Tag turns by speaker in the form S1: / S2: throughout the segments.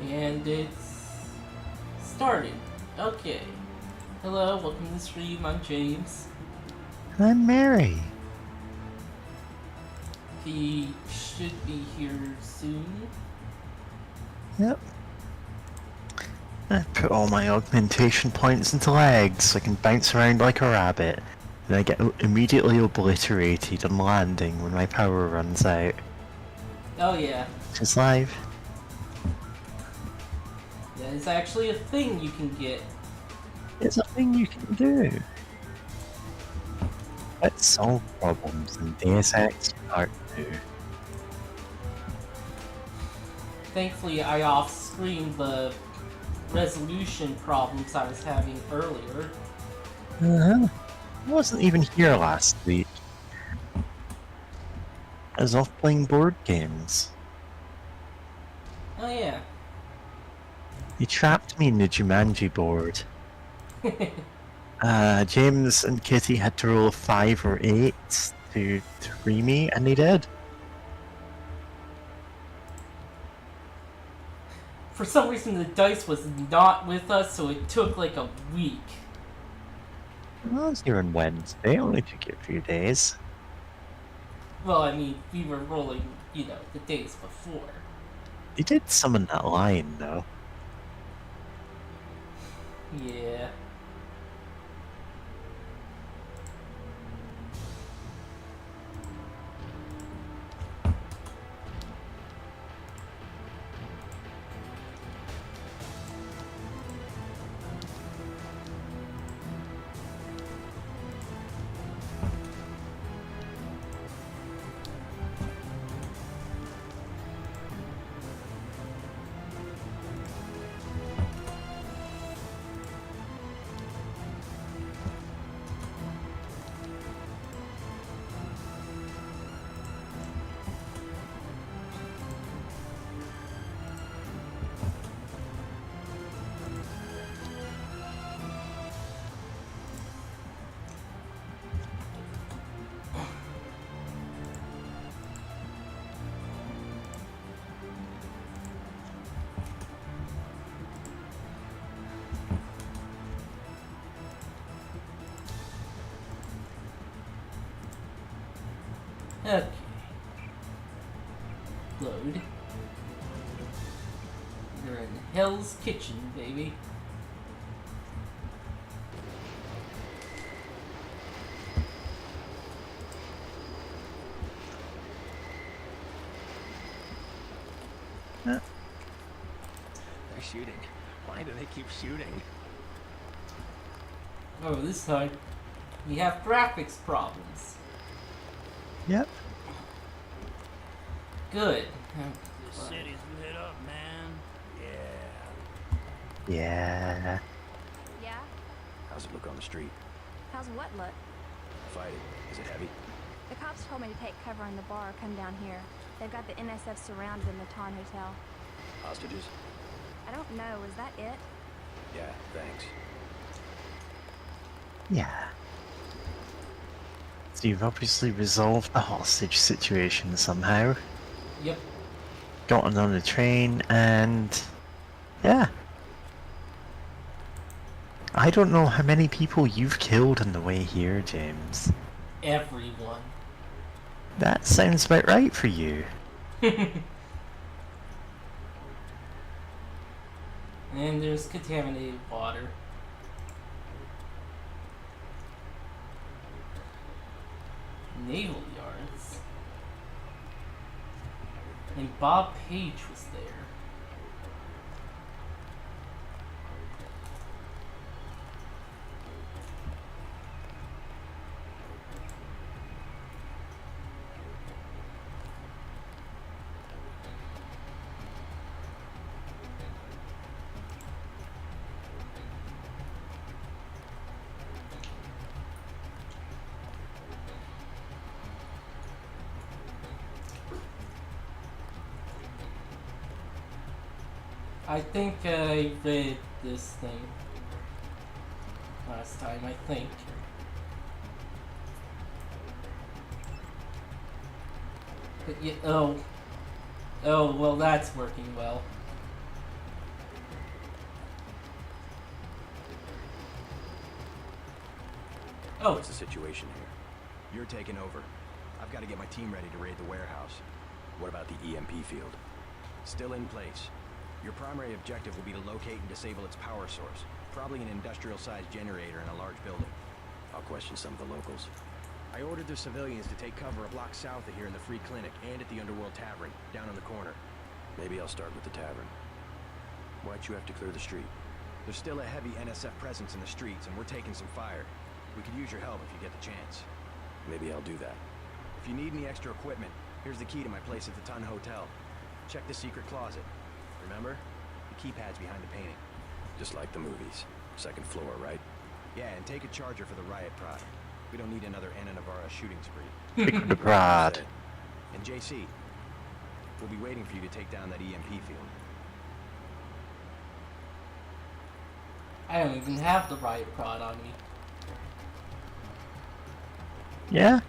S1: And it's started. Okay. Hello, welcome to the stream. I'm James.
S2: I'm Mary.
S1: He should be here soon.
S2: Yep. I put all my augmentation points into legs so I can bounce around like a rabbit. And I get immediately obliterated on landing when my power runs out.
S1: Oh yeah.
S2: Just live.
S1: That is actually a thing you can get.
S2: It's a thing you can do. Let's solve problems in Deus Ex Part 2.
S1: Thankfully, I off-screened the resolution problems I was having earlier.
S2: I wasn't even here last week. I was off playing board games.
S1: Oh yeah.
S2: He trapped me in the Jumanji board. James and Kitty had to roll a 5 or 8 to free me, and they did.
S1: For some reason, the dice was not with us, so it took like a week.
S2: Well, I was here on Wednesday, it only took you a few days.
S1: Well, I mean, we were rolling, the days before.
S2: You did summon that lion, though.
S1: Yeah. Okay. Load. You're in Hell's Kitchen, baby.
S3: They're shooting. Why do they keep shooting?
S1: Oh, this time we have graphics problems.
S2: Yep.
S1: Good.
S4: The city's lit up, man. Yeah.
S2: Yeah.
S5: Yeah?
S3: How's it look on the street?
S5: How's what look?
S3: Fighting. Is it heavy?
S5: The cops told me to take cover in the bar or come down here. They've got the NSF surrounded in the Ton Hotel.
S3: Hostages?
S5: I don't know, is that it?
S3: Yeah, thanks.
S2: Yeah. So you've obviously resolved the hostage situation somehow.
S1: Yep.
S2: Gotten on the train, and yeah. I don't know how many people you've killed on the way here, James.
S1: Everyone.
S2: That sounds about right for you.
S1: And there's contaminated water. Naval yards. And Bob Page was there. I think I read this thing last time, I think. But yeah, oh, well, that's working well. Oh,
S3: What's the situation here? You're taking over. I've got to get my team ready to raid the warehouse. What about the EMP field? Still in place. Your primary objective will be to locate and disable its power source. Probably an industrial-sized generator in a large building. I'll question some of the locals. I ordered the civilians to take cover a block south of here in the Free Clinic and at the Underworld Tavern, down in the corner. Maybe I'll start with the tavern. Why'd you have to clear the street? There's still a heavy NSF presence in the streets, and we're taking some fire. We could use your help if you get the chance. Maybe I'll do that. If you need any extra equipment, here's the key to my place at the Ton Hotel. Check the secret closet. Remember? The keypad's behind the painting. Just like the movies. Second floor, right? Yeah, and take a charger for the riot prod. We don't need another Anna Navarra shooting spree.
S2: Pick the prod.
S3: And JC, we'll be waiting for you to take down that EMP field.
S1: I don't even have the riot prod on me.
S2: Yeah?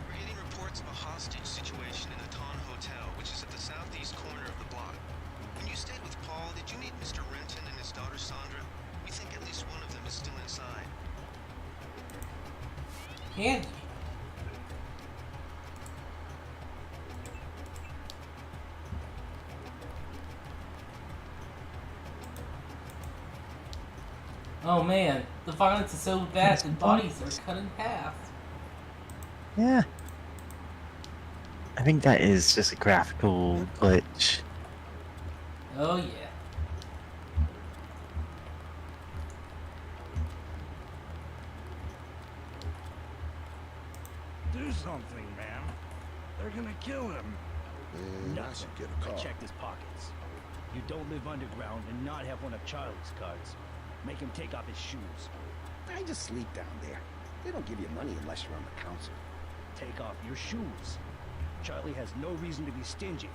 S6: We're getting reports of a hostage situation in the Ton Hotel, which is at the southeast corner of the block. When you stayed with Paul, did you meet Mr. Renton and his daughter Sandra? We think at least one of them is still inside.
S1: Candy. Oh man, the violence is so bad that bodies are cut in half.
S2: Yeah. I think that is just a graphical glitch.
S1: Oh yeah.
S4: Do something, man. They're gonna kill him.
S7: I should get a
S4: I
S7: call.
S4: checked his pockets. You don't live underground and not have one of Charlie's cards. Make him take off his shoes.
S7: I just sleep down there. They don't give you money unless you're on the council.
S4: Take off your shoes. Charlie has no reason to be stingy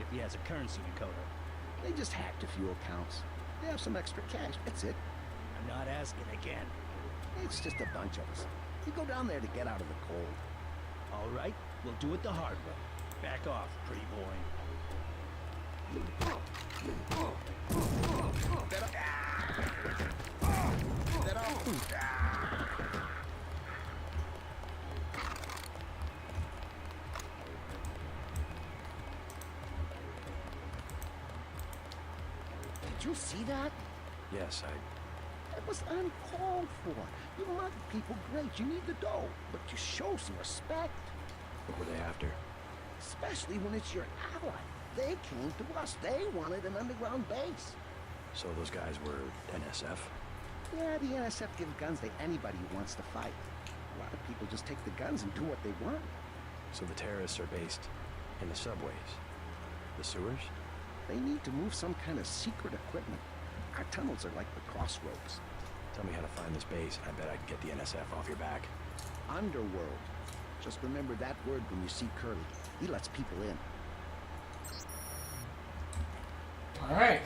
S4: if he has a currency encoder.
S7: They just hacked a few accounts. They have some extra cash, that's it.
S4: I'm not asking again.
S7: It's just a bunch of us. We go down there to get out of the cold.
S4: All right, we'll do it the hard way. Back off, pretty boy.
S7: Did you see that?
S3: Yes,
S7: That was uncalled for. You love people great. You need the dough. But you show some respect.
S3: What were they after?
S7: Especially when it's your ally. They came to us. They wanted an underground base.
S3: So those guys were NSF?
S7: Yeah, the NSF give guns to anybody who wants to fight. A lot of people just take the guns and do what they want.
S3: So the terrorists are based in the subways? The sewers?
S7: They need to move some kind of secret equipment. Our tunnels are like the crossroads.
S3: Tell me how to find this base, and I bet I can get the NSF off your back.
S7: Underworld. Just remember that word when you see Curly. He lets people in.
S1: Alright.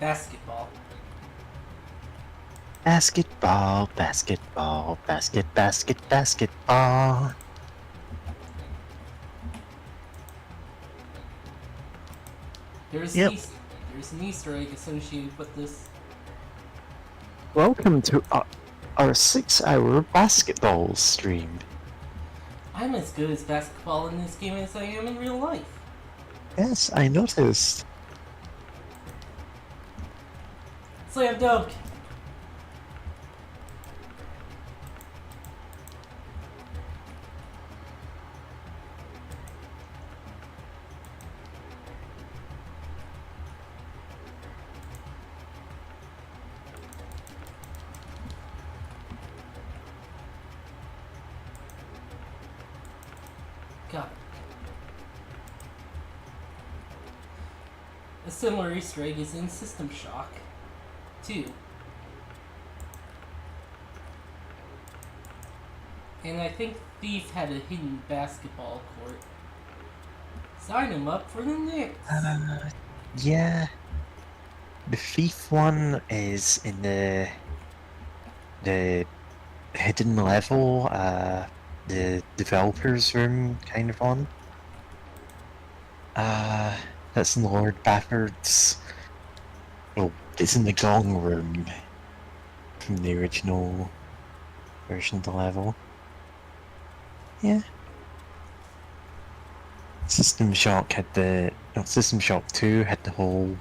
S1: Basketball.
S2: Basketball, basketball, basketball.
S1: There's
S2: Yep.
S1: there's an Easter egg associated with this.
S2: Welcome to our 6-hour basketball stream.
S1: I'm as good as basketball in this game as I am in real life.
S2: Yes, I noticed.
S1: Slam dunk! God. A similar Easter egg is in System Shock, too. And I think Thief had a hidden basketball court. Sign him up for the Knicks.
S2: Yeah. The thief one is in the hidden level, the developer's room kind of one. That's Lord Bafford's It's in the gong room from the original version of the level. Yeah. System Shock had the... No, System Shock 2 had the whole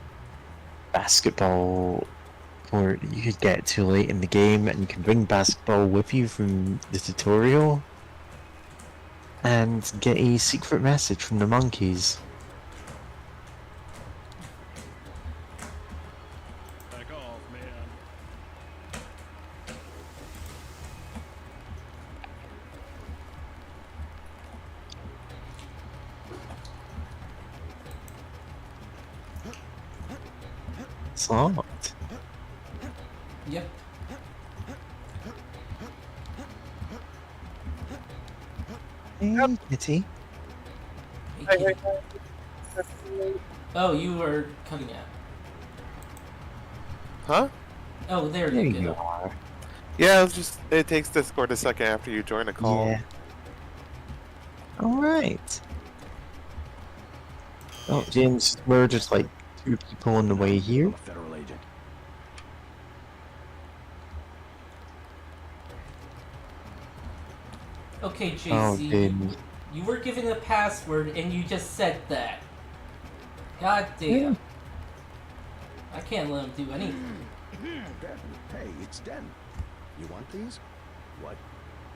S2: basketball court you could get too late in the game, and you can bring basketball with you from the tutorial and get a secret message from the monkeys.
S4: Back off, man.
S2: It's locked.
S1: Yep.
S2: Hey, Kitty.
S1: Hey, kid. Oh, you were cutting out.
S8: Huh?
S1: Oh, there
S2: There
S1: you
S2: you
S1: go.
S2: are.
S8: Yeah, it's just it takes Discord a second after you join a call.
S2: Yeah. Alright. Oh, James, we're just like 2 people on the way here.
S3: I'm a federal agent.
S1: Okay, JC,
S2: Oh, James.
S1: you were given a password and you just said that. God damn.
S2: Yeah.
S1: I can't let him do anything.
S7: Den, hey, it's Den. You want these? What?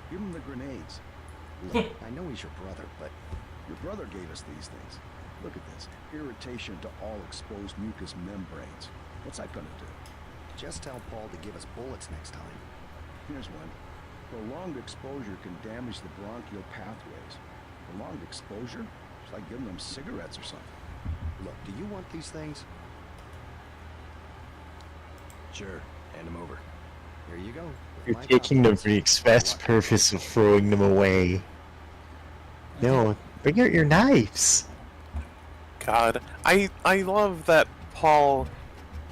S7: Give him the grenades. Look, I know he's your brother, but your brother gave us these things. Look at this. Irritation to all exposed mucous membranes. What's that gonna do? Just tell Paul to give us bullets next time. Here's one. Prolonged exposure can damage the bronchial pathways. Prolonged exposure? It's like giving them cigarettes or something. Look, do you want these things?
S3: Sure, hand them over.
S7: Here you go.
S2: You're
S7: My
S2: taking them
S7: compliments.
S2: for the express purpose of throwing them away. No, bring out your knives.
S8: God, I love that Paul.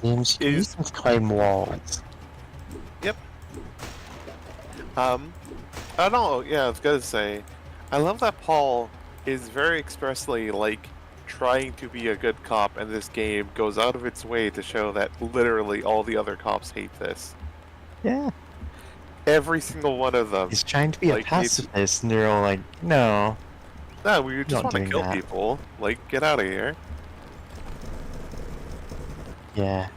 S2: James, you
S8: Is-
S2: can climb walls.
S8: Yep. I don't know. Yeah, I was gonna say, I love that Paul is very expressly like trying to be a good cop, and this game goes out of its way to show that literally all the other cops hate this.
S2: Yeah.
S8: Every single one of them.
S2: He's trying to be a
S8: Like, it's-
S2: pacifist, and they're all like, no.
S8: No, we just
S2: Not
S8: want to
S2: doing
S8: kill
S2: that.
S8: people. Like, get out of here.
S2: Yeah.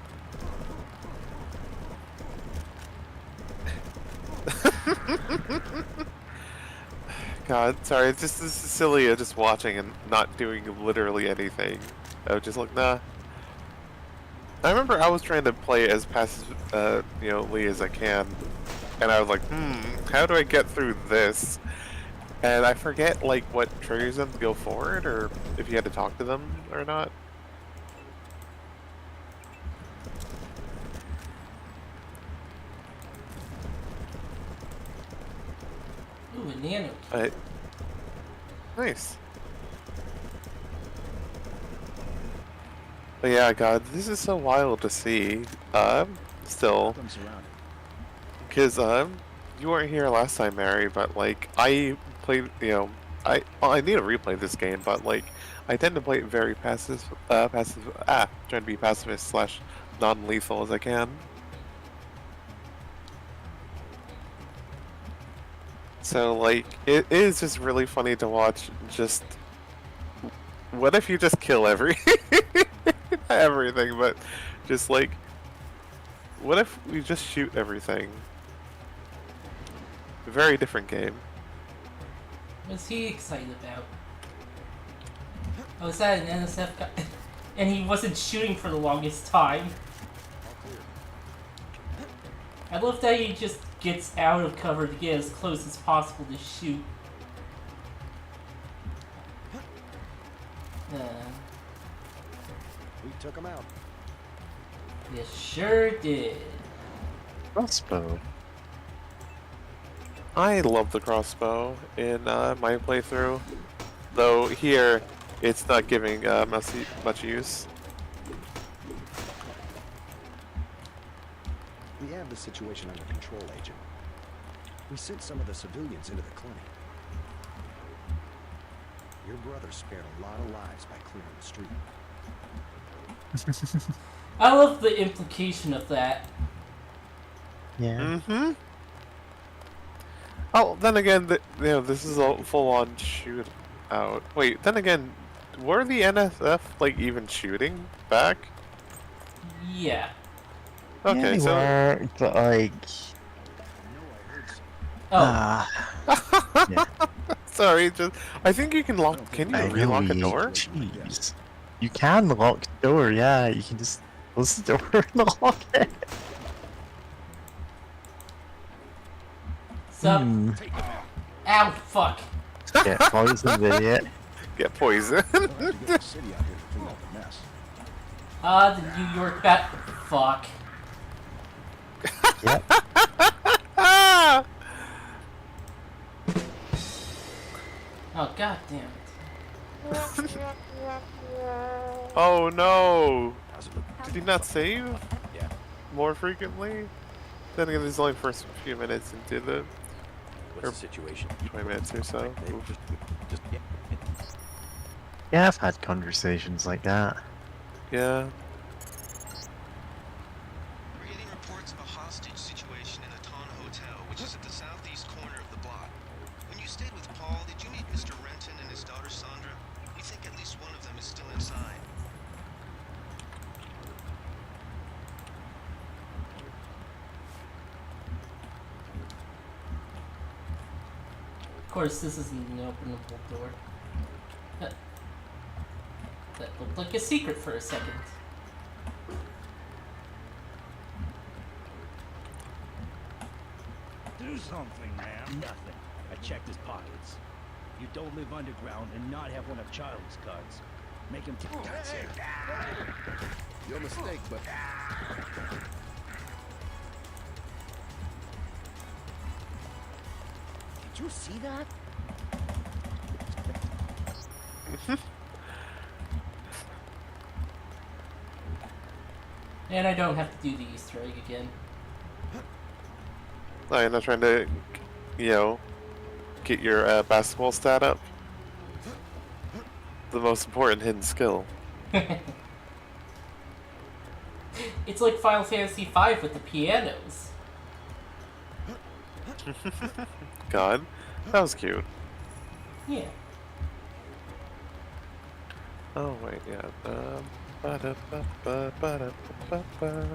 S8: God, sorry, it's just this is Cecilia just watching and not doing literally anything. I was just like, nah. I remember I was trying to play as passively as I can, and I was like, how do I get through this? And I forget, like, what triggers them to go forward, or if you had to talk to them or not.
S1: Ooh, a nano.
S8: Nice. But yeah, God, this is so wild to see. Still,
S7: I'm surrounded.
S8: because you weren't here last time, Mary, but like I played, I need to replay this game, but like I tend to play it very trying to be pacifist slash non-lethal as I can. So like it is just really funny to watch. Just what if you just kill everything, but just like what if we just shoot everything? Very different game.
S1: What's he excited about? Oh, is that an NSF guy? And he wasn't shooting for the longest time. I love that he just gets out of cover to get as close as possible to shoot.
S7: We took him out.
S1: You sure did.
S2: Crossbow.
S8: I love the crossbow in my playthrough, though here it's not giving much use.
S7: We have the situation under control, Agent. We sent some of the civilians into the clinic. Your brother spared a lot of lives by clearing the street.
S1: I love the implication of that.
S2: Yeah.
S8: Mm-hmm. Oh, then again, this is a full-on shootout. Wait, then again, were the NSF like even shooting back?
S1: Yeah.
S2: Yeah,
S8: Okay,
S2: they
S8: so
S2: were, but like,
S1: Oh,
S2: yeah.
S8: sorry, just I think you can lock. Can you
S2: I know
S8: relock a
S2: we.
S8: door?
S2: Jeez. You can lock the door, yeah. You can just close the door and lock it.
S1: sup? Ow, fuck.
S2: Yeah, poison idiot.
S8: Get poisoned.
S7: We'll have to get the city out here to clean up the mess.
S1: The New York bat. Fuck.
S2: Yep.
S8: Ah!
S1: Oh, god damn it.
S8: Oh no!
S7: How's it look?
S8: Did he not save
S7: Yeah.
S8: more frequently? Then again, this is only first few minutes into the
S3: What's the situation?
S8: 20 minutes or so.
S3: They
S8: Oof.
S3: just
S2: Yeah, I've had conversations like that.
S8: Yeah.
S6: We're getting reports of a hostage situation in the Ton Hotel, which is at the southeast corner of the block. When you stayed with Paul, did you meet Mr. Renton and his daughter Sandra? We think at least one of them is still inside.
S1: Of course, this isn't an openable door. That looked like a secret for a second.
S4: Do something, man. Nothing. I checked his pockets. You don't live underground and not have one of Charlie's cards. Make him take that.
S7: Your mistake, but
S4: Did you see that?
S1: And I don't have to do the Easter egg again.
S8: Oh, you're not trying to, get your basketball stat up? The most important hidden skill.
S1: It's like Final Fantasy V with the pianos.
S8: God, that was cute.
S1: Yeah.
S8: Oh wait, yeah. Ba-da-ba-ba-ba-da-ba-ba.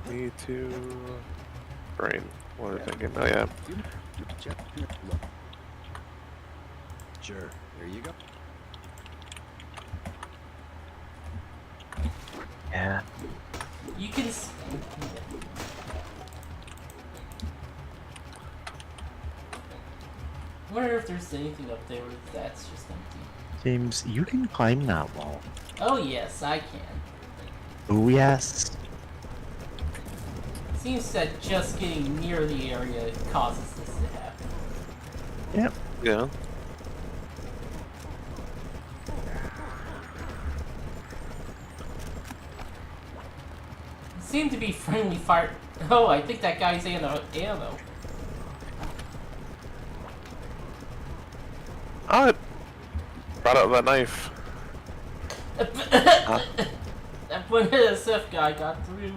S8: Me too. Brain. What am I thinking? Oh yeah.
S7: you check. Look. Sure. There you go.
S2: Yeah.
S1: You can. I wonder if there's anything up there that's just empty.
S2: James, you can climb that wall.
S1: Oh, yes, I can.
S2: Oh, yes.
S1: Seems that just getting near the area causes this to happen.
S2: Yep.
S8: Yeah.
S1: Seem to be friendly fire. Oh, I think that guy's ammo.
S8: Oh, it brought out that knife.
S1: That one SF guy got through.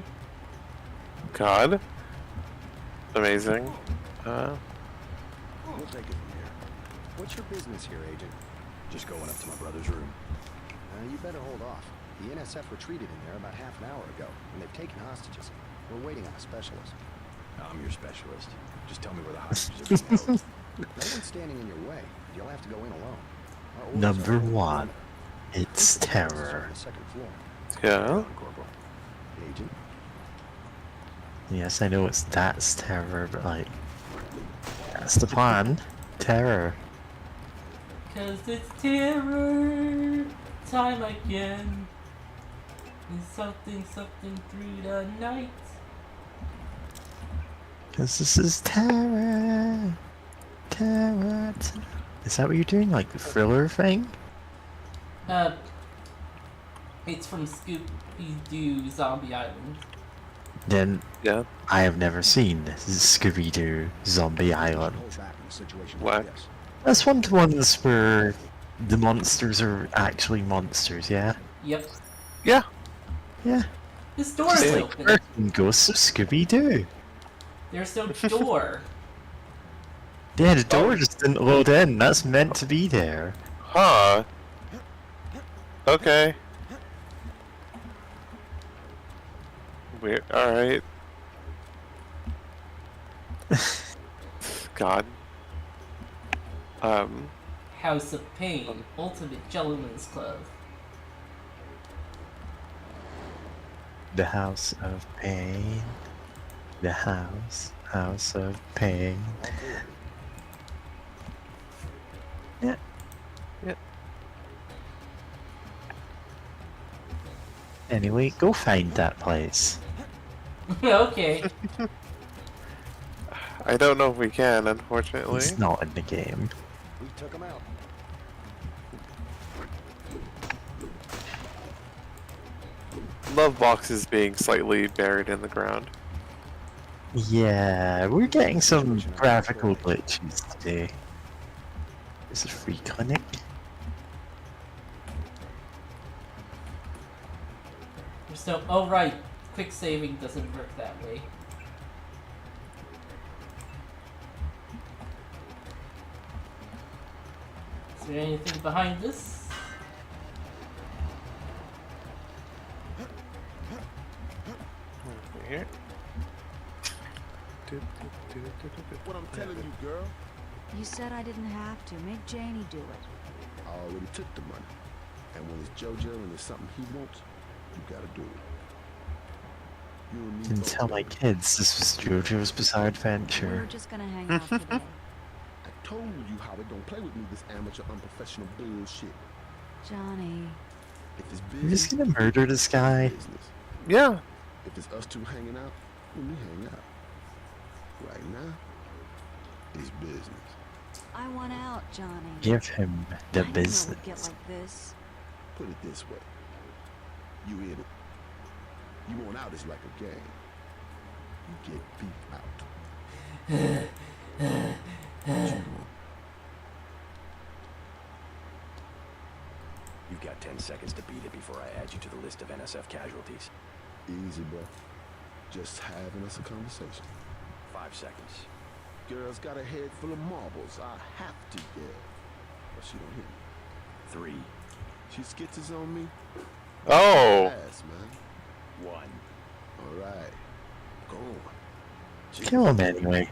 S8: God. Amazing.
S7: We'll take it from here. What's your business here, Agent? Just going up to my brother's room. You better hold off. The NSF retreated in there about half an hour ago, and they've taken hostages. We're waiting on a specialist.
S3: I'm your specialist. Just tell me where the hostages are being held.
S7: No one's standing in your way. You'll have to go in alone. Our orders
S2: Number
S7: are-
S2: one. It's
S7: On
S2: terror.
S7: the second floor.
S8: Yeah.
S3: Corporal.
S7: Agent,
S2: Yes, I know that's terror, but like, that's the plan. Terror.
S1: Cause it's terror time again. And something through the night.
S2: Cause this is terror. Terror. Is that what you're doing? Like the thriller thing?
S1: It's from Scooby-Doo Zombie Island.
S2: Then
S8: Yeah.
S2: I have never seen Scooby-Doo Zombie Island.
S7: hold back in a situation
S8: What?
S7: like this.
S2: That's one of the ones where the monsters are actually monsters, yeah?
S1: Yep.
S8: Yeah.
S2: Yeah.
S1: This door is
S2: Just like
S1: open.
S2: freaking ghosts of Scooby-Doo.
S1: There's no door.
S2: Yeah, the door
S8: Oh.
S2: just didn't load in. That's meant to be there.
S8: Huh. Okay. Weird. Alright. God.
S1: House of Pain. Ultimate Gentleman's Club.
S2: The House of Pain. The House of Pain. Yeah.
S8: Yeah.
S2: Anyway, go find that place.
S1: Okay.
S8: I don't know if we can, unfortunately.
S2: It's not in the game.
S7: We took him out.
S8: Love boxes being slightly buried in the ground.
S2: Yeah, we're getting some graphical glitches today. Is it a free clinic?
S1: There's no. Oh, right. Quick saving doesn't work that way. Is there anything behind this?
S8: Over here.
S7: What I'm telling you, girl.
S9: You said I didn't have to. Make Janie do it.
S7: I already took the money. And when it's JoJo and it's something he wants, you gotta do it. You and me
S2: Didn't
S7: both,
S2: tell my
S7: baby.
S2: kids this was JoJo's Bizarre
S9: We're
S2: Adventure.
S9: just gonna hang out today.
S7: I told you, Howard, don't play with me this amateur, unprofessional bullshit.
S9: Johnny.
S7: If it's
S2: I'm just
S7: business,
S2: gonna murder this guy.
S7: business.
S8: Yeah.
S7: If it's us two hanging out, then we hang out. Right now, it's business.
S9: I want out, Johnny.
S2: Give him the
S9: I didn't know
S2: business.
S9: we'd get like this.
S7: Put it this way. You in it. You want out is like a game. You get beat out. What you want?
S3: You've got 10 seconds to beat it before I add you to the list of NSF casualties.
S7: Easy, bro. Just having us a conversation.
S3: 5 seconds.
S7: Girl's got a head full of marbles. I have to yell. But she don't hear me.
S3: 3,
S7: She skitches on me.
S8: Oh.
S7: Fast, man.
S3: 1.
S7: All right. Go on.
S2: Kill him anyway.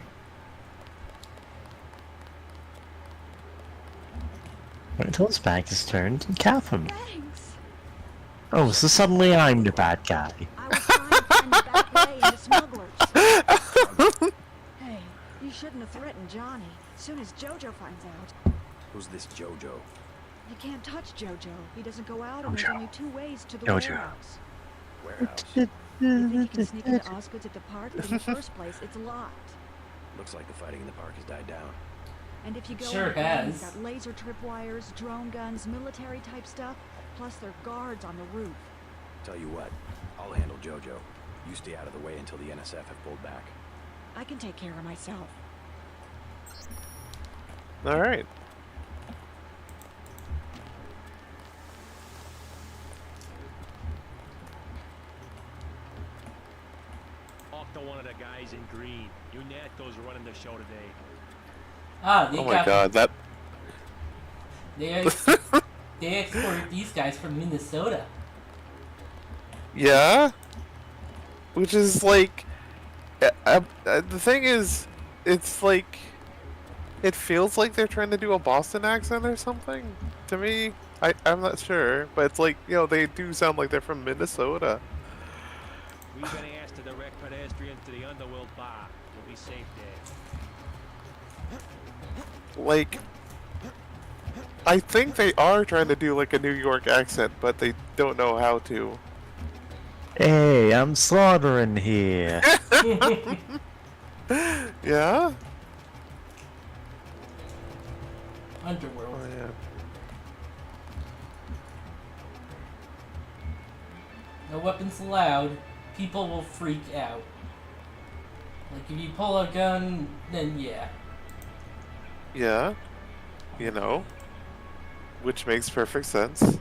S2: Wait until his back is turned and cap him.
S9: Thanks.
S2: Oh, so suddenly I'm the bad guy.
S9: I was trying to find the back way into smugglers. Hey, you shouldn't have threatened Johnny. Soon as Jojo finds out.
S3: Who's this JoJo?
S9: You can't touch Jojo. He doesn't go out, and there's
S2: Jojo.
S9: only 2 ways to the
S2: Jojo.
S9: warehouse.
S3: Warehouse.
S9: You think he can sneak into Osgood's at the park? But in the first place, it's locked.
S3: Looks like the fighting in the park has died down.
S9: And if you go
S1: Sure
S9: underground,
S1: has.
S9: you've got laser tripwires, drone guns, military type stuff, plus there are guards on the roof.
S3: Tell you what, I'll handle JoJo. You stay out of the way until the NSF have pulled back.
S9: I can take care of myself.
S8: Alright.
S4: Talk to one of the guys in green. You Natos are running the show today.
S1: Ah, they
S8: Oh my
S1: got.
S8: god, that.
S1: They exported these guys from Minnesota.
S8: Yeah? Which is like. The thing is, it's like. It feels like they're trying to do a Boston accent or something. To me, I'm not sure. But it's like, they do sound like they're from Minnesota.
S4: We've been asked to direct pedestrians to the Underworld Bar. You'll be safe there.
S8: Like. I think they are trying to do like a New York accent, but they don't know how to.
S2: Hey, I'm slaughtering here.
S8: Yeah?
S1: Underworld.
S8: Oh, yeah.
S1: No weapons allowed. People will freak out. Like if you pull a gun, then yeah.
S8: Yeah. Which makes perfect sense.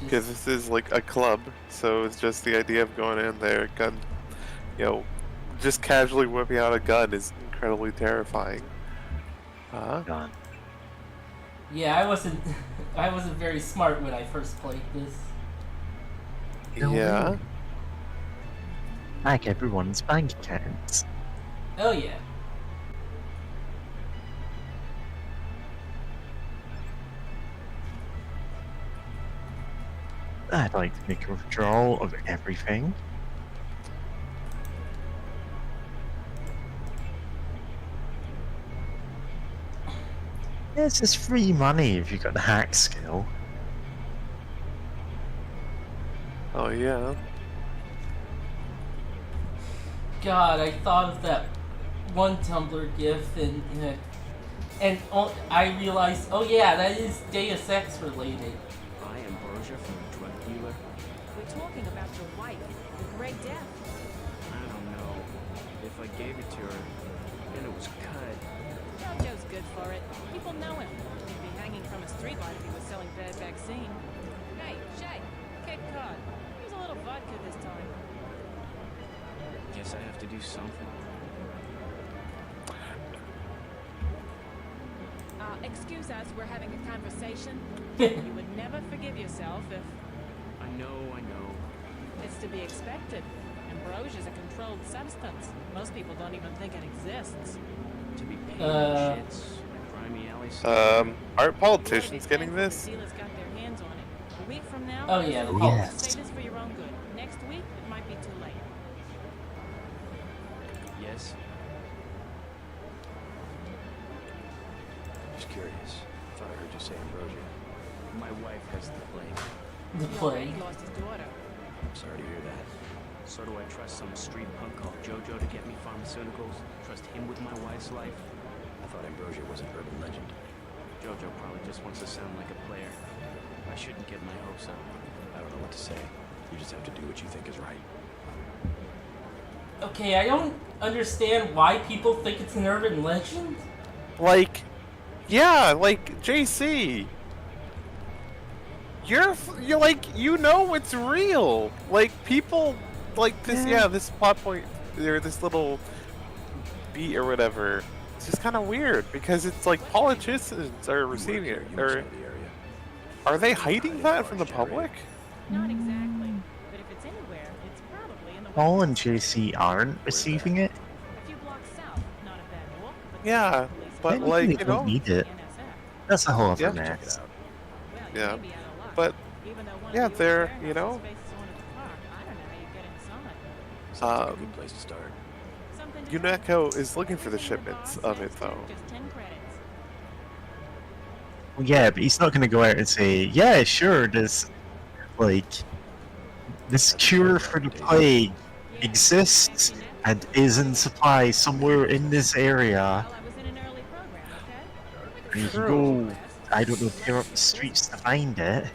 S8: Because this is like a club, so it's just the idea of going in there, gun, just casually whipping out a gun is incredibly terrifying. Huh?
S2: Gun.
S1: Yeah, I wasn't I wasn't very smart when I first played this.
S2: No
S8: Yeah.
S2: way. Like everyone's bank accounts.
S1: Oh yeah.
S2: I'd like to make a withdrawal of everything. This is free money if you got the hack skill.
S8: Oh yeah.
S1: God, I thought of that one Tumblr gif I realized, oh yeah, that is Deus Ex related.
S4: I am Berger from the drug dealer.
S9: We're talking about your wife, the Great Death.
S4: I don't know. If I gave it to her, and it was cut.
S10: Jojo's good for it. People know him. He'd be hanging from a streetlight if he was selling bad vaccine. Hey, Shay, Kid Cod. Use a little vodka this time.
S4: Guess I have to do something.
S10: Excuse us, we're having a conversation. You would never forgive yourself if
S4: I know.
S10: it's to be expected. Ambrosia's a controlled substance. Most people don't even think it exists.
S4: To be paid shits, like grimy alley
S8: Aren't politicians getting this?
S10: The dealers got their hands on it. A week from now,
S1: Oh yeah, the
S2: Oh,
S1: Pulse.
S2: yes.
S10: say this for your own good. Next week, it might be too late.
S4: Yes.
S3: Just curious. Thought I heard you say ambrosia.
S4: My wife has the plague.
S1: The
S10: He
S1: plague.
S10: already lost his daughter.
S3: Sorry to hear that.
S4: So do I trust some street punk called Jojo to get me pharmaceuticals? Trust him with my wife's life?
S3: I thought ambrosia was an urban legend.
S4: Jojo probably just wants to sound like a player. I shouldn't get my hopes up.
S3: I don't know what to say. You just have to do what you think is right.
S1: Okay, I don't understand why people think it's an urban legend.
S8: Like, yeah, like JC. You're like, it's real. Like people like this. Yeah, this plot point or this little beat or whatever. It's just kind of weird because it's like politicians are receiving it.
S3: You must
S8: Or
S3: know the area.
S8: are they hiding that from the public?
S10: Not exactly. But if it's anywhere, it's probably in the
S2: Paul and
S10: Western
S2: JC aren't receiving it.
S10: A few blocks south. Not a bad walk, but
S8: Yeah,
S10: police
S8: but
S2: Maybe
S8: like,
S2: they
S8: you
S2: don't
S8: know,
S2: need it.
S10: NSF.
S2: That's a whole other
S8: Yeah.
S3: Check it
S2: mess.
S3: out.
S10: Well, you
S8: Yeah,
S10: may be out of luck.
S8: but
S10: Even though one
S8: yeah,
S10: of the
S8: they're,
S10: old
S8: you know,
S10: warehouses faces onto the park, I don't know how you get inside.
S3: Sounds like a good place to start.
S10: Something to
S8: UNESCO is looking for the
S10: Everything the
S8: shipments
S10: boss
S8: of it
S10: asks for,
S8: though.
S10: Just 10 credits.
S2: Well, yeah, but he's not going to go out and say, yeah, sure, this cure for the plague exists and is in supply somewhere in this area.
S10: While I was in an early program, okay?
S2: And you can go, I don't know, tear up the streets to find it.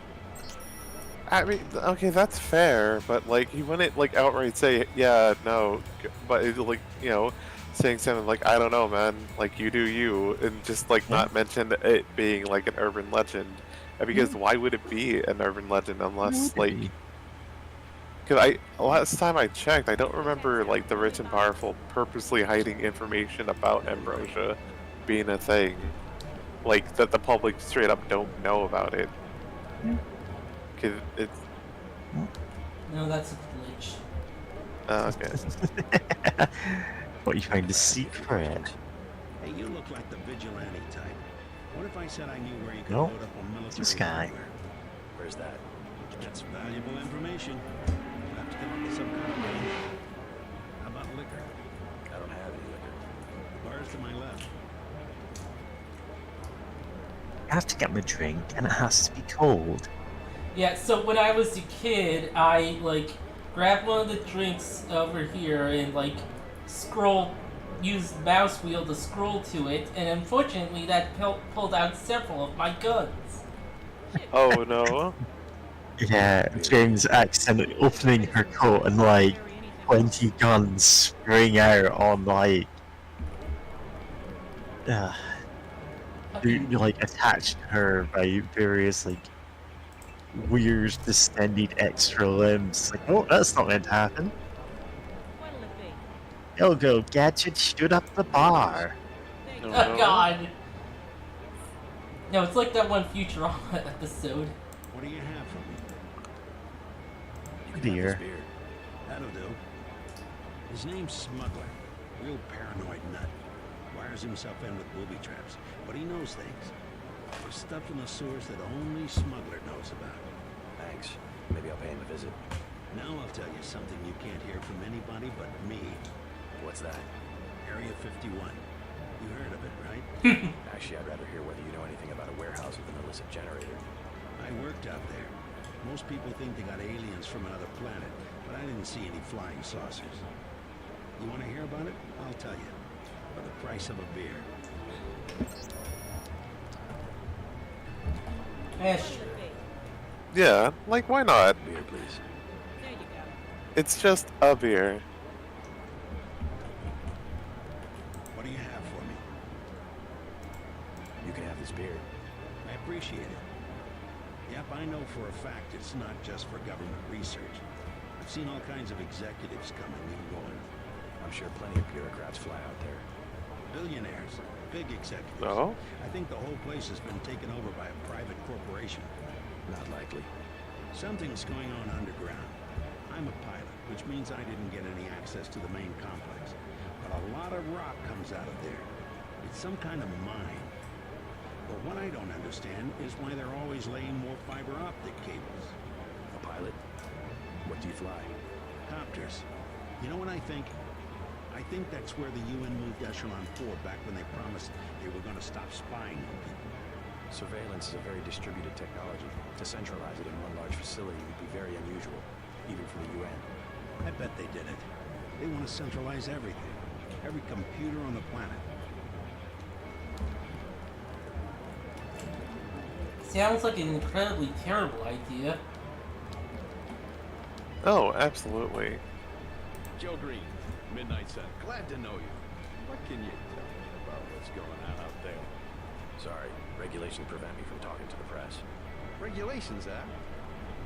S8: I mean, okay, that's fair, but like he wouldn't like outright say, yeah, no, but it, like saying something like, I don't know, man, like you do you, and just like not mention it being like an urban legend, because why would it be an urban legend unless like, because last time I checked, I don't remember like the rich and powerful purposely hiding information about ambrosia being a thing, like that the public straight up don't know about it. Cause it's
S1: No, that's a glitch.
S8: okay.
S2: What you find a secret.
S7: Hey, you look like the vigilante type. What if I said I knew where you could
S2: Nope.
S7: load up on military
S2: This guy.
S7: hardware?
S3: Where's that?
S7: That's valuable information. You'll have to come up with some kind of deal. How about liquor?
S3: I don't have any liquor.
S7: Bars to my left.
S2: I have to get my drink, and it has to be cold.
S1: Yeah, so when I was a kid, I like grabbed one of the drinks over here and like used the mouse wheel to scroll to it, and unfortunately that pulled out several of my guns.
S8: Oh no.
S2: Yeah, James accidentally opening her coat and like 20 guns spraying out on like you like attached to her by various like weird distended extra limbs. Like, oh, that's not meant to happen.
S10: What'll it be?
S2: Go go, Gadget, shoot up the bar.
S10: There you
S8: Oh,
S10: go.
S1: Oh
S8: no.
S1: God. No, it's like that one Futurama episode.
S4: What do you have for me?
S3: You can have
S2: Beer.
S3: this beer.
S4: That'll do. His name's Smuggler. Real paranoid nut. Wires himself in with booby traps, but he knows things. There's stuff in the sewers that only Smuggler knows about.
S3: Thanks. Maybe I'll pay him a visit.
S4: Now I'll tell you something you can't hear from anybody but me.
S3: What's that?
S4: Area 51. You heard of it, right?
S3: Actually, I'd rather hear whether you know anything about a warehouse with an illicit generator.
S4: I worked out there. Most people think they got aliens from another planet, but I didn't see any flying saucers. You want to hear about it? I'll tell you. For the price of a beer.
S1: Eh,
S10: What'll
S1: sure.
S10: it be?
S8: Yeah, like why not?
S3: Beer, please.
S10: There you go.
S8: It's just a beer.
S4: What do you have for me?
S3: You can have this beer.
S4: I appreciate it. Yep, I know for a fact it's not just for government research. I've seen all kinds of executives coming and going.
S3: I'm sure plenty of bureaucrats fly out there.
S4: Billionaires, big executives.
S8: Oh?
S4: I think the whole place has been taken over by a private corporation.
S3: Not likely.
S4: Something's going on underground. I'm a pilot, which means I didn't get any access to the main complex. But a lot of rock comes out of there. It's some kind of mine. But what I don't understand is why they're always laying more fiber optic cables.
S3: A pilot? What do you fly?
S4: Copters. You know what I think? I think that's where the UN moved Echelon 4 back when they promised they were going to stop spying on people.
S3: Surveillance is a very distributed technology. To centralize it in one large facility would be very unusual, even for the UN.
S4: I bet they did it. They want to centralize everything. Every computer on the planet.
S1: Sounds like an incredibly terrible idea.
S8: Oh, absolutely.
S11: Joe Green, Midnight Sun. Glad to know you. What can you tell me about what's going on out there?
S3: Sorry, regulations prevent me from talking to the press.
S11: Regulations, huh?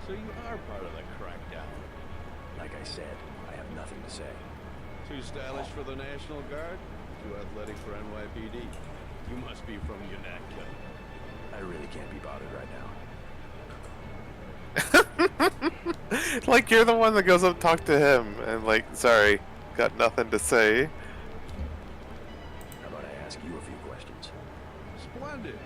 S11: So you are part of the crackdown.
S3: Like I said, I have nothing to say.
S11: Too stylish for the National Guard? Too athletic for NYPD? You must be from UNATCO.
S3: I really can't be bothered right now.
S8: Like you're the one that goes up and talk to him and like, sorry, got nothing to say.
S3: How about I ask you a few questions?
S11: Splendid.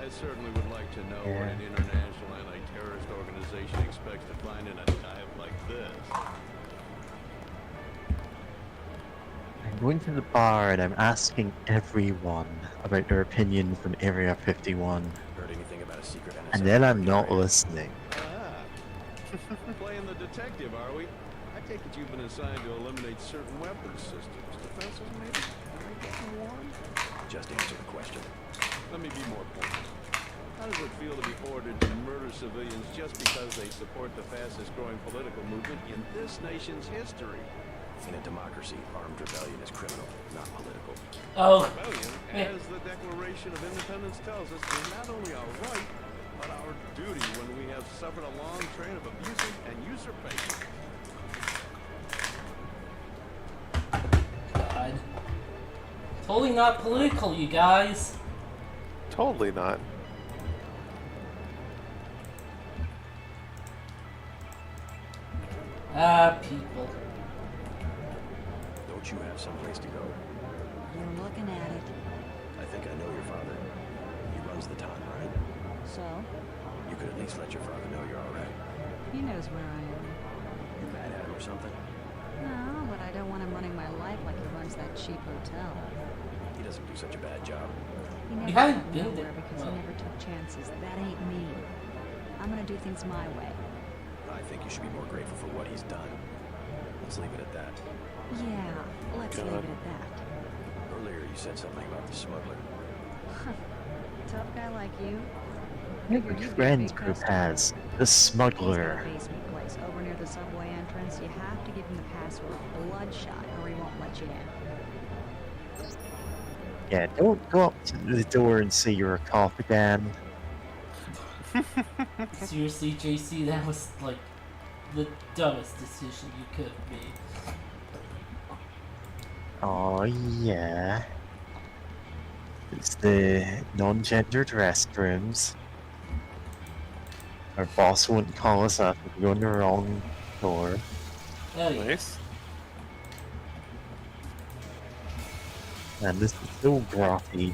S11: I certainly would like to know what an international anti-terrorist organization expects to find in a dive like this.
S2: I'm going to the bar and I'm asking everyone about their opinion from Area 51.
S3: Heard anything about a secret NSA?
S2: And then I'm not listening.
S11: Playing the detective, are we? I take it you've been assigned to eliminate certain weapons systems. Defenses, maybe? Am I getting warm?
S3: Just answer the question.
S11: Let me be more pointed. How does it feel to be ordered to murder civilians just because they support the fastest growing political movement in this nation's history?
S3: In a democracy, armed rebellion is criminal, not political.
S1: Oh.
S11: Rebellion, as the Declaration of Independence tells us, is not only our right, but our duty when we have suffered a long train of abuses and usurpation.
S1: God. Totally not political, you guys.
S8: Totally not.
S1: Ah, people.
S3: Don't you have someplace to go?
S9: You're looking at it.
S3: I think I know your father. He runs the town, right?
S9: So?
S3: You could at least let your father know you're alright.
S9: He knows where I am.
S3: You mad at him or something?
S9: No, but I don't want him running my life like he runs that cheap hotel.
S3: He doesn't do such a bad job.
S9: He never
S1: You haven't
S9: got
S1: been
S9: nowhere
S1: there.
S9: because
S1: Well.
S9: he never took chances. That ain't me. I'm gonna do things my way.
S3: I think you should be more grateful for what he's done. Let's leave it at that.
S9: Yeah, let's leave it at that.
S3: Earlier you said something about the smuggler.
S9: Tough guy like you.
S2: Your
S9: Figured you'd be a
S2: friend
S9: big
S2: group
S9: customer.
S2: has the
S9: He's got a
S2: smuggler.
S9: basement place over near the subway entrance. You have to give him the password Bloodshot or he won't let you in.
S2: Yeah, don't go up to the door and say you're a cop again.
S1: Seriously, JC, that was like the dumbest decision you could have made.
S2: Oh yeah. It's the non-gendered restrooms. Our boss won't call us up if we go in the wrong door.
S1: Oh yeah.
S8: Nice.
S2: And this is so grotty.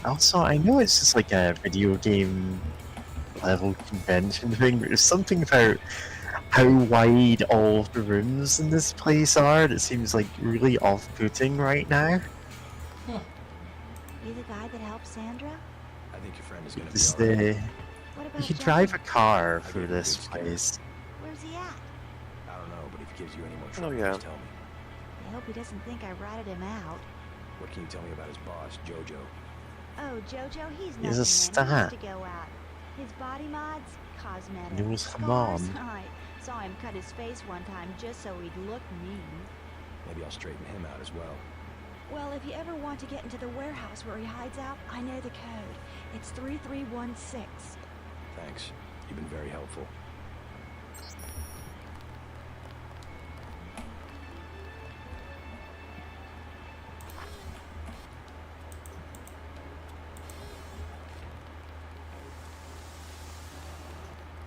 S2: Also, I know it's just like a video game level convention thing, but there's something about how wide all of the rooms in this place are that seems like really off-putting right now.
S9: You the guy that helped Sandra?
S3: I think your friend is gonna be
S2: It's
S3: alright.
S2: the...
S9: What
S2: You
S9: about
S2: can
S9: Johnny?
S2: drive a car
S3: I
S2: through
S3: gave him a
S2: this
S3: good scare.
S2: place.
S9: Where's he at?
S3: I don't know, but if he gives you any more trouble,
S8: yeah.
S3: just tell me.
S9: I hope he doesn't think I ratted him out.
S3: What can you tell me about his boss, Jojo?
S9: Oh, Jojo, he's
S2: He's a
S9: nothing, man. He
S2: stat.
S9: used to go out. His body mods, cosmetic.
S2: Knows him
S9: Scars,
S2: on.
S9: I saw him cut his face one time just so he'd look mean.
S3: Maybe I'll straighten him out as well.
S9: Well, if you ever want to get into the warehouse where he hides out, I know the code. It's 3316.
S3: Thanks. You've been very helpful.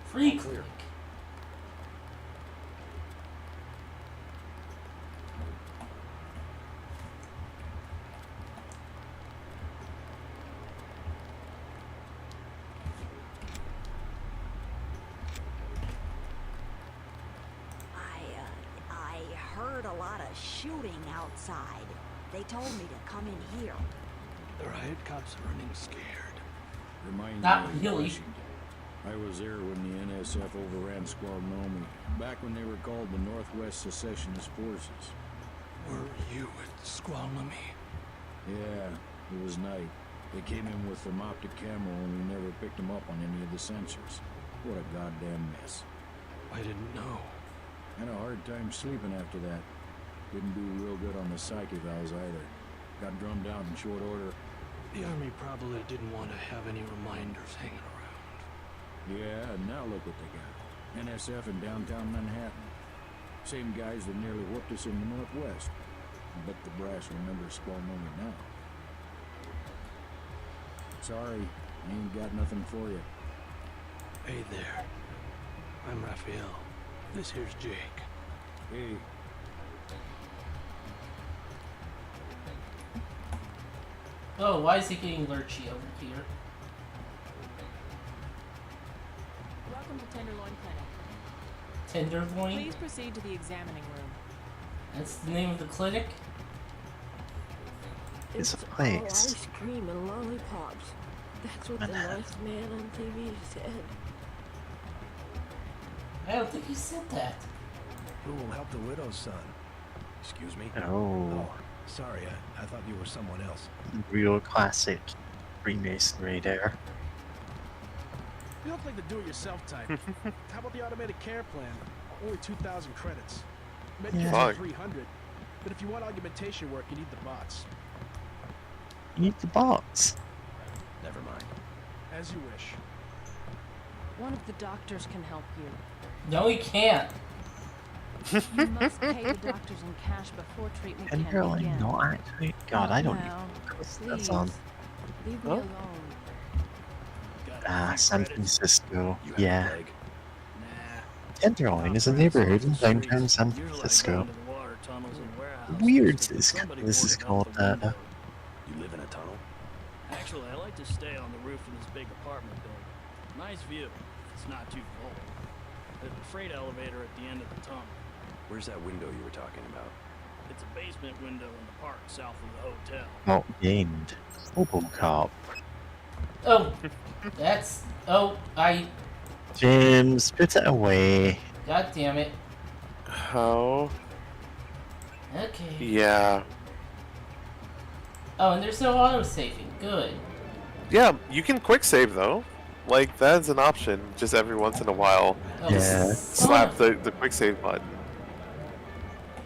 S1: Free click.
S9: I heard a lot of shooting outside. They told me to come in here.
S12: The riot cops are running scared.
S4: Reminds
S1: Not
S4: me of
S1: really.
S4: Washington. I was there when the NSF overran Squalnomi, back when they were called the Northwest Secessionist Forces.
S12: Were you at Squalnomi?
S4: Yeah, it was night. They came in with thermoptic camera and we never picked them up on any of the sensors. What a goddamn mess.
S12: I didn't know.
S4: Had a hard time sleeping after that. Didn't do real good on the psych evals either. Got drummed out in short order.
S12: The Army probably didn't want to have any reminders hanging around.
S4: Yeah, and now look what they got. NSF in downtown Manhattan. Same guys that nearly whooped us in the Northwest. I bet the brass remembers Squalnomi now. Sorry, I ain't got nothing for you.
S12: Hey there. I'm Raphael. This here's Jake.
S4: Hey,
S1: Oh, why is he getting lurchy over here?
S10: Welcome to Tenderloin Clinic.
S1: Tenderloin?
S10: Please proceed to the examining room.
S1: That's the name of the clinic?
S2: It's a
S13: all
S2: place.
S13: ice cream and lollipops. That's what the nice man on TV said.
S1: I don't think he said that.
S3: Who will help the widow's son? Excuse me?
S2: Oh,
S3: Sorry, I thought you were someone else.
S2: real classic Freemasonry there.
S14: You look like the do-it-yourself type. How about the automated care plan? Only 2,000 credits. Medicare
S2: Yeah.
S14: is 300, but if you want augmentation work, you need the bots.
S2: You need the bots.
S3: Never mind.
S14: As you wish.
S10: One of the doctors can help you.
S1: No, he can't.
S10: You must pay the doctors in cash before treatment can
S2: Tenderloin,
S10: begin.
S2: not actually. God, I don't
S10: Now,
S2: know what
S10: please,
S2: that's on.
S10: leave me
S8: Huh?
S10: alone.
S2: Ah, San Francisco.
S3: You have
S2: Yeah.
S3: a plague?
S2: Tenderloin is a neighborhood in downtown San Francisco. Weird this is called that.
S3: You live in a tunnel?
S15: Actually, I like to stay on the roof of this big apartment building. Nice view, if it's not too cold. There's a freight elevator at the end of the tunnel.
S3: Where's that window you were talking about?
S15: It's a basement window in the park south of the hotel.
S2: Not gained. Robocop.
S1: Oh, that's... Oh,
S2: James, put it away.
S1: God damn it.
S8: How?
S1: Okay.
S8: Yeah.
S1: Oh, and there's no auto-saving. Good.
S8: Yeah, you can quick save though. Like, that's an option, just every once in a while.
S1: Oh,
S2: Yeah.
S8: Slap the quick save button.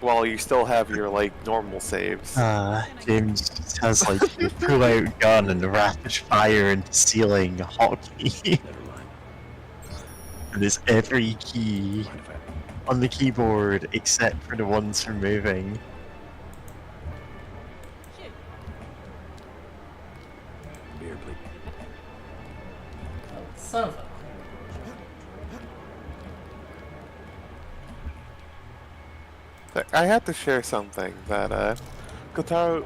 S8: while you still have your like normal saves.
S2: James has like a pull-out gun and rapid fire into ceiling hotkey.
S3: Never mind.
S2: And there's every key on the keyboard except for the ones for moving.
S3: Beer, please.
S1: Oh, son of a...
S8: I had to share something that Kotaro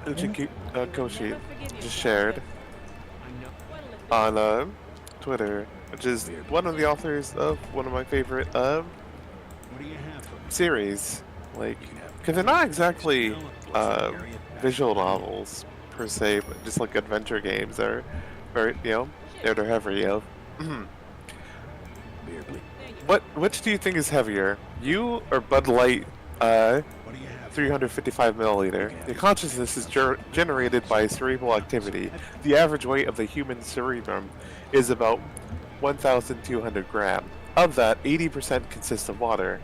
S8: Koshi just shared on Twitter, which is one of the authors of one of my favorite series. Like, because they're not exactly visual novels per se, but just like adventure games. They're very, they're heavy. Which do you think is heavier, you or Bud Light 355 milliliter? Your consciousness is generated by cerebral activity. The average weight of the human cerebrum is about 1,200 grams. Of that, 80% consists of water.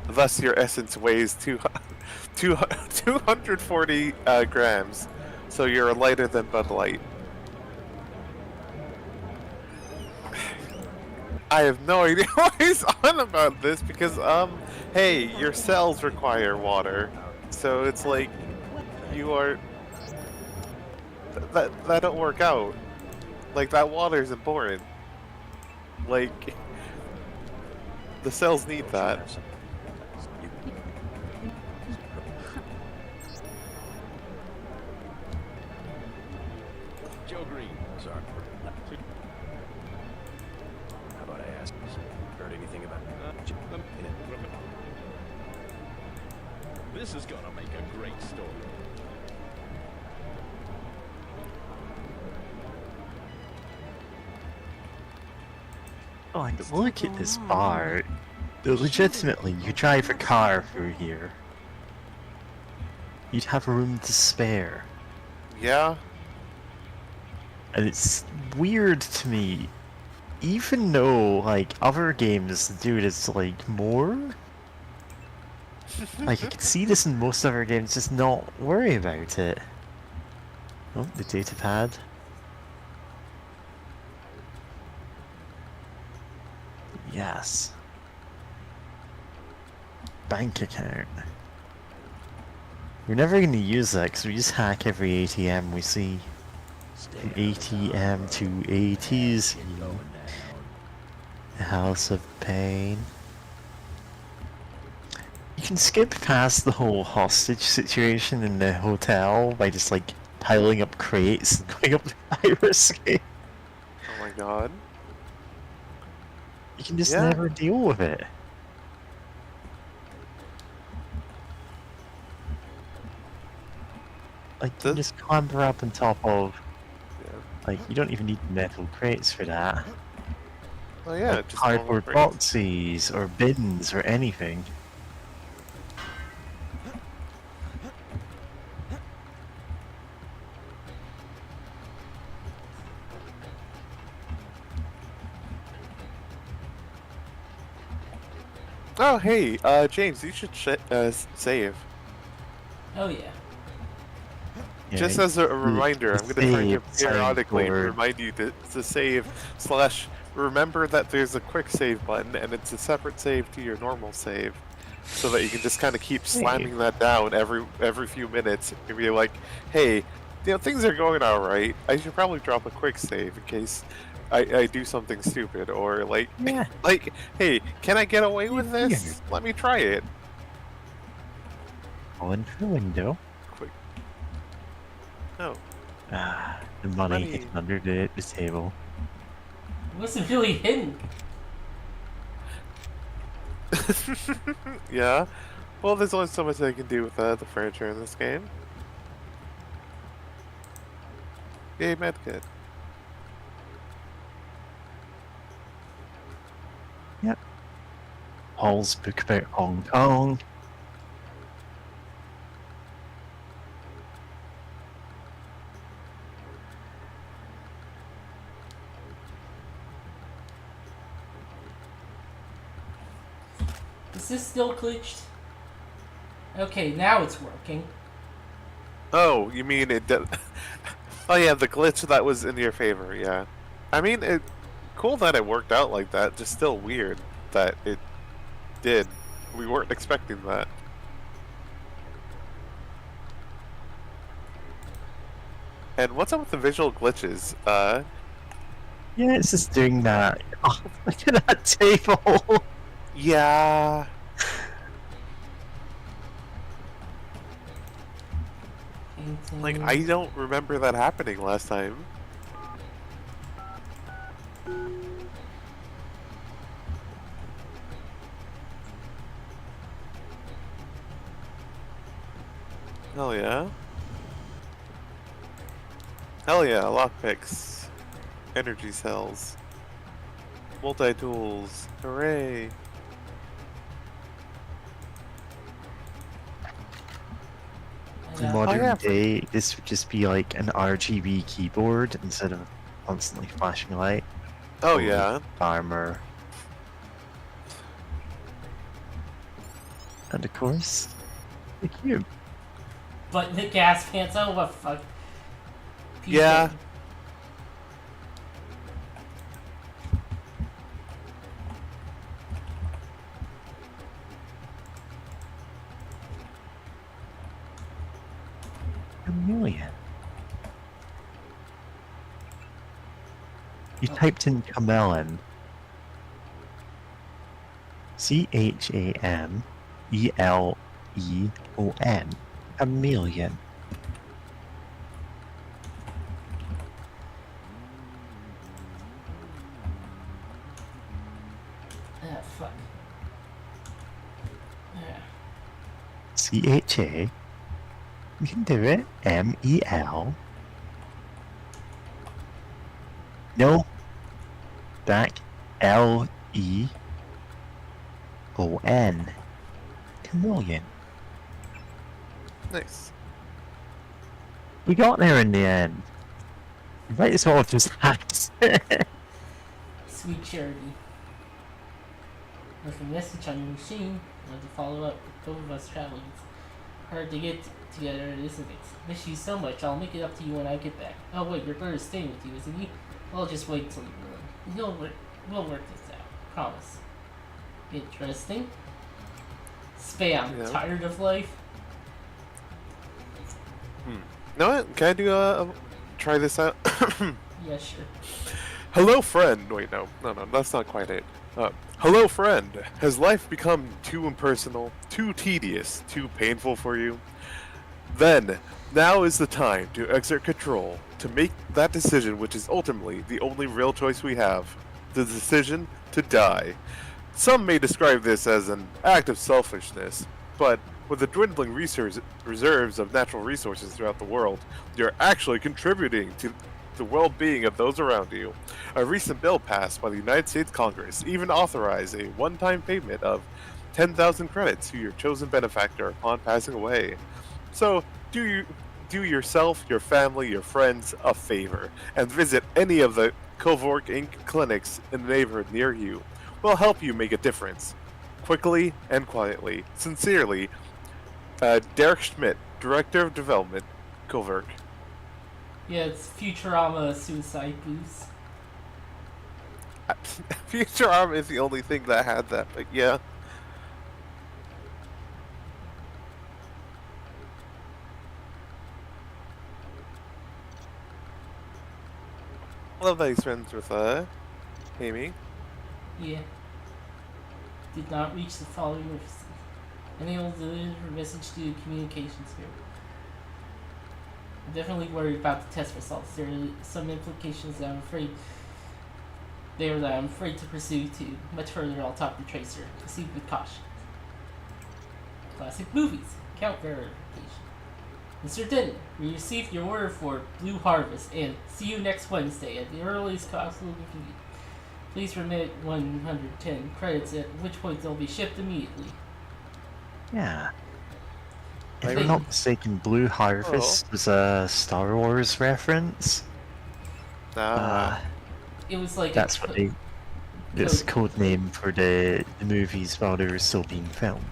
S8: Thus, your essence weighs 240 grams. So you're lighter than Bud Light. I have no idea what he's on about this because, hey, your cells require water. So it's like, you are... That don't work out. Like, that water is important. Like, the cells need that.
S11: Joe Green.
S3: Sorry. How about I ask? Heard anything about
S11: This is gonna make a great story.
S2: Oh, and look at this bar. Legitimately, you drive a car through here. You'd have room to spare.
S8: Yeah.
S2: And it's weird to me, even though, like, other games do this, like, more? Like, I can see this in most other games, just not worry about it. Oh, the data pad. Yes. Bank account. We're never going to use that because we just hack every ATM we see. From ATM to ATZ. The House of Pain. You can skip past the whole hostage situation in the hotel by just like piling up crates and going up the fire escape.
S8: Oh my god.
S2: You can just never deal with it. Like, you just clamber up on top of... Like, you don't even need metal crates for that.
S8: Oh yeah,
S2: like
S8: just
S2: cardboard boxes or bins or anything.
S8: Oh hey, James, you should save.
S1: Oh yeah.
S8: Just as a reminder, I'm going to try to periodically remind you to save / remember that there's a quick save button and it's a separate save to your normal save. So that you can just kind of keep slamming that down every few minutes and be like, hey, things are going alright, I should probably drop a quick save in case I do something stupid, or like, like, hey, can I get away with this? Let me try it.
S2: Go into the window.
S8: Quick. Oh.
S2: Ah, the money hidden under the table.
S1: It wasn't really hidden.
S8: Yeah. Well, there's only so much I can do with the furniture in this game. Yay, medkit.
S2: Yep. Paul's book about Hong Kong.
S1: Is this still glitched? Okay, now it's working.
S8: Oh, you mean it did... Oh yeah, the glitch that was in your favor, yeah. I mean, cool that it worked out like that, just still weird that it did. We weren't expecting that. And what's up with the visual glitches?
S2: Yeah, it's just doing that. Oh, look at that table!
S8: Yeah... Like, I don't remember that happening last time. Hell yeah. Hell yeah, lockpicks. Energy cells. Multi-tools. Hooray!
S2: In modern day, this would just be like an RGB keyboard instead of constantly flashing light.
S8: Oh yeah.
S2: Armor. And of course, the cube.
S1: But the gas pants, oh what fuck.
S8: Yeah.
S2: Chameleon. You typed in chameleon. CHAMELEON. Chameleon.
S1: Ah, fuck. Yeah.
S2: CHA. You can do it. MEL. No. Back. LEON. Chameleon.
S8: Nice.
S2: We got there in the end. You might as well have just hacked.
S1: Sweet charity. Left a message on your machine. Want to follow up with both of us traveling. Hard to get together, isn't it? Miss you so much. I'll make it up to you when I get back. Oh wait, your brother's staying with you, isn't he? Well, just wait till you're willing. We'll work this out. Promise. Interesting. Spam.
S8: Yeah.
S1: Tired of life?
S8: Know what? Can I do try this out?
S1: Yeah, sure.
S8: Hello, friend. Wait, no, that's not quite it. Hello, friend. Has life become too impersonal, too tedious, too painful for you? Then, now is the time to exert control, to make that decision which is ultimately the only real choice we have. The decision to die. Some may describe this as an act of selfishness, but with the dwindling reserves of natural resources throughout the world, you're actually contributing to the well-being of those around you. A recent bill passed by the United States Congress even authorized a one-time payment of 10,000 credits to your chosen benefactor upon passing away. So, do yourself, your family, your friends a favor, and visit any of the Covork Inc. clinics in the neighborhood near you. We'll help you make a difference. Quickly and quietly. Sincerely, Derek Schmidt, Director of Development, Covork.
S1: Yeah, it's Futurama Suicide Boost.
S8: Futurama is the only thing that had that, but yeah. I love that he's friends with Amy.
S1: Yeah. Did not reach the following message. Unable to deliver message to communications here. I'm definitely worried about the test results. There are some implications that I'm afraid to pursue too. Much further, I'll talk to Tracer. Proceed with caution. Classic movies. Count verification. Mr. Denton, we received your order for Blue Harvest and see you next Wednesday at the earliest possible convenience. Please remit 110 credits, at which point they'll be shipped immediately.
S2: Yeah. If I'm not mistaken, Blue Harvest was a Star Wars reference.
S1: It was like
S2: that's what they. It's code name for the movies while they were still being filmed.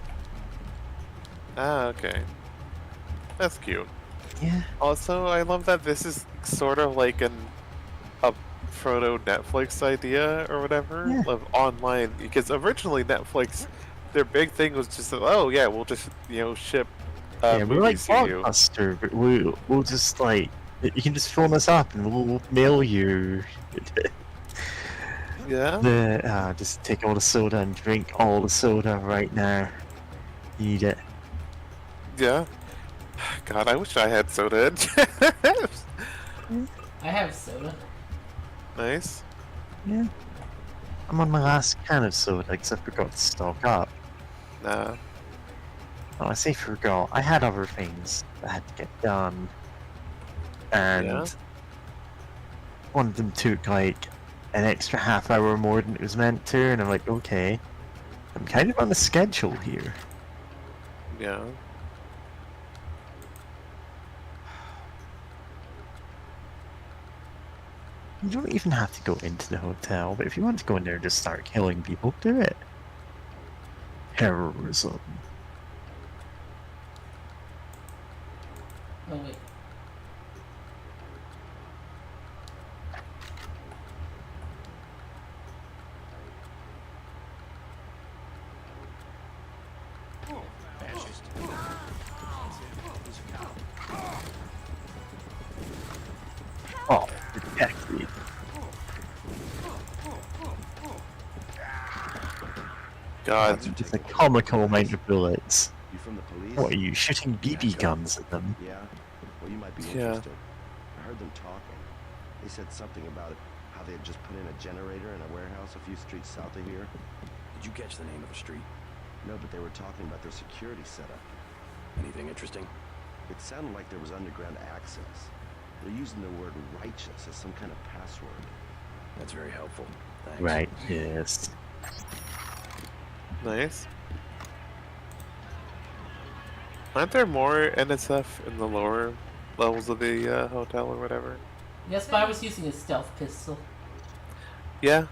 S8: Ah, okay. That's cute.
S2: Yeah.
S8: Also, I love that this is sort of like a proto Netflix idea or whatever
S2: Yeah.
S8: of online, because originally Netflix, their big thing was just oh yeah, we'll just ship
S2: Yeah, we're like
S8: movies to you.
S2: Blockbuster, but we'll just like you can just phone us up and we'll mail you
S8: Yeah.
S2: just take all the soda and drink all the soda right now. You need it.
S8: Yeah. God, I wish I had soda.
S1: I have soda.
S8: Nice.
S2: Yeah. I'm on my last can of soda because I forgot to stock up.
S8: Nah.
S2: Well, I say forgot. I had other things that had to get done. And
S8: Yeah.
S2: one of them took like an extra half hour more than it was meant to, and I'm like, okay. I'm kind of on a schedule here.
S8: Yeah.
S2: You don't even have to go into the hotel, but if you want to go in there and just start killing people, do it. Terrorism.
S1: Oh wait.
S2: Oh, protect me.
S8: God.
S2: Just a comical amount of bullets.
S7: You from the police?
S2: What are you, shooting BB guns at them?
S7: Yeah. Well, you might be
S8: Yeah.
S7: interested. I heard them talking. They said something about how they had just put in a generator in a warehouse a few streets south of here.
S3: Did you catch the name of the street?
S7: No, but they were talking about their security setup.
S3: Anything interesting?
S7: It sounded like there was underground access. They're using the word righteous as some kind of password.
S3: That's very helpful. Thanks.
S2: Right, yes.
S8: Nice. Aren't there more NSF in the lower levels of the hotel or whatever?
S1: Yes, but I was using a stealth pistol.
S8: Yeah.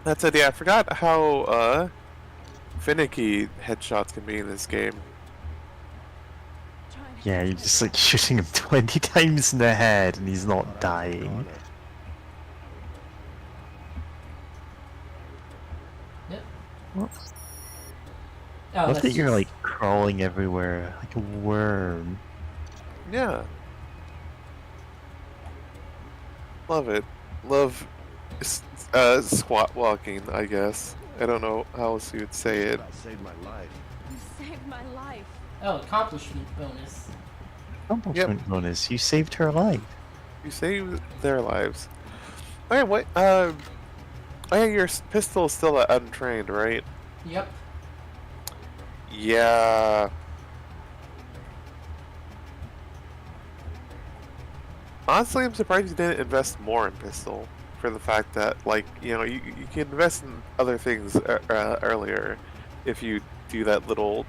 S8: That's it. Yeah, I forgot how finicky headshots can be in this game.
S2: Yeah, you're just like shooting him 20 times in the head and he's not dying.
S1: Yep.
S2: What?
S1: Oh,
S2: I love
S1: that's
S2: that you're
S1: just-
S2: like crawling everywhere like a worm.
S8: Yeah. Love it. Love squat walking, I guess. I don't know how else you would say it.
S7: That saved my life.
S5: You saved my life.
S1: Oh, accomplishment bonus.
S2: Accomplishment bonus, you saved her life.
S8: You saved their lives. Okay, what? Oh yeah, your pistol is still untrained, right?
S1: Yep.
S8: Yeah. Honestly, I'm surprised you didn't invest more in pistol. For the fact that, like, you can invest in other things earlier if you do that little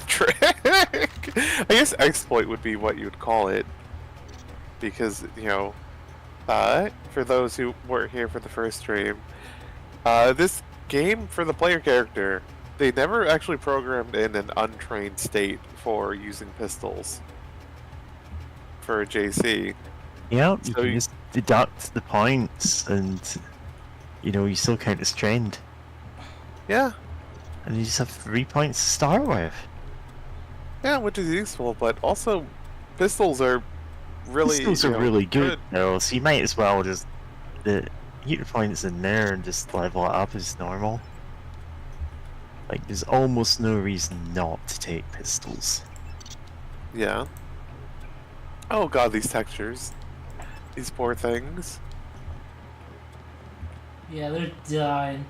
S8: trick. I guess exploit would be what you would call it. Because, for those who weren't here for the first stream, this game, for the player character, they never actually programmed in an untrained state for using pistols for a JC.
S2: Yeah, you
S8: So
S2: can just deduct the points and, you still count as trained.
S8: Yeah.
S2: And you just have 3 points to start with.
S8: Yeah, which is useful, but also pistols are really
S2: Pistols are really good, though, so you might as well just get your points in there and just level it up as normal. Like, there's almost no reason not to take pistols.
S8: Yeah. Oh god, these textures. These poor things.
S1: Yeah, they're dying.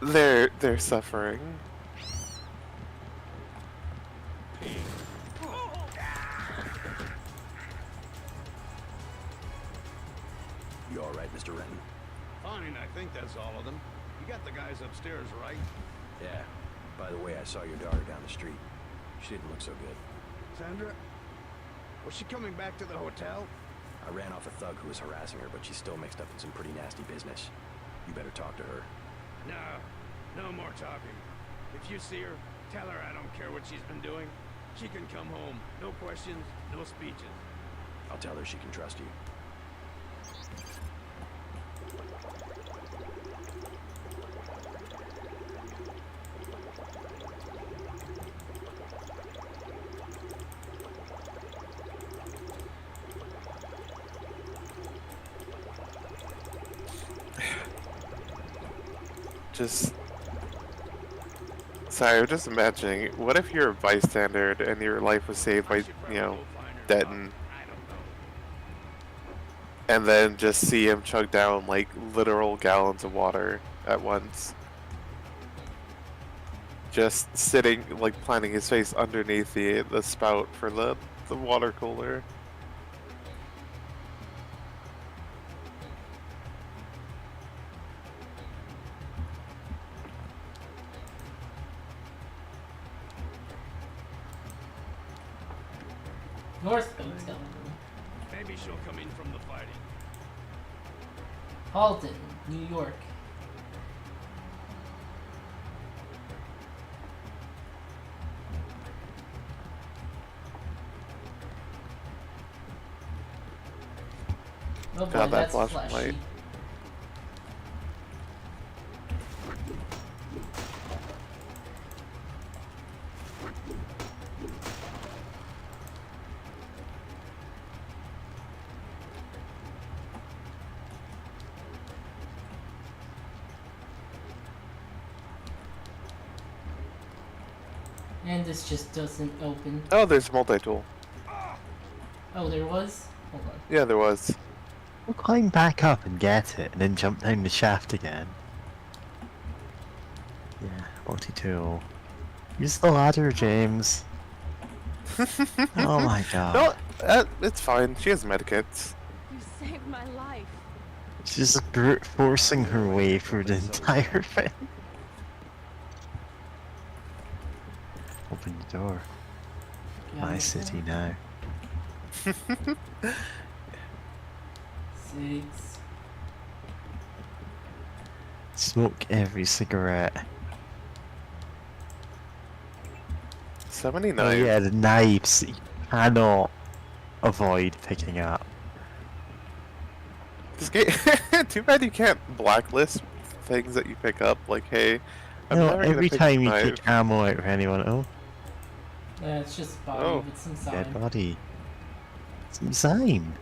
S8: They're suffering.
S3: You all right, Mr. Renton?
S11: Fine, I think that's all of them. You got the guys upstairs, right?
S3: Yeah. By the way, I saw your daughter down the street. She didn't look so good.
S11: Sandra? Was she coming back to the hotel?
S3: I ran off a thug who was harassing her, but she's still mixed up in some pretty nasty business. You better talk to her.
S11: No more talking. If you see her, tell her I don't care what she's been doing. She can come home. No questions, no speeches.
S3: I'll tell her she can trust you.
S8: Just... Sorry, I'm just imagining, what if you're a bystander and your life was saved by, you know, Denton? And then just see him chug down, like, literal gallons of water at once. Just sitting, like, planting his face underneath the spout for the water cooler.
S1: North Hotel.
S11: Maybe she'll come in from the fighting.
S1: Halton, New York. Oh boy,
S8: God, that
S1: that's
S8: flashlight.
S1: flashy. And this just doesn't open.
S8: Oh, there's a multi-tool.
S1: Oh, there was? Hold on.
S8: Yeah, there was.
S2: We'll climb back up and get it, and then jump down the shaft again. Yeah, multi-tool. Use the ladder, James. Oh my god.
S8: No, it's fine. She has medikits.
S10: You saved my life.
S2: She's just brute forcing her way through the entire thing. Open the door. My city now.
S1: 6.
S2: Smoke every cigarette.
S8: 79.
S2: Oh yeah, the knives that you cannot avoid picking up.
S8: This game, too bad you can't blacklist things that you pick up. Like, hey, I'm
S2: No,
S8: never gonna
S2: every
S8: pick
S2: time you
S8: knife.
S2: kick ammo out for anyone, oh,
S1: Yeah, it's just body
S8: Oh.
S1: with some
S2: dead
S1: sign.
S2: body. Some Zyme.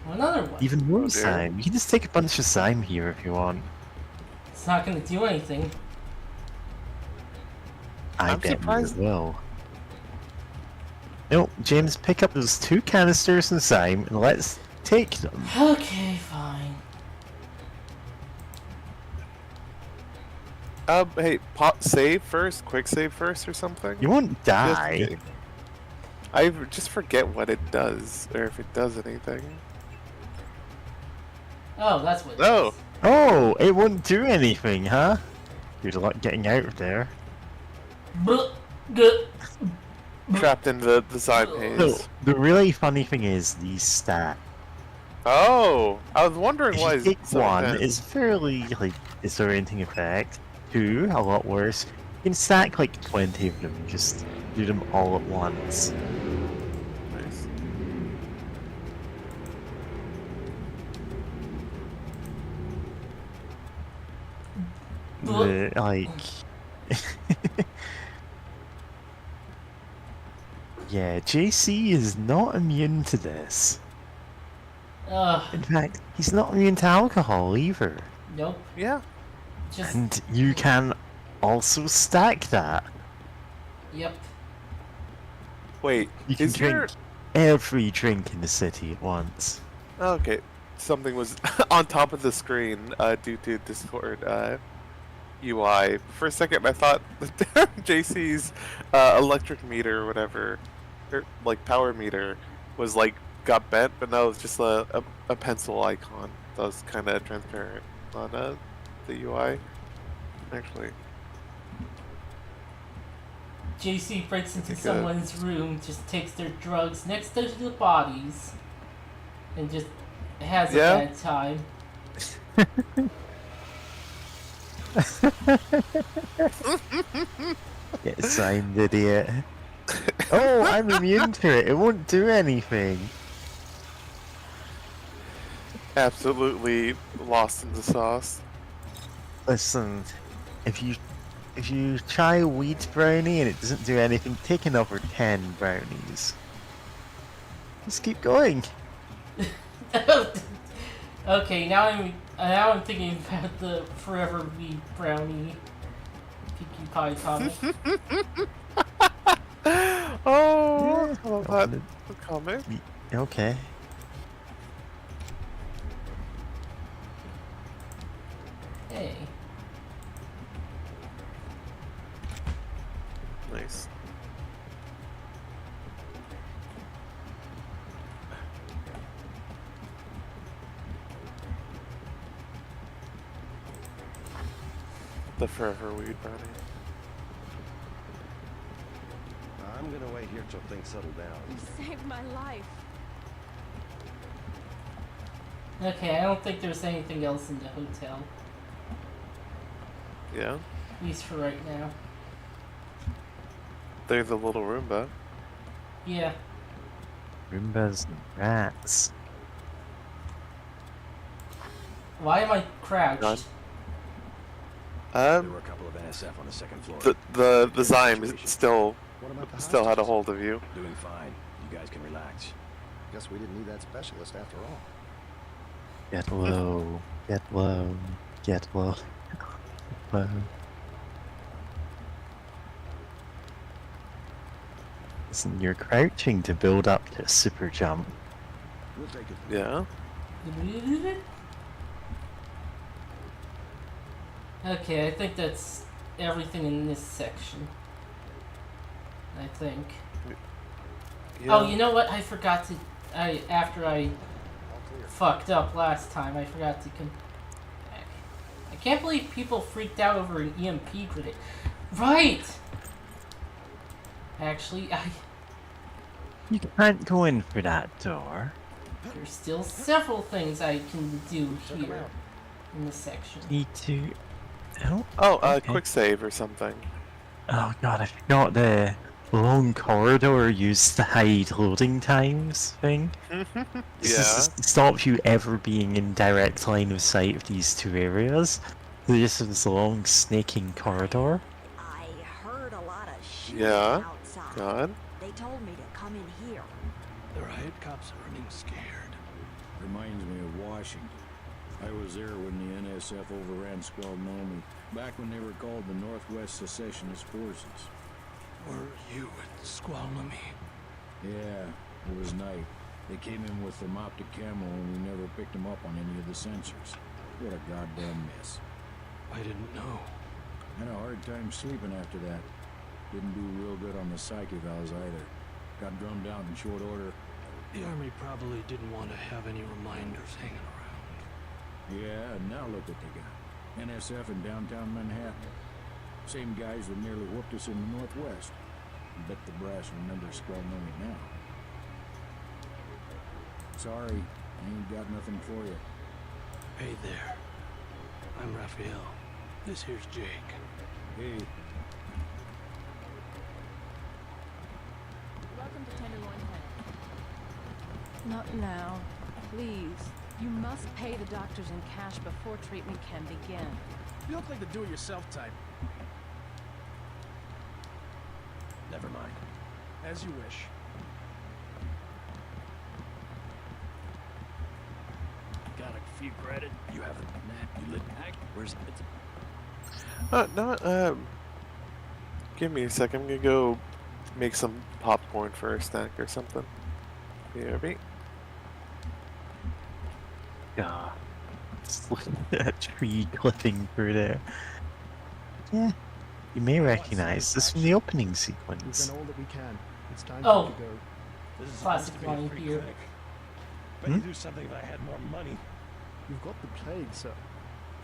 S1: Another one.
S2: Even more
S8: Oh, dear.
S2: Zyme. You can just take a bunch of Zyme here if you want.
S1: It's not gonna do anything.
S2: I
S8: I'm
S2: bet
S8: surprised-
S2: you will. No, James, pick up those 2 canisters of Zyme and let's take them.
S1: Okay, fine.
S8: Hey, save first, quick save first or something?
S2: You won't
S8: Just
S2: die.
S8: kidding. I just forget what it does, or if it does anything.
S1: Oh, that's what it
S8: Oh.
S1: is.
S2: Oh, it won't do anything, huh? Good luck getting out of there.
S1: Blah, good.
S8: Trapped in the side
S2: So,
S8: haze.
S2: the really funny thing is these stat.
S8: Oh, I was wondering
S2: If
S8: why.
S2: you take
S8: it's so
S2: 1,
S8: intense.
S2: it's fairly, like, disorienting effect. 2, a lot worse. You can stack, like, 20 of them and just do them all at once.
S8: Nice.
S2: Like... Yeah, JC is not immune to this.
S1: Ugh,
S2: In fact, he's not immune to alcohol either.
S1: nope.
S8: Yeah.
S1: Just,
S2: And you can also stack that.
S1: yep.
S8: Wait,
S2: You can
S8: is
S2: drink
S8: your...
S2: every drink in the city at once.
S8: Okay, something was on top of the screen due to Discord UI. For a second, I thought JC's electric meter or whatever, or like power meter, was like got bent, but no, it's just a pencil icon that was kind of transparent on the UI. Actually,
S1: JC breaks into
S8: Good.
S1: someone's room, just takes their drugs next to the bodies, and just has a
S8: Yeah.
S1: bad time.
S2: Get signed, idiot. Oh, I'm immune to it. It won't do anything.
S8: Absolutely lost in the sauce.
S2: Listen, if you try a weed brownie and it doesn't do anything, take another 10 brownies. Just keep going.
S1: Okay, now I'm thinking about the Forever Weed Brownie Pinkie Pie comic.
S8: Oh,
S2: Yeah,
S8: I love that comic.
S2: Okay.
S1: Hey.
S8: Nice. The Forever Weed Brownie.
S7: I'm gonna wait here till things settle down.
S5: You saved my life.
S1: Okay, I don't think there's anything else in the hotel.
S8: Yeah.
S1: At least for right now.
S8: There's a little Roomba.
S1: Yeah.
S2: Roombas and rats.
S1: Why am I crouched?
S8: None.
S3: There were a couple of NSF on the second floor.
S8: The Zyme is still
S7: the
S8: had a hold of you.
S3: Doing fine. You guys can relax.
S7: Guess we didn't need that specialist after all.
S2: Get low. Get low. Get low. Low. Listen, you're crouching to build up to a super jump.
S7: We'll take it.
S8: Yeah.
S1: Okay, I think that's everything in this section. I think.
S8: Yeah.
S1: Oh, you know what? I forgot to. After I fucked up last time, I forgot to come back. I can't believe people freaked out over an EMP grenade. Right! Actually,
S2: You can't go in for that door.
S1: there's still several things I can do here in this section.
S2: Need to. Oh, okay.
S8: Quick save or something.
S2: Oh god, I forgot the long corridor used to hide loading times thing. This
S8: Yeah.
S2: stops you ever being in direct line of sight of these two areas. There's just this long snaking corridor.
S9: I heard a lot of shooting
S8: Yeah.
S9: outside.
S8: God.
S9: They told me to come in here.
S12: The riot cops are running scared.
S4: Reminds me of Washington. I was there when the NSF overran Squalnomi, back when they were called the Northwest Secessionist Forces.
S12: Were you at Squalnomi?
S4: Yeah, it was night. They came in with thermoptic camo and we never picked them up on any of the sensors. What a goddamn mess.
S12: I didn't know.
S4: Had a hard time sleeping after that. Didn't do real good on the psyche valves either. Got drummed out in short order.
S12: The Army probably didn't want to have any reminders hanging around.
S4: Yeah, and now look what they got. NSF in downtown Manhattan. Same guys that nearly whooped us in the Northwest. Bet the brass remembers Squalnomi now. Sorry, I ain't got nothing for you.
S12: Hey there. I'm Raphael. This here's Jake.
S4: Hey,
S10: Welcome to Tenderloin Hall.
S16: Not now. Please. You must pay the doctors in cash before treatment can begin.
S14: You look like the do-it-yourself type.
S3: Never mind.
S14: As you wish.
S15: Got a few credit.
S3: You haven't. You lit back. Where's
S8: No. Give me a second. I'm gonna go make some popcorn for a snack or something. BRB.
S2: God. Just looking at a tree clipping through there. Yeah. You may recognize this from the opening
S14: We've
S2: sequence.
S14: done all that we can. It's time
S1: Oh.
S14: for you to go.
S11: This is
S1: Classic
S11: supposed to be a
S1: line
S11: free
S1: here.
S11: clinic. Bet you do something if I had more money.
S14: You've got the plague, sir.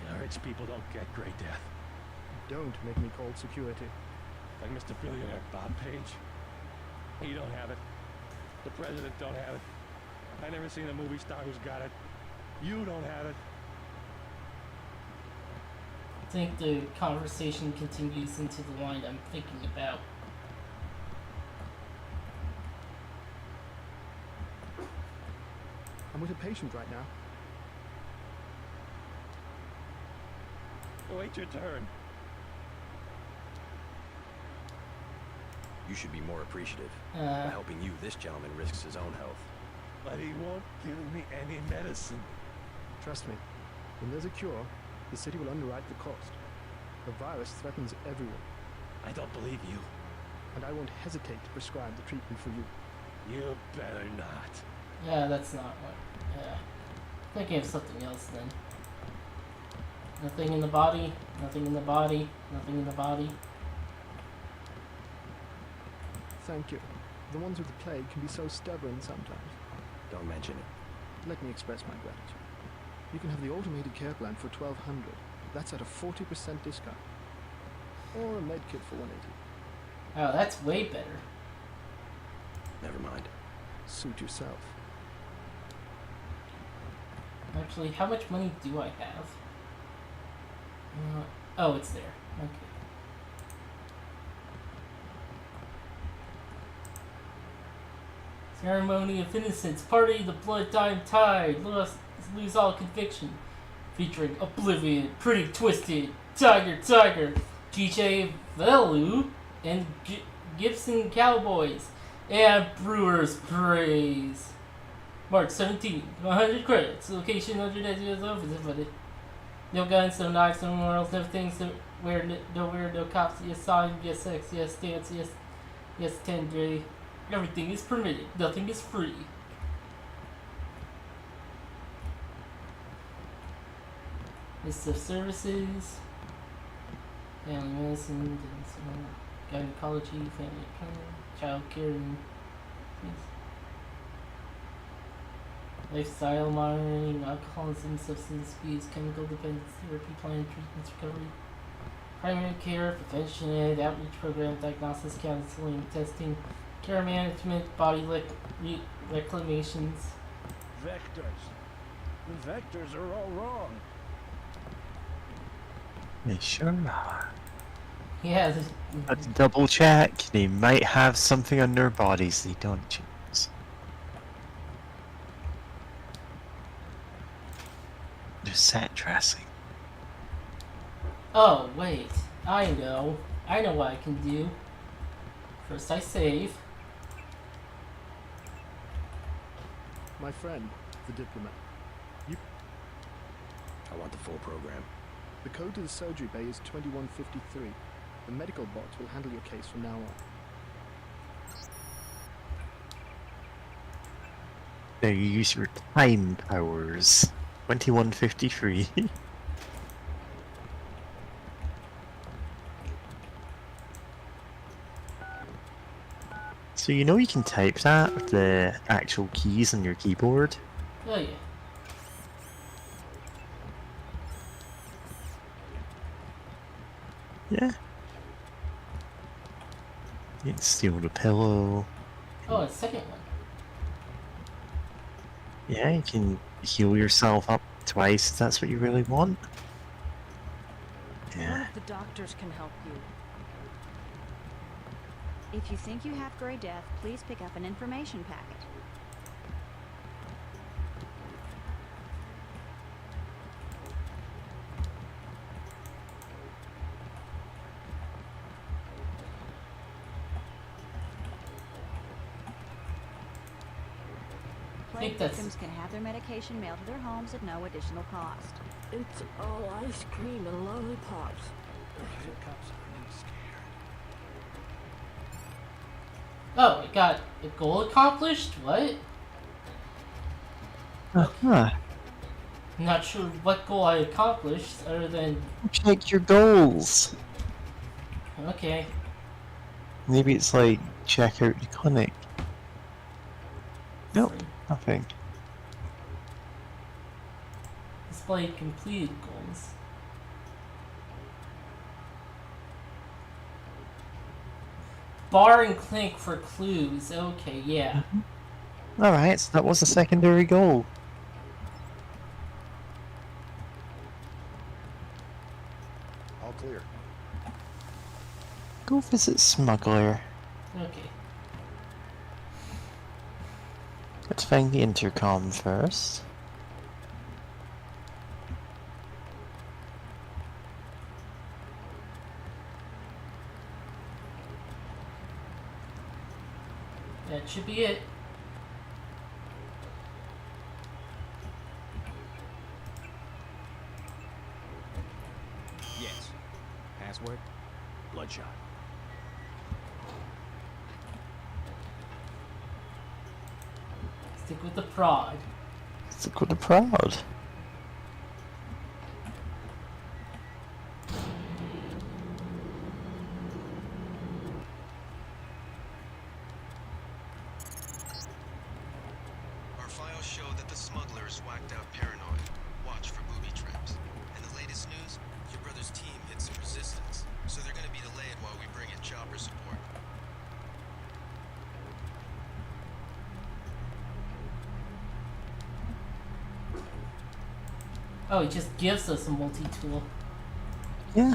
S11: You know, rich people don't get great death.
S14: Don't make me call security.
S11: Like Mr. Billionaire Bob Page. He don't have it. The president don't have it. I never seen a movie star who's got it. You don't have it.
S1: think the conversation continues into the line I'm thinking about.
S14: I'm with a patient right now.
S11: Wait your turn.
S3: You should be more appreciative. By
S1: Uh,
S3: helping you, this gentleman risks his own health.
S11: But he won't give me any medicine.
S14: Trust me, when there's a cure, the city will underwrite the cost. The virus threatens everyone,
S11: I don't believe you.
S14: and I won't hesitate to prescribe the treatment for you.
S11: You better not.
S1: yeah, that's not what. Yeah. Thinking of something else then. Nothing in the body, nothing in the body, nothing in the body.
S14: Thank you. The ones with the plague can be so stubborn sometimes.
S3: Don't mention it.
S14: Let me express my gratitude. You can have the automated care plan for $1,200. That's at a 40% discount. Or a med kit for $180.
S1: Oh, that's way better.
S3: Never mind.
S14: Suit yourself.
S1: Actually, how much money do I have? Oh, it's there. Okay. Ceremony of Innocence, Party the Blood Time Tide, lose all conviction. Featuring Oblivion, Pretty Twisted, Tiger, DJ Velu, and Gibson Cowboys, and Brewers Praise. March 17th, 100 credits. Location 100 years over. No guns, no knives, no morals, no things, no where, no cops, yes sign, yes sex, yes dance, yes tendre. Everything is permitted, nothing is free. List of services, family medicine, gynecology, family planning, child care, and lifestyle monitoring, alcoholism, substance abuse, chemical dependence, therapy plan, treatments, recovery, primary care, prevention ed, outreach program, diagnosis, counseling, testing, care management, body reclamations.
S11: Vectors. The vectors are all wrong.
S2: They sure are.
S1: Yeah.
S2: Let's double check. They might have something on their bodies they don't choose. They're set dressing.
S1: Oh, wait. I know what I can do. First I save.
S14: My friend, the diplomat.
S3: I want the full program.
S14: The code to the surgery bay is 2153. The medical bot will handle your case from now on.
S2: Now you use your time powers. 2153. So you know you can type that with the actual keys on your keyboard?
S1: Oh yeah.
S2: Yeah. You can steal the pillow.
S1: Oh, a second one.
S2: Yeah, you can heal yourself up twice if that's what you really want.
S16: One
S2: Yeah.
S16: of the doctors can help you.
S5: If you think you have gray death, please pick up an information packet. Plague victims can have their medication mailed to their homes at no additional cost.
S13: It's all ice cream and lollipops.
S1: Oh, it got a goal accomplished? What?
S2: Uh-huh.
S1: Not sure what goal I accomplished other than...
S2: Check your goals.
S1: Okay.
S2: Maybe it's like, check out the clinic. Nope, nothing.
S1: Display completed goals. Bar and clink for clues. Okay, yeah.
S2: Alright, so that was a secondary goal. go visit Smuggler.
S1: Okay.
S2: Let's find the intercom first.
S1: That should be it.
S3: Yes. Password? Bloodshot.
S1: Stick with the prod.
S2: Stick with the prod.
S6: Our files show that the smuggler is whacked out paranoid. Watch for booby traps. And the latest news? Your brother's team hit some resistance, so they're gonna be delayed while we bring in chopper support.
S1: Oh, he just gives us a multi-tool.
S2: Yeah.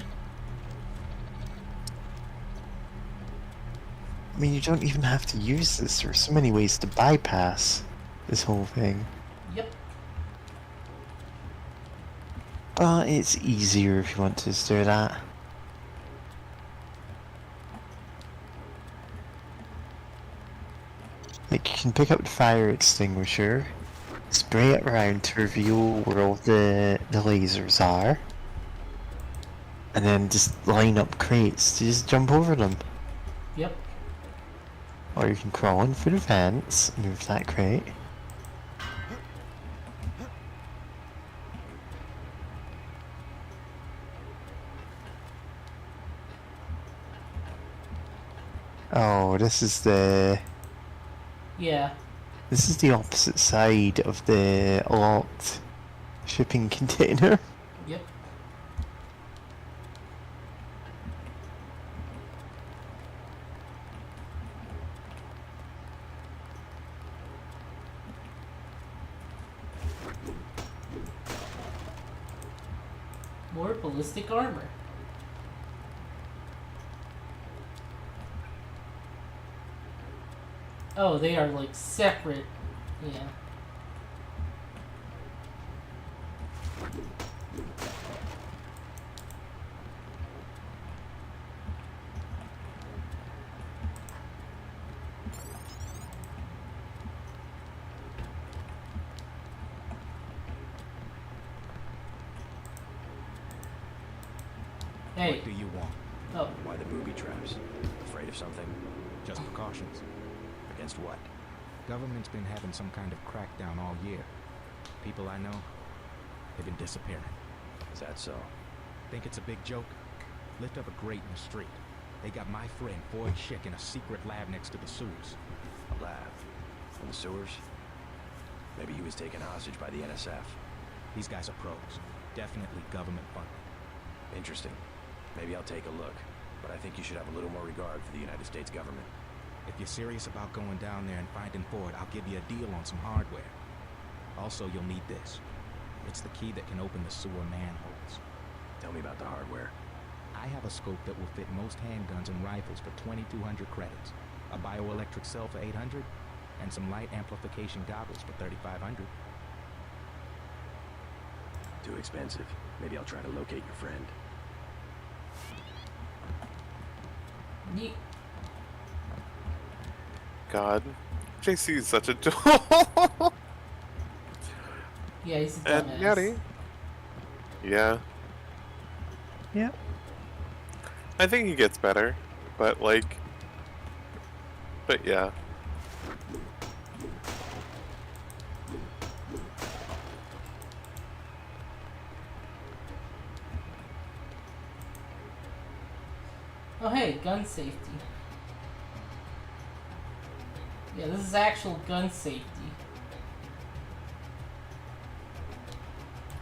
S2: I mean, you don't even have to use this. There are so many ways to bypass this whole thing.
S1: Yep.
S2: But it's easier if you want to just do that. Like, you can pick up the fire extinguisher, spray it around to reveal where all the lasers are, and then just line up crates to just jump over them.
S1: Yep.
S2: Or you can crawl in through the vents, move that crate. Oh, this is the...
S1: Yeah.
S2: This is the opposite side of the locked shipping container.
S1: Yep. More ballistic armor. Oh, they are like separate. Yeah. Hey.
S3: What do you want?
S1: Oh.
S3: Why the booby traps? Afraid of something?
S17: Just precautions.
S3: Against what?
S17: Government's been having some kind of crackdown all year. People I know, they've been disappearing.
S3: Is that so?
S17: Think it's a big joke? Lift up a grate in the street. They got my friend Boyd Schick in a secret lab next to the sewers.
S3: A lab? In the sewers? Maybe he was taken hostage by the NSF.
S17: These guys are pros. Definitely government funded.
S3: Interesting. Maybe I'll take a look. But I think you should have a little more regard for the United States government.
S17: If you're serious about going down there and finding Ford, I'll give you a deal on some hardware. Also, you'll need this. It's the key that can open the sewer manholes.
S3: Tell me about the hardware.
S17: I have a scope that will fit most handguns and rifles for 2,200 credits, a bioelectric cell for 800, and some light amplification goggles for 3,500.
S3: Too expensive. Maybe I'll try to locate your friend.
S1: Neat.
S8: God. JC is such a doll.
S1: Yeah, he's a
S8: And
S1: dumbass.
S8: Yeti. Yeah.
S2: Yeah.
S8: I think he gets better, but like... But yeah.
S1: Oh hey, gun safety. Yeah, this is actual gun safety.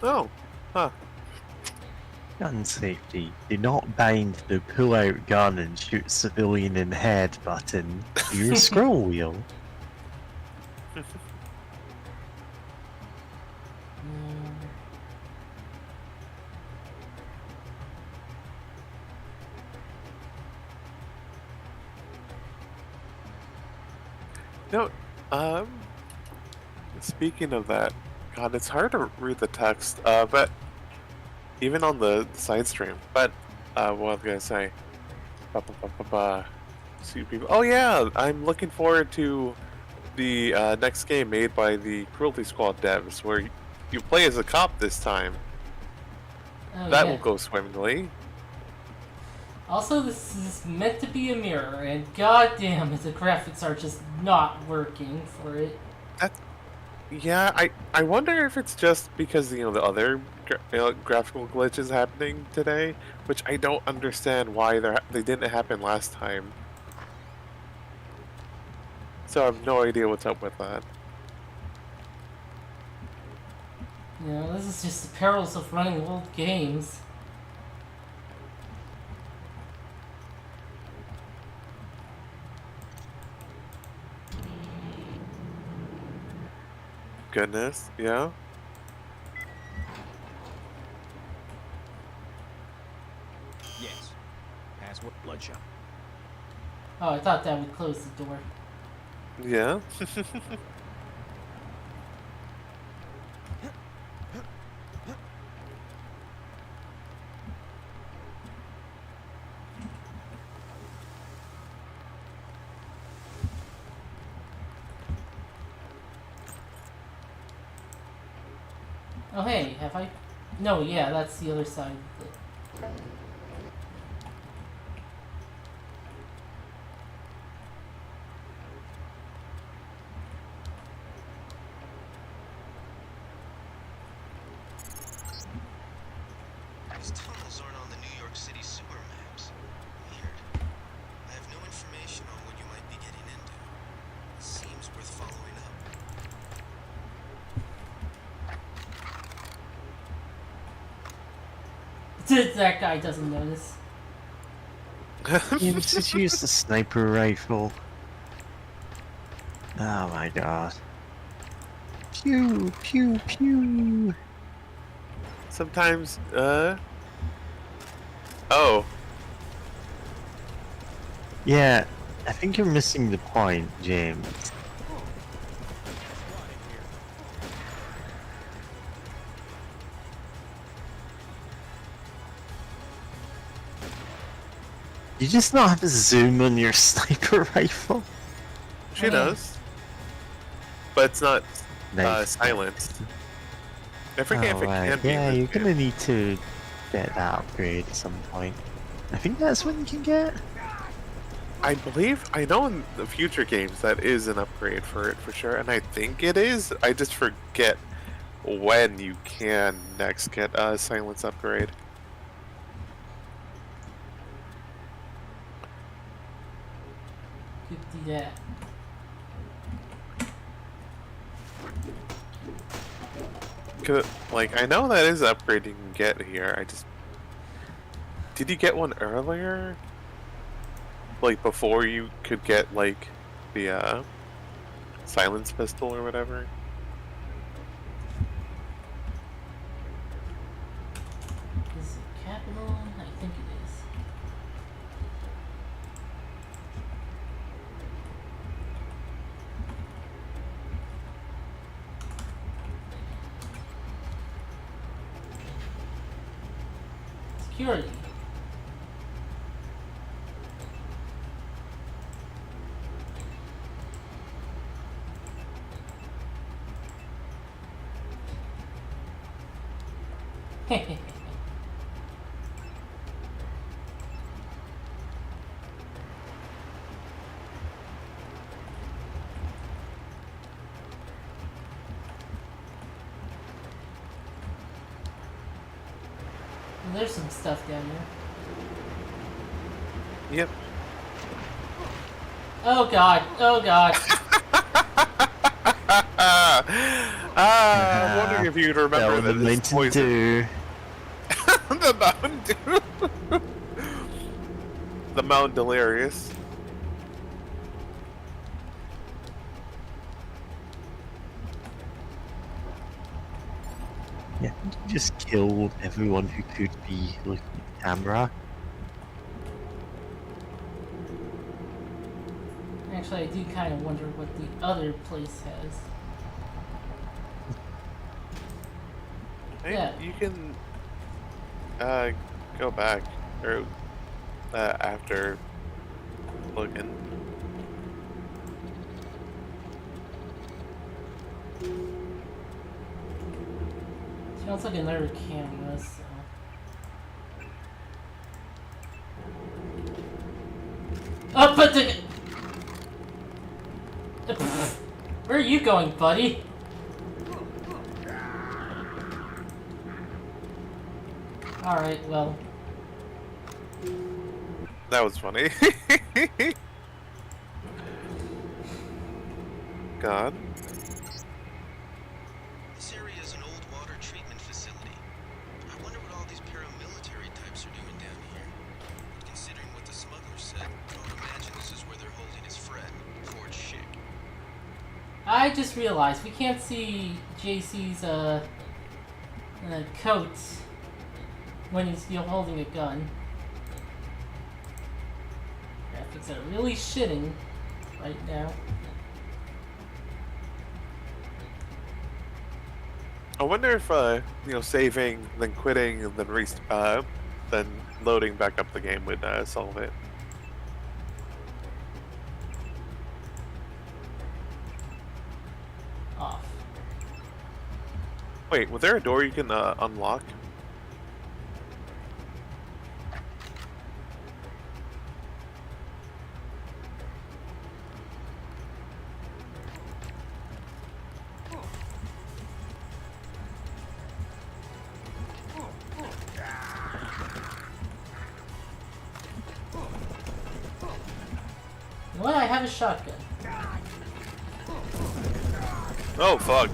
S8: Oh. Huh.
S2: Gun safety. Do not bind the pull-out gun and shoot civilian in head button to your scroll wheel.
S8: No, um, speaking of that, God, it's hard to read the text, but even on the side stream. But, what was I gonna say? See people. Oh yeah, I'm looking forward to the next game made by the Cruelty Squad devs, where you play as a cop this time.
S1: Oh,
S8: That
S1: yeah.
S8: will go swimmingly.
S1: Also, this is meant to be a mirror, and goddamn, the graphics are just not working for it.
S8: Yeah, I wonder if it's just because the other graphical glitches happening today, which I don't understand why they didn't happen last time. So I have no idea what's up with that.
S1: You know, this is just the perils of running old games.
S8: Goodness, yeah.
S3: Yes. Password bloodshot.
S1: Oh, I thought that would close the door.
S8: Yeah.
S1: Oh hey, have I? No, yeah, that's the other side of it.
S6: These tunnels aren't on the New York City sewer maps. Weird. I have no information on what you might be getting into. It seems worth following up.
S1: That guy doesn't notice.
S2: You just use the sniper rifle. Oh my god. Pew, pew, pew.
S8: Sometimes, oh.
S2: Yeah, I think you're missing the point, James. You just not have a zoom on your sniper rifle?
S8: She does. But it's not
S2: Nice.
S8: silenced. I forget if it
S2: Alright,
S8: can be.
S2: yeah,
S8: in
S2: you're
S8: this game.
S2: gonna need to get that upgrade at some point. I think that's what you can get.
S8: I know in the future games that is an upgrade for it for sure, and I think it is. I just forget when you can next get a silence upgrade.
S1: Could do that.
S8: Like, I know that is an upgrade you can get here. I just... Did you get one earlier? Like, before you could get, like, the, silence pistol or whatever?
S1: Is it capital? I think it is. Security. There's some stuff down there.
S8: Yep.
S1: Oh god, oh god.
S8: I'm wondering if you'd remember that
S2: the
S8: it's poison.
S2: Dew.
S8: The Mountain Dew. The Mount Delirious.
S2: Yeah, I think you just killed everyone who could be looking at the camera.
S1: Actually, But I do kind of wonder what the other place has.
S8: Hey,
S1: Yeah.
S8: you can go back or after looking.
S1: Sounds like another camera, so. Oh, but the. Where are you going, buddy? Alright, well.
S8: That was funny. God.
S6: This area is an old water treatment facility. I wonder what all these paramilitary types are doing down here. But considering what the smuggler said, I would imagine this is where they're holding his friend, Ford Schick.
S1: I just realized we can't see JC's coat when he's holding a gun. Graphics are really shitting right now.
S8: I wonder if saving, then quitting, and then then loading back up the game would solve it.
S1: Off.
S8: Wait, was there a door you can unlock?
S1: You know what? I have a shotgun.
S8: Oh fuck!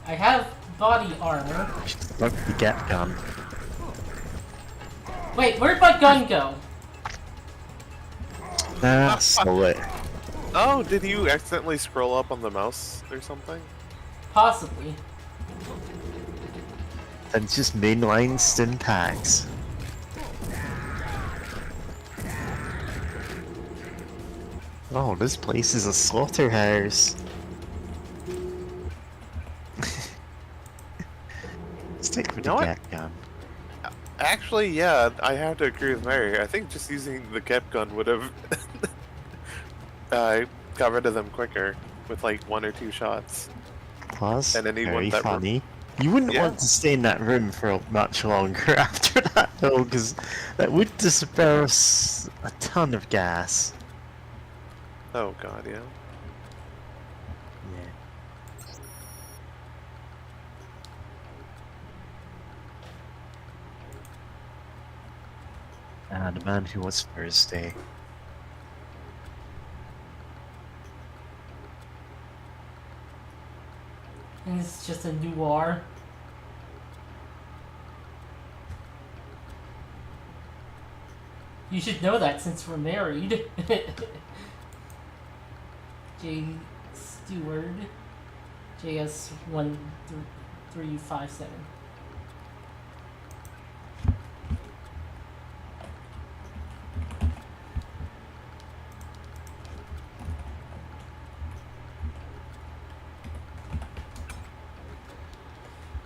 S1: I have body armor.
S2: Look, the get gun.
S1: Wait, where'd my gun go?
S2: Stole it.
S8: Oh, did you accidentally scroll up on the mouse or something?
S1: Possibly.
S2: That's just mainline syntax. Oh, this place is a slaughterhouse. Stick with the cat gun.
S8: Actually, yeah, I have to agree with Mary. I think just using the kept gun would have got rid of them quicker with like 1 or 2 shots.
S2: Plus,
S8: and anyone
S2: very
S8: that
S2: funny. You wouldn't want to stay in that room for much longer after that, though, because that would disperse a ton of gas.
S8: Oh god, yeah.
S2: Ah, the man who was Thursday.
S1: And it's just a noir. You should know that since we're married. J. Stewart. JS1357.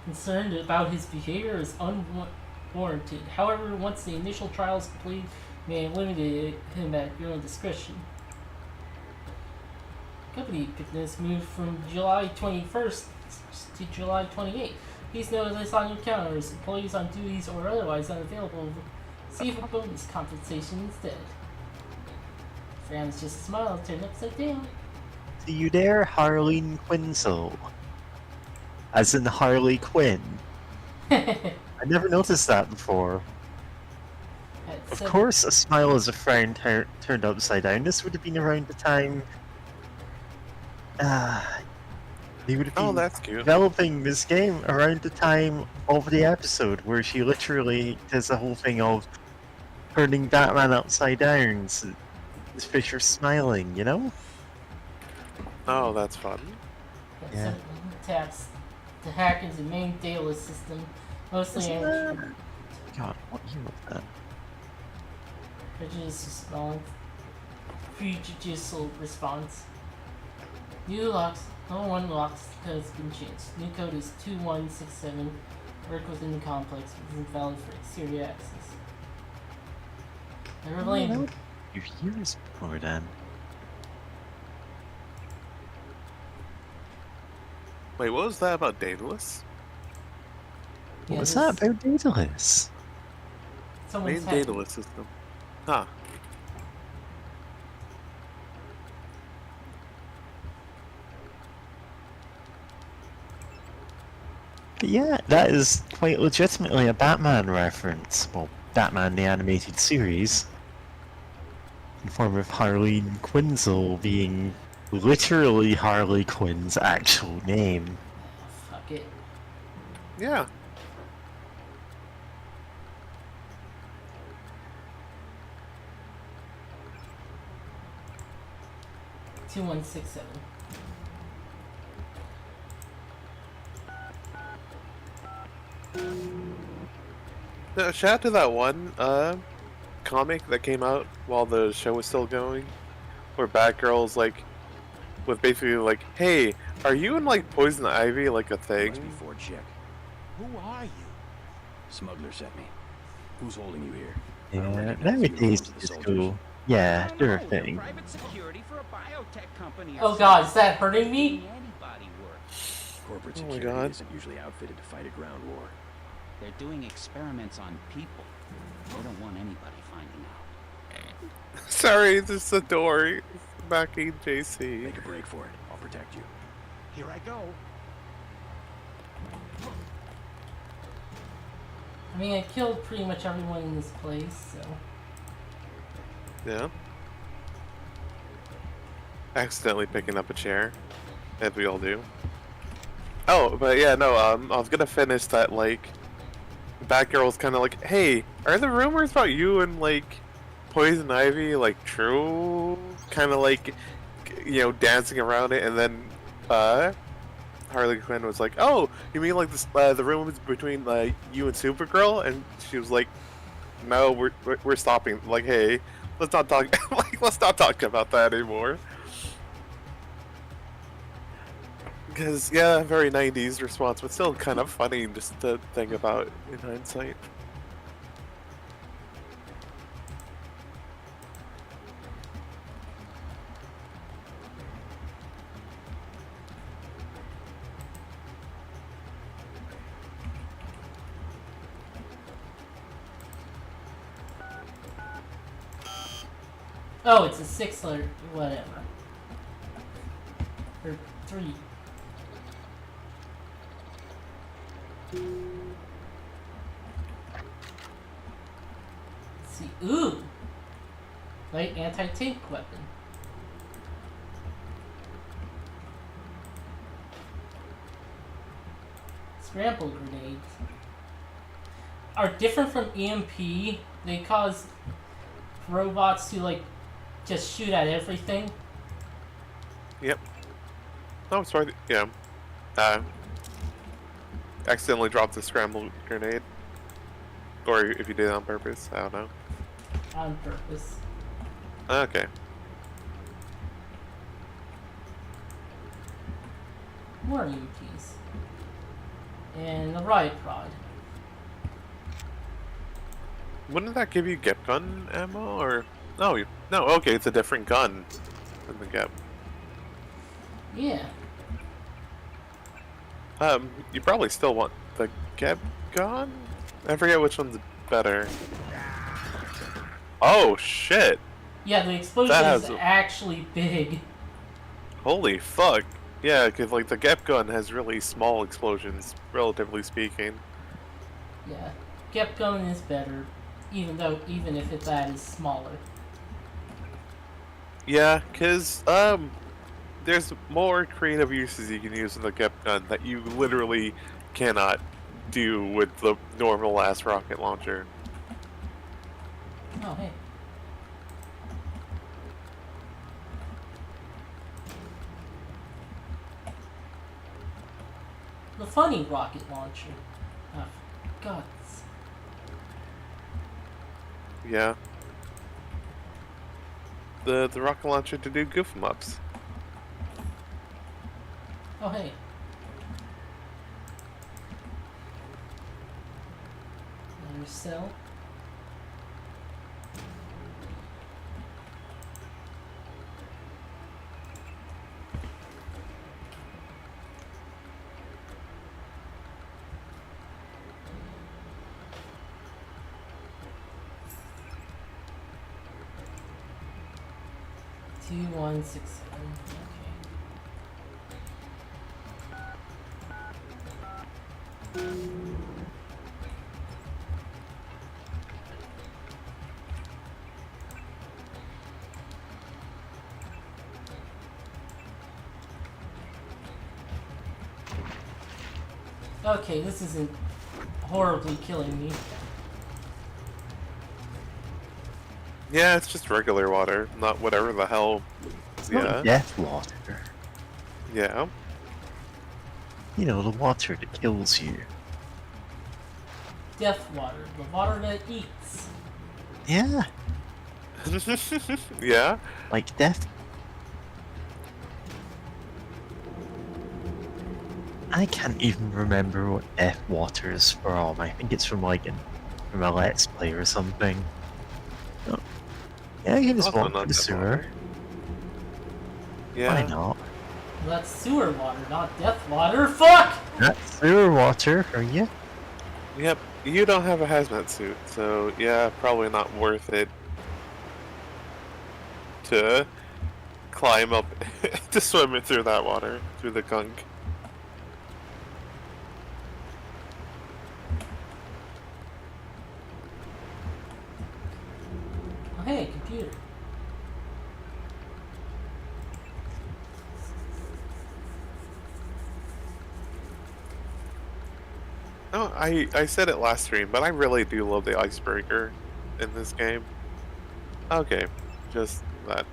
S1: Concerned about his behavior is unwarranted. However, once the initial trial is complete, may eliminate him at your own discretion. Company picked this move from July 21st to July 28th. Please note this on your counters. Employees on duties or otherwise unavailable receive a bonus compensation instead. Fran's just smiled, turned upside down.
S2: See you there, Harleen Quinzel. As in Harley Quinn. I never noticed that before. Of course, a smile as a frown turned upside down. This would have been around the time. They would have been
S8: that's cute.
S2: developing this game around the time of the episode where she literally does the whole thing of turning Batman upside down. So this Fisher smiling, you know?
S8: Oh, that's fun.
S2: Yeah.
S1: Attacks to hack into the main data system, mostly
S2: God, what year was that?
S1: prejudice is smelling. prejudicial response. New locks. No one locks code has been changed. New code is 2167. Work within the complex is invalid for exterior access. Never blame.
S2: Your years before then.
S8: Wait, what was that about Daedalus?
S2: What was that about Daedalus?
S8: Main Daedalus system. Huh.
S2: But yeah, that is quite legitimately a Batman reference. Well, Batman the animated series. In form of Harleen Quinzel being literally Harley Quinn's actual name.
S1: Fuck it.
S8: Yeah.
S1: Two 2167.
S8: No, shout out to that one comic that came out while the show was still going, where Batgirl's like, with basically like, hey, are you and like Poison Ivy like a thing?
S3: Must be Ford Chick.
S7: Who are you?
S3: Smuggler sent me. Who's holding you here?
S2: Yeah, nowadays just go, yeah, they're a thing.
S18: Private security for a biotech company.
S1: Oh god, is that hurting me?
S18: Anybody work.
S3: Corporate
S8: Oh my
S3: security
S8: God.
S3: isn't usually outfitted to fight a ground war.
S18: They're doing experiments on people. They don't want anybody finding out.
S8: Sorry, this is the door. Backing JC.
S3: Make a break for it. I'll protect you.
S14: Here I go.
S1: I mean, I killed pretty much everyone in this place, so...
S8: Yeah. Accidentally picking up a chair, as we all do. Oh, but yeah, no, I was gonna finish that, like, Batgirl's kind of like, hey, are the rumors about you and, like, Poison Ivy, like, true? Kind of like, you know, dancing around it, and then, Harley Quinn was like, oh, you mean, like, this, the rumors between, like, you and Supergirl? And she was like, no, we're stopping, like, hey, let's not talk, like, let's not talk about that anymore. Because, yeah, very 90s response, but still kind of funny just to think about in hindsight.
S1: Oh, it's a 6 or whatever. Or 3. Let's see. Ooh! Light anti-tank weapon. Scramble grenades are different from EMP. They cause robots to, like, just shoot at everything.
S8: Yep. Oh, sorry. Yeah. Accidentally dropped the scramble grenade. Or if you did it on purpose, I don't know.
S1: On purpose.
S8: Okay.
S1: More EMPs. And a riot prod.
S8: Wouldn't that give you Gep gun ammo, or... No, no, okay, it's a different gun than the Gep.
S1: Yeah.
S8: You probably still want the Gep gun? I forget which one's better. Oh, shit!
S1: Yeah, the explosion is actually big.
S8: Holy fuck! Yeah, because, like, the Gep gun has really small explosions, relatively speaking.
S1: Yeah. Gep gun is better, even if that is smaller.
S8: Yeah, because, there's more creative uses you can use with the Gep gun that you literally cannot do with the normal ass rocket launcher.
S1: Oh, hey. The funny rocket launcher. Oh, God.
S8: Yeah. the rocket launcher to do goof 'em ups.
S1: Oh, hey. Another cell. Two, 1, 6, 7. Okay, this isn't horribly killing me.
S8: Yeah, it's just regular water, not whatever the hell.
S2: It's
S8: Yeah.
S2: not death water.
S8: Yeah.
S2: You know, the water that kills you.
S1: Death water, the water that eats.
S2: Yeah.
S8: Yeah.
S2: Like death. I can't even remember what death water is from. I think it's from from a Let's Play or something. Oh. Yeah, you can just
S8: Also
S2: walk
S8: not
S2: to the
S8: death
S2: sewer.
S8: water. Yeah.
S2: Why not?
S1: Well, that's sewer water, not death water. Fuck!
S2: That's sewer water for you.
S8: Yep. You don't have a hazmat suit, so yeah, probably not worth it to climb up to swim it through that water, through the gunk.
S1: Oh, hey, computer.
S8: No, I said it last stream, but I really do love the icebreaker in this game. Okay, just that.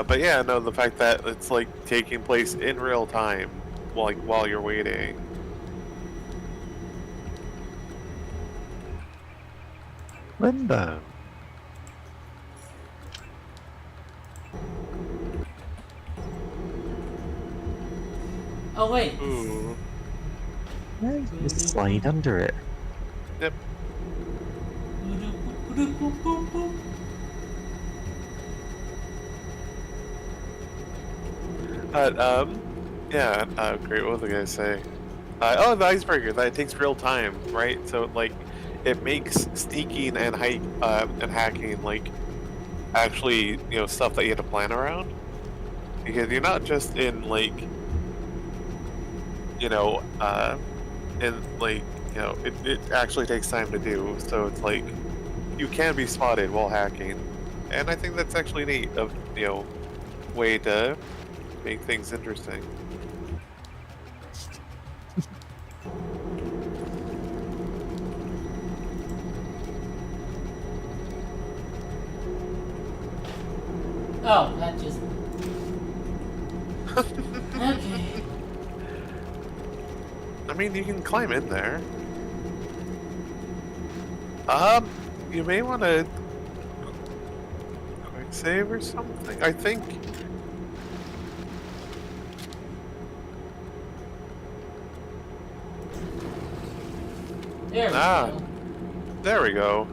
S8: But yeah, no, the fact that it's like taking place in real time, while you're waiting.
S2: Limbo.
S1: Oh, wait.
S8: Ooh.
S2: Yeah, you can just slide under it.
S8: Yep. Yeah, great, what was I gonna say? Oh, the icebreaker, that it takes real time, right? So, like, it makes sneaking and hacking, like, actually, you know, stuff that you have to plan around. Because you're not just in, like, you know, it actually takes time to do, so it's like, you can be spotted while hacking. And I think that's actually neat, way to make things interesting.
S1: Oh, that just... Okay.
S8: I mean, you can climb in there. You may want to quick save or something. I think.
S1: There we go.
S8: There we go.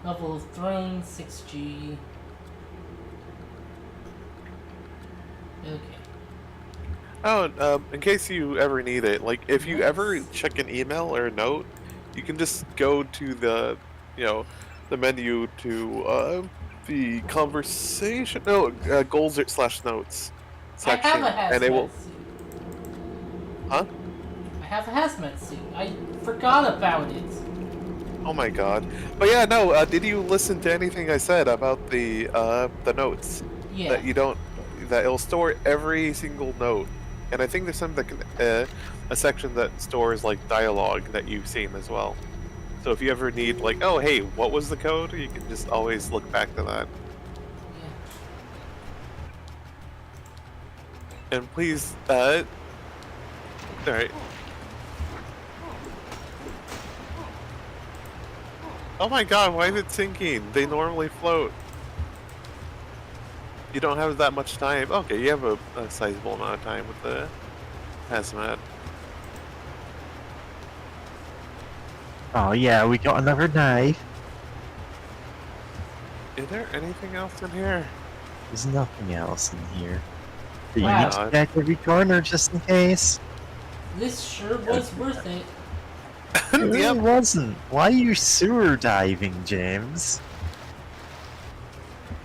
S1: Level of Throne, 6G. Okay.
S8: Oh, in case you ever need it, like, if you ever check an email or a note, you can just go to the, the menu to, the conversation, goals / notes section,
S1: I have a
S8: and it will...
S1: hazmat suit.
S8: Huh?
S1: I have a hazmat suit. I forgot about it.
S8: Oh my god. But yeah, no, did you listen to anything I said about the notes?
S1: Yeah.
S8: That it'll store every single note. And I think there's something that can, a section that stores, like, dialogue that you've seen as well. So if you ever need, like, oh, hey, what was the code? You can just always look back to that. And please, alright. Oh my god, why is it sinking? They normally float. You don't have that much time. Okay, you have a sizable amount of time with the hazmat.
S2: Oh yeah, we got another knife.
S8: Is there anything else in here?
S2: There's nothing else in here. Do you
S1: Wow.
S2: need to check every corner just in case?
S1: This sure was worth it.
S2: It really wasn't. Why are you sewer diving, James?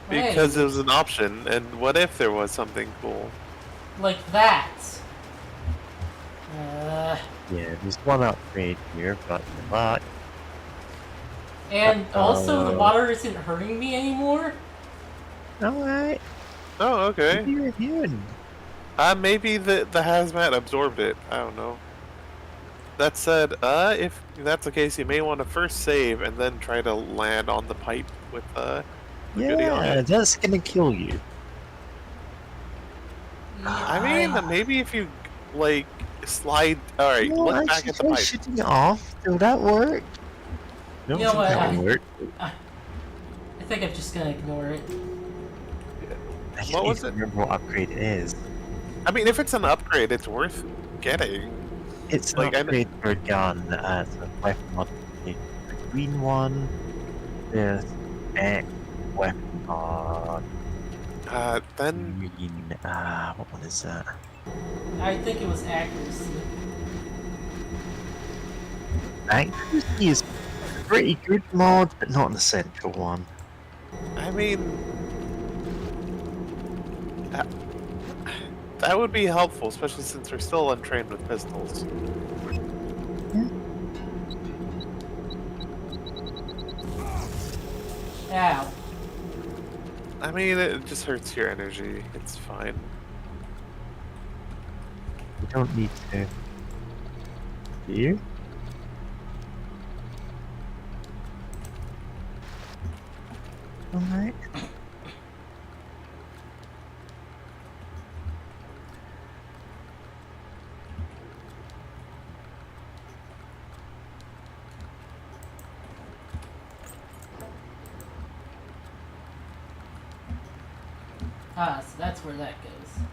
S8: Because it was an option, and what if there was something cool?
S1: Like that.
S2: Yeah, there's one upgrade here, but good luck.
S1: And also, the water isn't hurting me anymore?
S2: Alright.
S8: Oh, okay.
S2: What are you reviewing?
S8: Maybe the hazmat absorbed it. I don't know. That said, if that's the case, you may want to first save and then try to land on the pipe with the goodie on
S2: Yeah,
S8: it.
S2: that's gonna kill you.
S8: I mean, maybe if you, like, slide... Alright,
S2: No,
S8: look back
S2: actually
S8: at the
S2: try
S8: pipe.
S2: shooting it off. Will that work? No,
S1: You know what,
S2: that will work.
S1: I think I'm just gonna ignore it.
S2: I
S8: What
S2: can't
S8: was
S2: even
S8: it?
S2: remember what upgrade it is.
S8: I mean, if it's an upgrade, it's worth getting.
S2: It's an
S8: Like,
S2: upgrade for a gun, a weapon modification. The green one, this X weapon mod.
S8: Then...
S2: Green, what one is that?
S1: I think it was accuracy.
S2: Accuracy is a pretty good mod, but not an essential one.
S8: I mean... That would be helpful, especially since we're still untrained with pistols.
S1: Ow.
S8: I mean, it just hurts your energy. It's fine.
S2: You don't need to. Do you? Alright.
S1: Ah, so that's where that goes.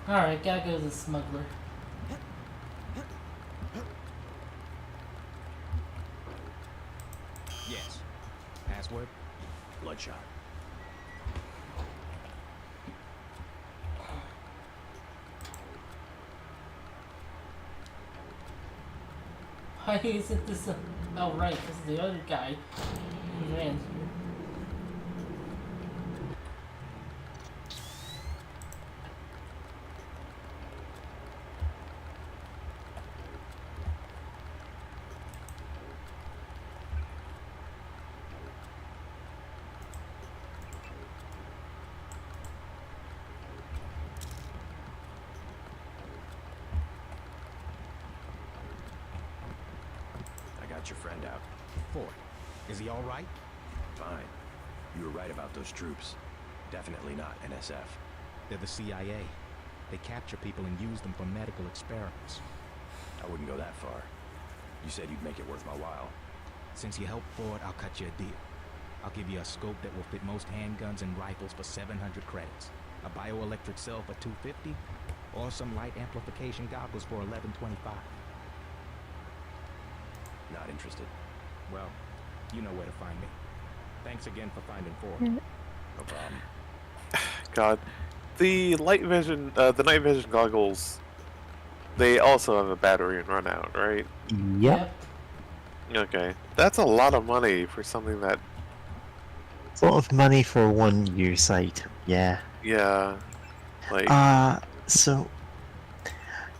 S1: Alright, gotta go to the smuggler.
S17: Yes. Password?
S3: Bloodshot.
S1: Why isn't this a... Oh, right, this is the other guy who ran here.
S3: Your friend out.
S17: Ford, is he alright?
S3: Fine. You were right about those troops. Definitely not NSF.
S17: They're the CIA. They capture people and use them for medical experiments.
S3: I wouldn't go that far. You said you'd make it worth my while.
S17: Since you helped Ford, I'll cut you a deal. I'll give you a scope that will fit most handguns and rifles for 700 credits. A bioelectric cell for 250, or some light amplification goggles for 1125.
S3: Not interested.
S17: Well, you know where to find me. Thanks again for finding Ford.
S3: No problem.
S8: God. The night vision goggles, they also have a battery and run out, right?
S2: Yep.
S8: Okay. That's a lot of money for something that...
S2: It's a lot of money for one use item, yeah.
S8: Yeah. Like...
S2: So...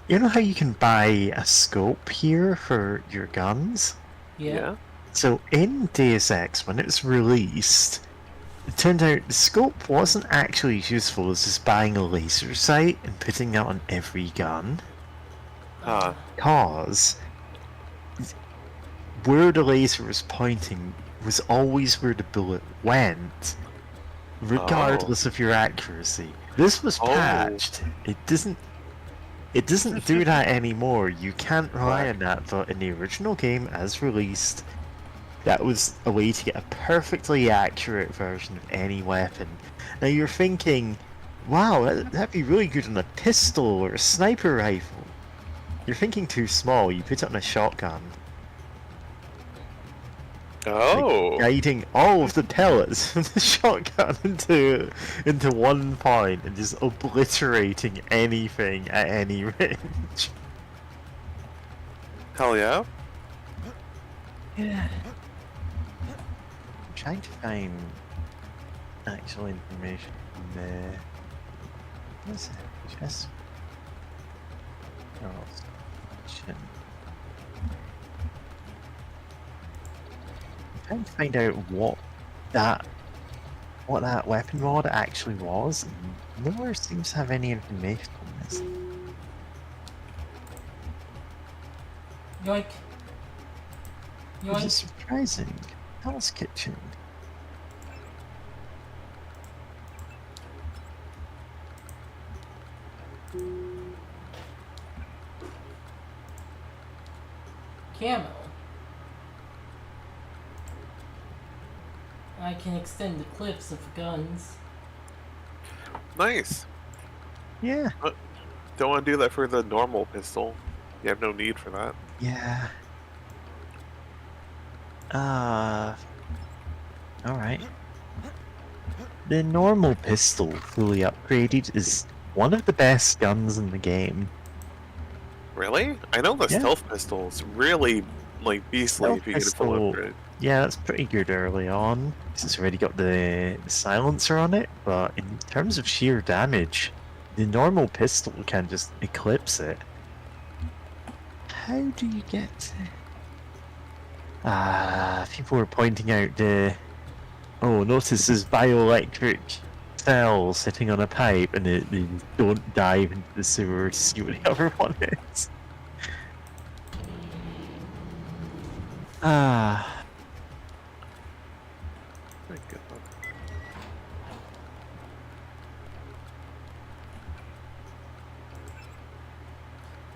S2: You know how you can buy a scope here for your guns?
S1: Yeah.
S2: So in Deus Ex, when it was released, it turned out the scope wasn't actually as useful as just buying a laser sight and putting that on every gun.
S8: Huh.
S2: Because where the laser was pointing was always where the bullet went, regardless of your accuracy. This was patched. It doesn't do that anymore. You can't rely on that, but in the original game as released, that was a way to get a perfectly accurate version of any weapon. Now you're thinking, wow, that'd be really good on a pistol or a sniper rifle. You're thinking too small, you put it on a shotgun.
S8: Oh.
S2: Like guiding all of the pellets from the shotgun into one point and just obliterating anything at any range.
S8: Hell yeah.
S2: Yeah. I'm trying to find actual information from there. What's it? Chest. Shit. I'm trying to find out what that weapon mod actually was, and nowhere seems to have any information on this.
S1: Yoink.
S2: Which is surprising. Hell's Kitchen.
S1: Camo. I can extend the clips of guns.
S8: Nice.
S2: Yeah.
S8: But don't want to do that for the normal pistol. You have no need for that.
S2: Yeah. Alright. The normal pistol, fully upgraded, is one of the best guns in the game.
S8: Really? I know the stealth pistol is really, like, beastly if you get a full upgrade.
S2: Yeah, that's pretty good early on, because it's already got the silencer on it, but in terms of sheer damage, the normal pistol can just eclipse it. How do you get... people were pointing out the... Oh, notice this bioelectric cell sitting on a pipe, and they don't dive into the sewer to see what the other one is.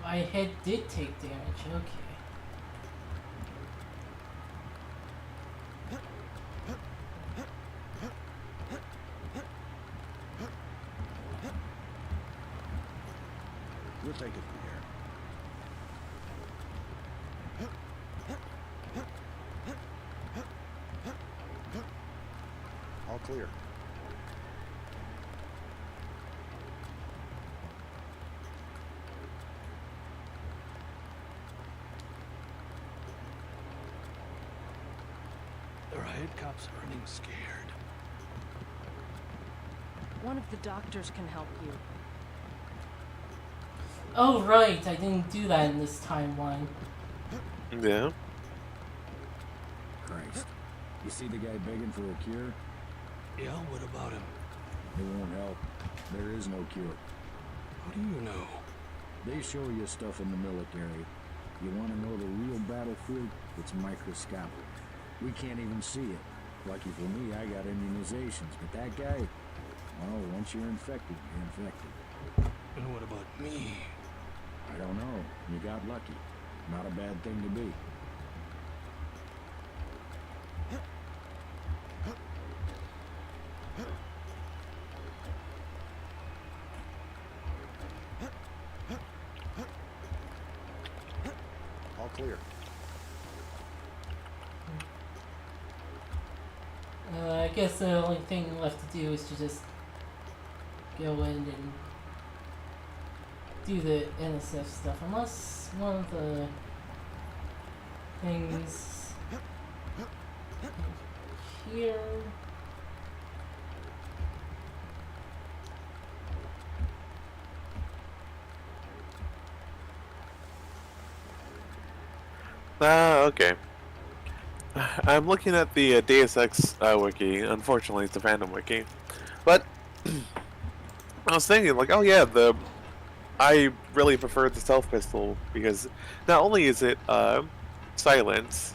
S1: My head did take damage, okay.
S7: We'll take it from here. All clear.
S12: The riot cops are running scared.
S16: One of the doctors can help you.
S1: Oh right, I didn't do that in this timeline.
S8: Yeah.
S7: Christ. You see the guy begging for a cure?
S12: Yeah, what about him?
S7: It won't help. There is no cure.
S12: How do you know?
S7: They show you stuff in the military. You want to know the real battlefield? It's microscopic. We can't even see it. Lucky for me, I got immunizations, but that guy, well, once you're infected, you're infected.
S12: And what about me?
S7: I don't know. You got lucky. Not a bad thing to be. All clear.
S1: I guess the only thing left to do is to just go in and do the NSF stuff, unless one of the things here.
S8: Okay. I'm looking at the Deus Ex wiki. Unfortunately, it's a fandom wiki. But I was thinking, like, oh yeah, the I really prefer the stealth pistol because not only is it silent,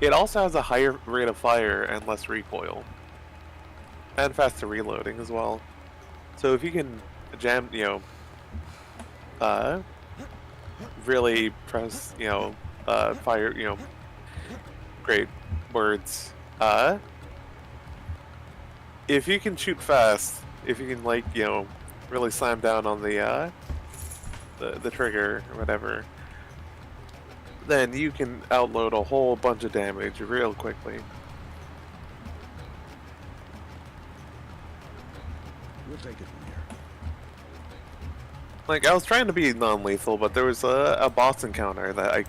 S8: it also has a higher rate of fire and less recoil, and faster reloading as well. So if you can jam, really press, fire, great words. If you can shoot fast, if you can really slam down on the trigger or whatever, then you can outload a whole bunch of damage real quickly.
S7: We'll take it from here.
S8: Like, I was trying to be non-lethal, but there was a boss encounter that I,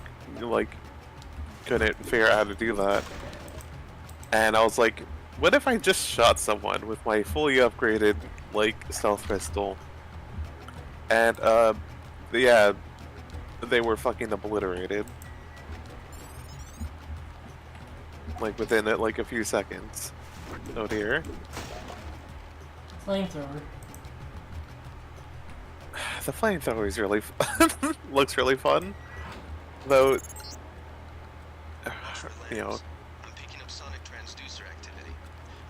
S8: couldn't figure out how to do that. And I was like, what if I just shot someone with my fully upgraded, stealth pistol? And, yeah, they were fucking obliterated. Within, a few seconds. Oh dear.
S1: Flamethrower.
S8: The flamethrower is really looks really fun, though.
S6: I'm picking up sonic transducer activity.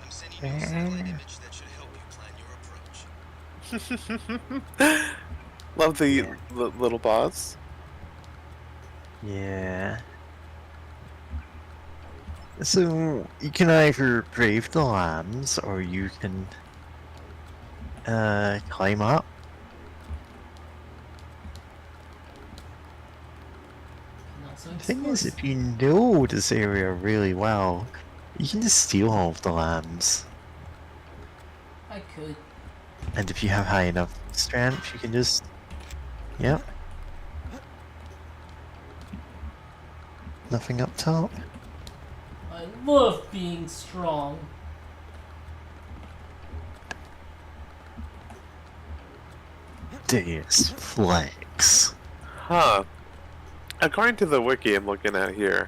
S6: I'm sending you a satellite image that should help you plan your approach.
S8: Love the little boss.
S2: Yeah. So you can either brave the lambs or you can climb up. The thing is, if you know this area really well, you can just steal all of the lambs.
S1: I could.
S2: And if you have high enough strength, you can just... Yep. Nothing up top.
S1: I love being strong.
S2: Deus Flex.
S8: Huh. According to the wiki I'm looking at here,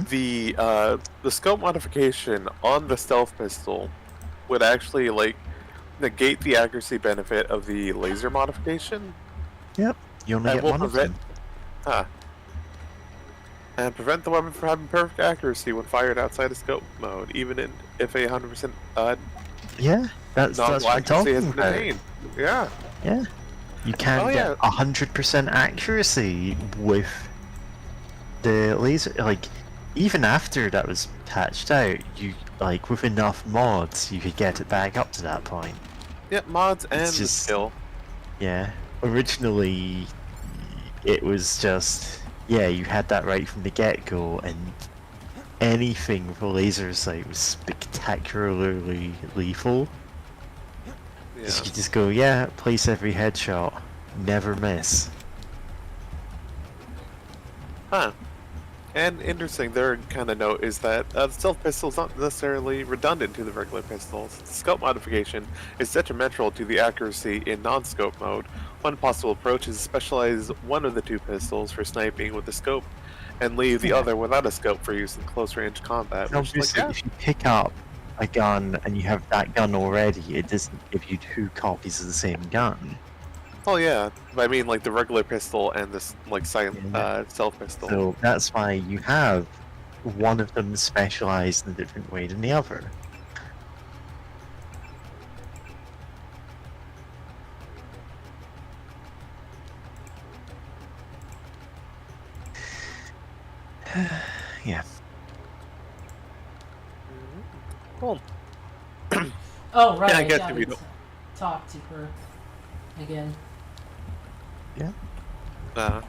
S8: the scope modification on the stealth pistol would actually negate the accuracy benefit of the laser modification.
S2: Yep. You only get one of them.
S8: And prevent the weapon from having perfect accuracy when fired outside of scope mode, even if 100%
S2: yeah, that's what I'm talking about.
S8: Yeah.
S2: Yeah. You can get 100% accuracy with the laser. Even after that was patched out, you with enough mods, you could get it back up to that point.
S8: Yeah, mods and the skill.
S2: Yeah. Originally, it was just you had that right from the get-go, and anything with a laser sight was spectacularly lethal. You could just go, place every headshot, never miss.
S8: Huh. And interesting, their kind of note is that the stealth pistol is not necessarily redundant to the regular pistols. The scope modification is detrimental to the accuracy in non-scope mode. One possible approach is to specialize one of the two pistols for sniping with the scope, and leave the other without a scope for use in close-range combat.
S2: Obviously, if you pick up a gun and you have that gun already, it doesn't give you two copies of the same gun.
S8: Oh yeah, but I mean the regular pistol and this silent stealth pistol.
S2: So that's why you have one of them specialized in a different way than the other. Yeah.
S8: Cool.
S1: Oh right,
S8: Yeah,
S1: I
S8: I guess
S1: gotta
S8: if you don't...
S1: talk to her again.
S2: Yeah.
S8: I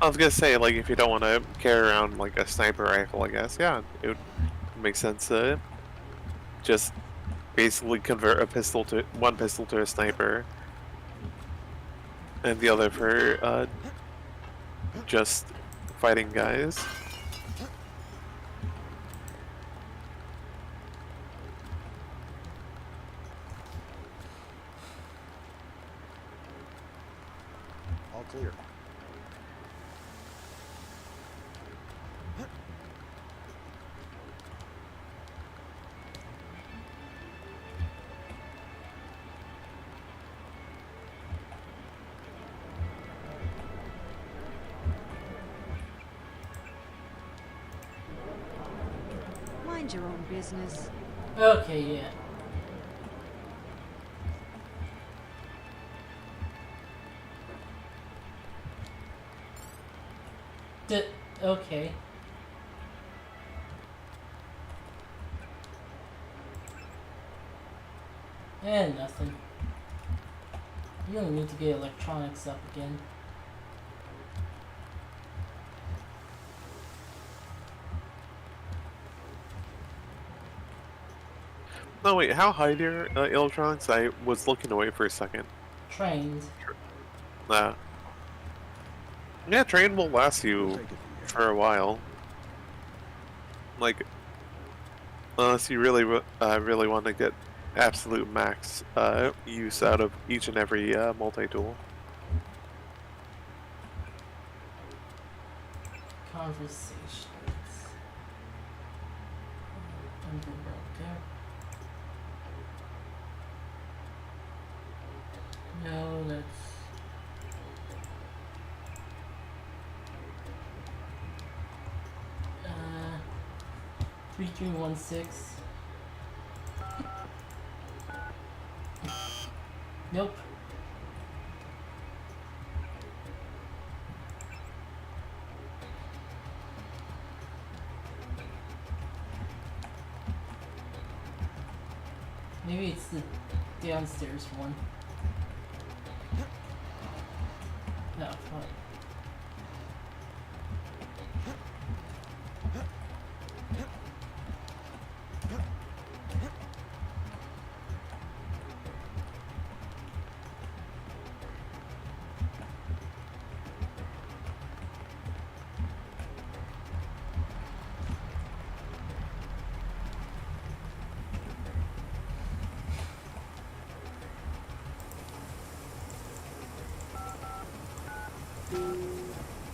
S8: was gonna say, if you don't want to carry around a sniper rifle, I guess, it would make sense to just basically convert one pistol to a sniper, and the other for just fighting guys.
S7: All clear.
S9: Mind your own business.
S1: Okay, yeah. Okay. And nothing. You don't need to get electronics up again.
S8: No, wait, how high do your electronics? I was looking away for a second.
S1: Trained.
S8: Yeah, train will last you for a while. Like, unless you really, really want to get absolute max use out of each and every multi-tool.
S1: Conversations. Underworld there. No, that's... 3316. Nope. Maybe it's the downstairs one. No, fine.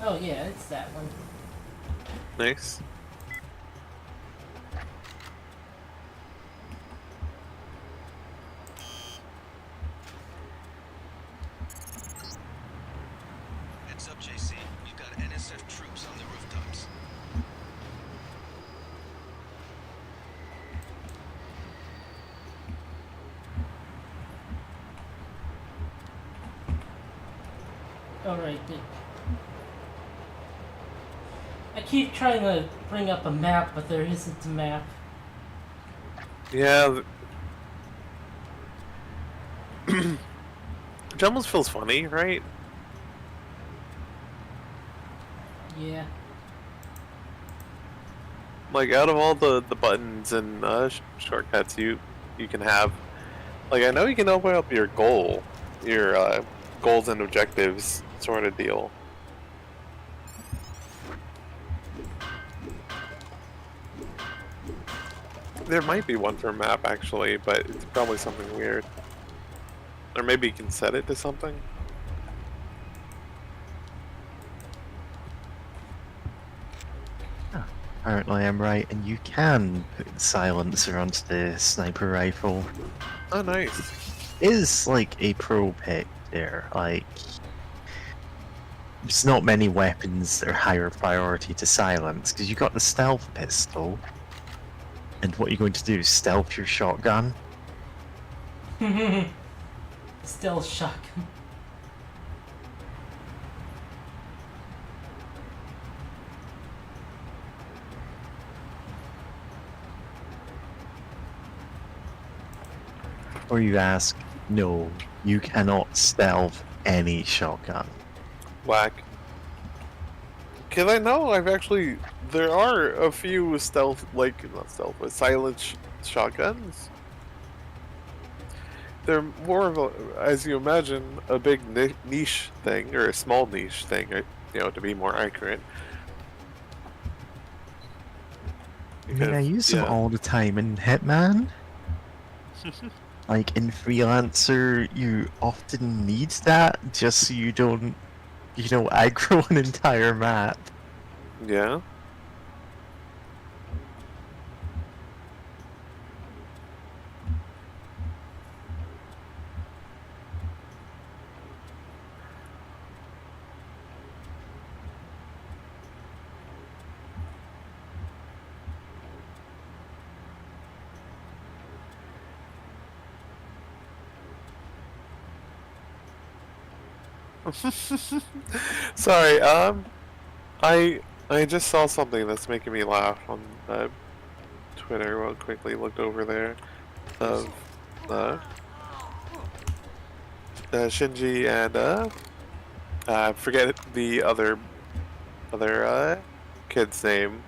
S1: Oh yeah, it's that one.
S8: Nice.
S6: Heads up, JC. We've got NSF troops on the rooftops.
S1: Alright, I keep trying to bring up a map, but there isn't a map.
S8: Yeah. It almost feels funny, right?
S1: Yeah.
S8: Like, out of all the buttons and shortcuts you can have, like, I know you can open up your goals and objectives sort of deal. There might be one for a map, actually, but it's probably something weird. Or maybe you can set it to something.
S2: Apparently I'm right, and you can put silencer onto the sniper rifle.
S8: Oh, nice.
S2: It is like a pro pick there. Like, there's not many weapons that are higher priority to silence, because you got the stealth pistol, and what you're going to do is stealth your shotgun.
S1: Stealth shotgun.
S2: Or you ask, no, you cannot stealth any shotgun.
S8: Whack. Cause I know there are a few stealth, not stealth, but silent shotguns. They're more of a, as you imagine, a big niche thing, or a small niche thing, to be more accurate.
S2: I mean, I use them all the time in Hitman. Like, in Freelancer, you often need that just so you don't, aggro an entire map.
S8: Yeah. Sorry, I just saw something that's making me laugh on Twitter. Real quickly looked over there of Shinji and forget the other kid's name.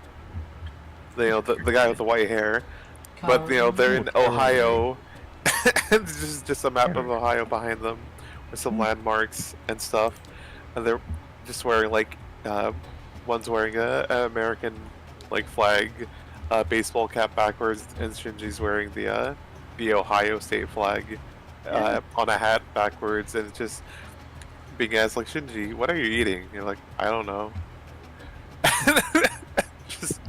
S8: You know, the guy with the white hair. But you know, they're in Ohio. There's just a map of Ohio behind them with some landmarks and stuff, and they're just wearing like one's wearing a American like flag baseball cap backwards, and Shinji's wearing the Ohio state flag on a hat backwards, and it's just being asked like, Shinji, what are you eating? And you're like, I don't know. Just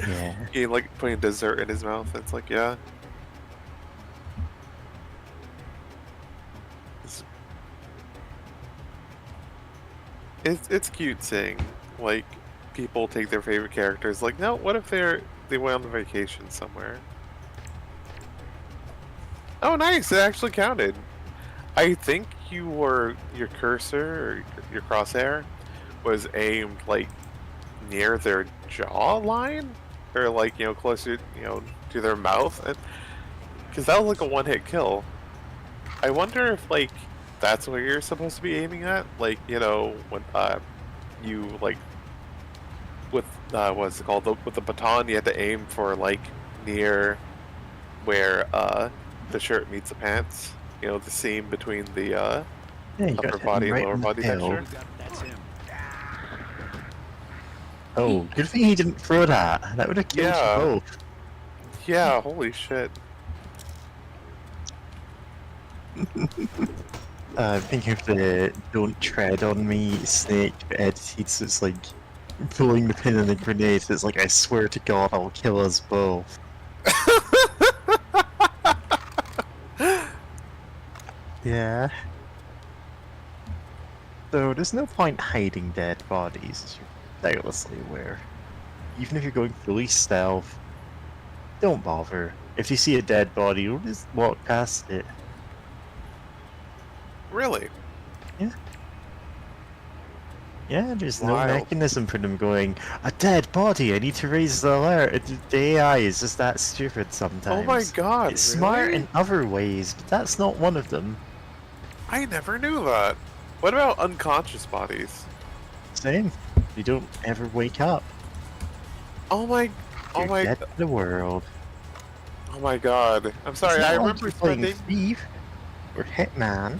S8: eating, like putting dessert in his mouth. It's like, yeah. It's cute seeing like people take their favorite characters. Like, no, what if they went on vacation somewhere? Oh, nice! It actually counted. I think your cursor or your crosshair was aimed like near their jawline, or like, you know, closer, you know, to their mouth, because that was like a one-hit kill. I wonder if like that's what you're supposed to be aiming at, like, you know, when you like with what's it called, with the baton, you have to aim for like near where the shirt meets the pants, you know, the seam between the upper body and lower body texture.
S7: That's him.
S2: Oh, good thing he didn't throw that. That would have killed you both.
S8: Yeah, holy shit.
S2: Think of the "Don't tread on me" snake edited, so it's like pulling the pin in the grenade. So it's like, I swear to God, I'll kill us both. Yeah. So there's no point hiding dead bodies, as you're doubtlessly aware. Even if you're going fully stealth, don't bother. If you see a dead body, you'll just walk past it.
S8: Really?
S2: Yeah. Yeah, there's no
S8: Wild.
S2: mechanism for them going, a dead body, I need to raise the alert. The AI is just that stupid sometimes.
S8: Oh my god,
S2: It's smart
S8: really?
S2: in other ways, but that's not one of them.
S8: I never knew that. What about unconscious bodies?
S2: Same. You don't ever wake up.
S8: Oh my...
S2: You're dead to the world.
S8: Oh my god. I'm sorry, I remember
S2: playing
S8: spending...
S2: Thief or Hitman.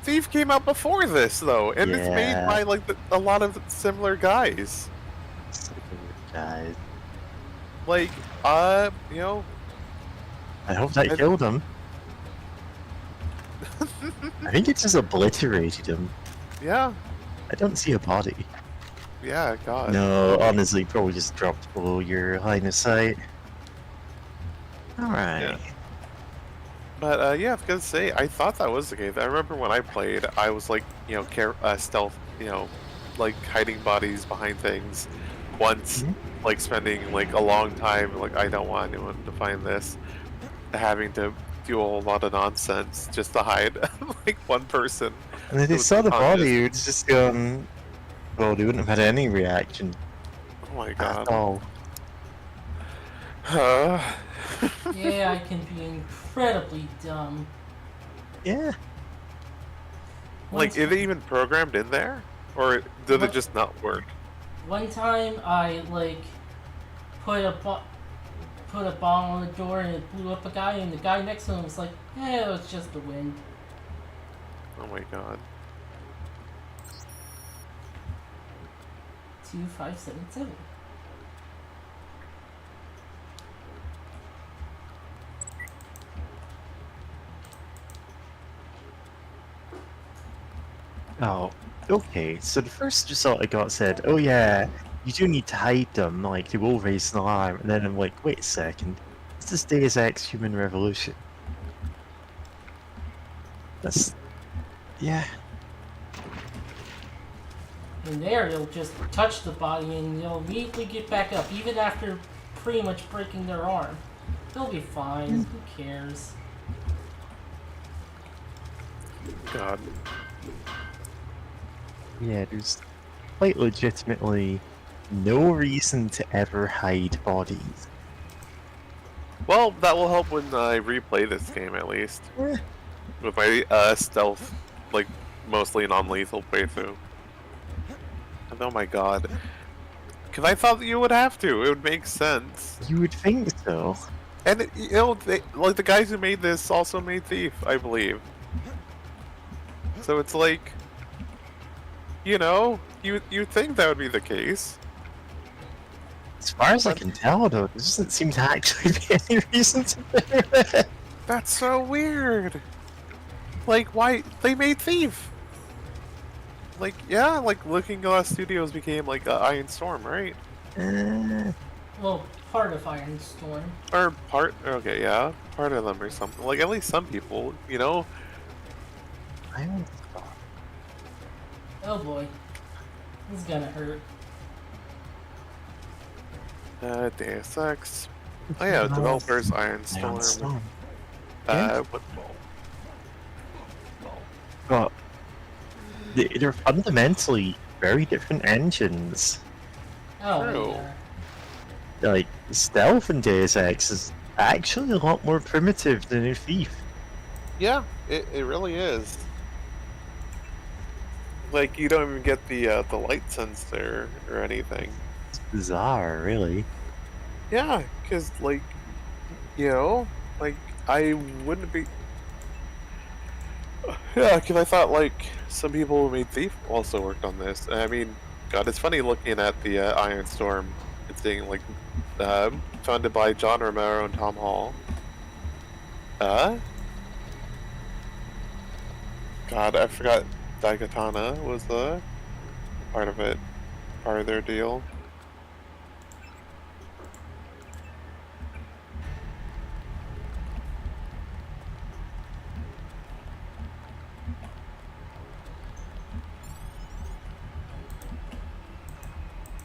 S8: Thief came out before this, though, and it's made
S2: Yeah.
S8: by, like, a lot of similar guys.
S2: Guys.
S8: Like, you know...
S2: I hope that killed him. I think it just obliterated him.
S8: Yeah.
S2: I don't see a body.
S8: Yeah, god.
S2: No, honestly, probably just dropped below your line of sight. Alright.
S8: Yeah. But, yeah, I was gonna say, I thought that was the case. I remember when I played, I was, like, you know, stealth, you know, like, hiding bodies behind things. Once, like, spending, like, a long time, like, I don't want anyone to find this. Having to do a whole lot of nonsense just to hide, like, one person.
S2: And if they saw the body, it would just go, well, they wouldn't have had any reaction.
S8: Oh my god.
S2: At all.
S1: Yeah, I can be incredibly dumb.
S2: Yeah.
S8: Like, is it even programmed in there? Or did it just not work?
S1: One time I like put a bomb on the door and it blew up a guy, and the guy next to him was like, "Yeah, it was just the wind."
S8: Oh my god.
S1: 2577.
S2: Oh, okay. So the first result I got said, oh yeah, you do need to hide them, like they will raise an alarm. And then I'm like, wait a second, this is Deus Ex Human Revolution. That's... yeah.
S1: And there, you'll just touch the body and they'll immediately get back up, even after pretty much breaking their arm. They'll be fine. Who cares?
S8: God.
S2: Yeah, there's quite legitimately no reason to ever hide bodies.
S8: Well, that will help when I replay this game at least.
S2: Eh.
S8: With my stealth, like mostly non-lethal playthrough. And oh my god. Because I thought that you would have to. It would make sense.
S2: You would think so.
S8: And you know, like the guys who made this also made Thief, I believe. So it's like, you know, you'd think that would be the case.
S2: As far as I can tell, though, there doesn't seem to actually be any reason to do it.
S8: That's so weird. Like, why they made Thief? Like, yeah, like Looking Glass Studios became like Iron Storm, right?
S1: Well, part of Iron Storm.
S8: Or part, okay, yeah, part of them or something. Like, at least some people, you know?
S2: Iron
S1: Oh boy. This is gonna hurt.
S8: Deus Ex. Oh yeah, developers Iron Storm. What?
S2: But they're fundamentally very different engines.
S1: Oh,
S8: True.
S1: yeah.
S2: Like, stealth in Deus Ex is actually a lot more primitive than in Thief.
S8: Yeah, it really is. Like, you don't even get the light sensor or anything.
S2: It's bizarre, really.
S8: Yeah, because, like, you know, like, I wouldn't be... Yeah, because I thought, like, some people who made Thief also worked on this. I mean, God, it's funny looking at the Iron Storm and seeing, like, founded by John Romero and Tom Hall. God, I forgot Daikatana was the part of it, part of their deal.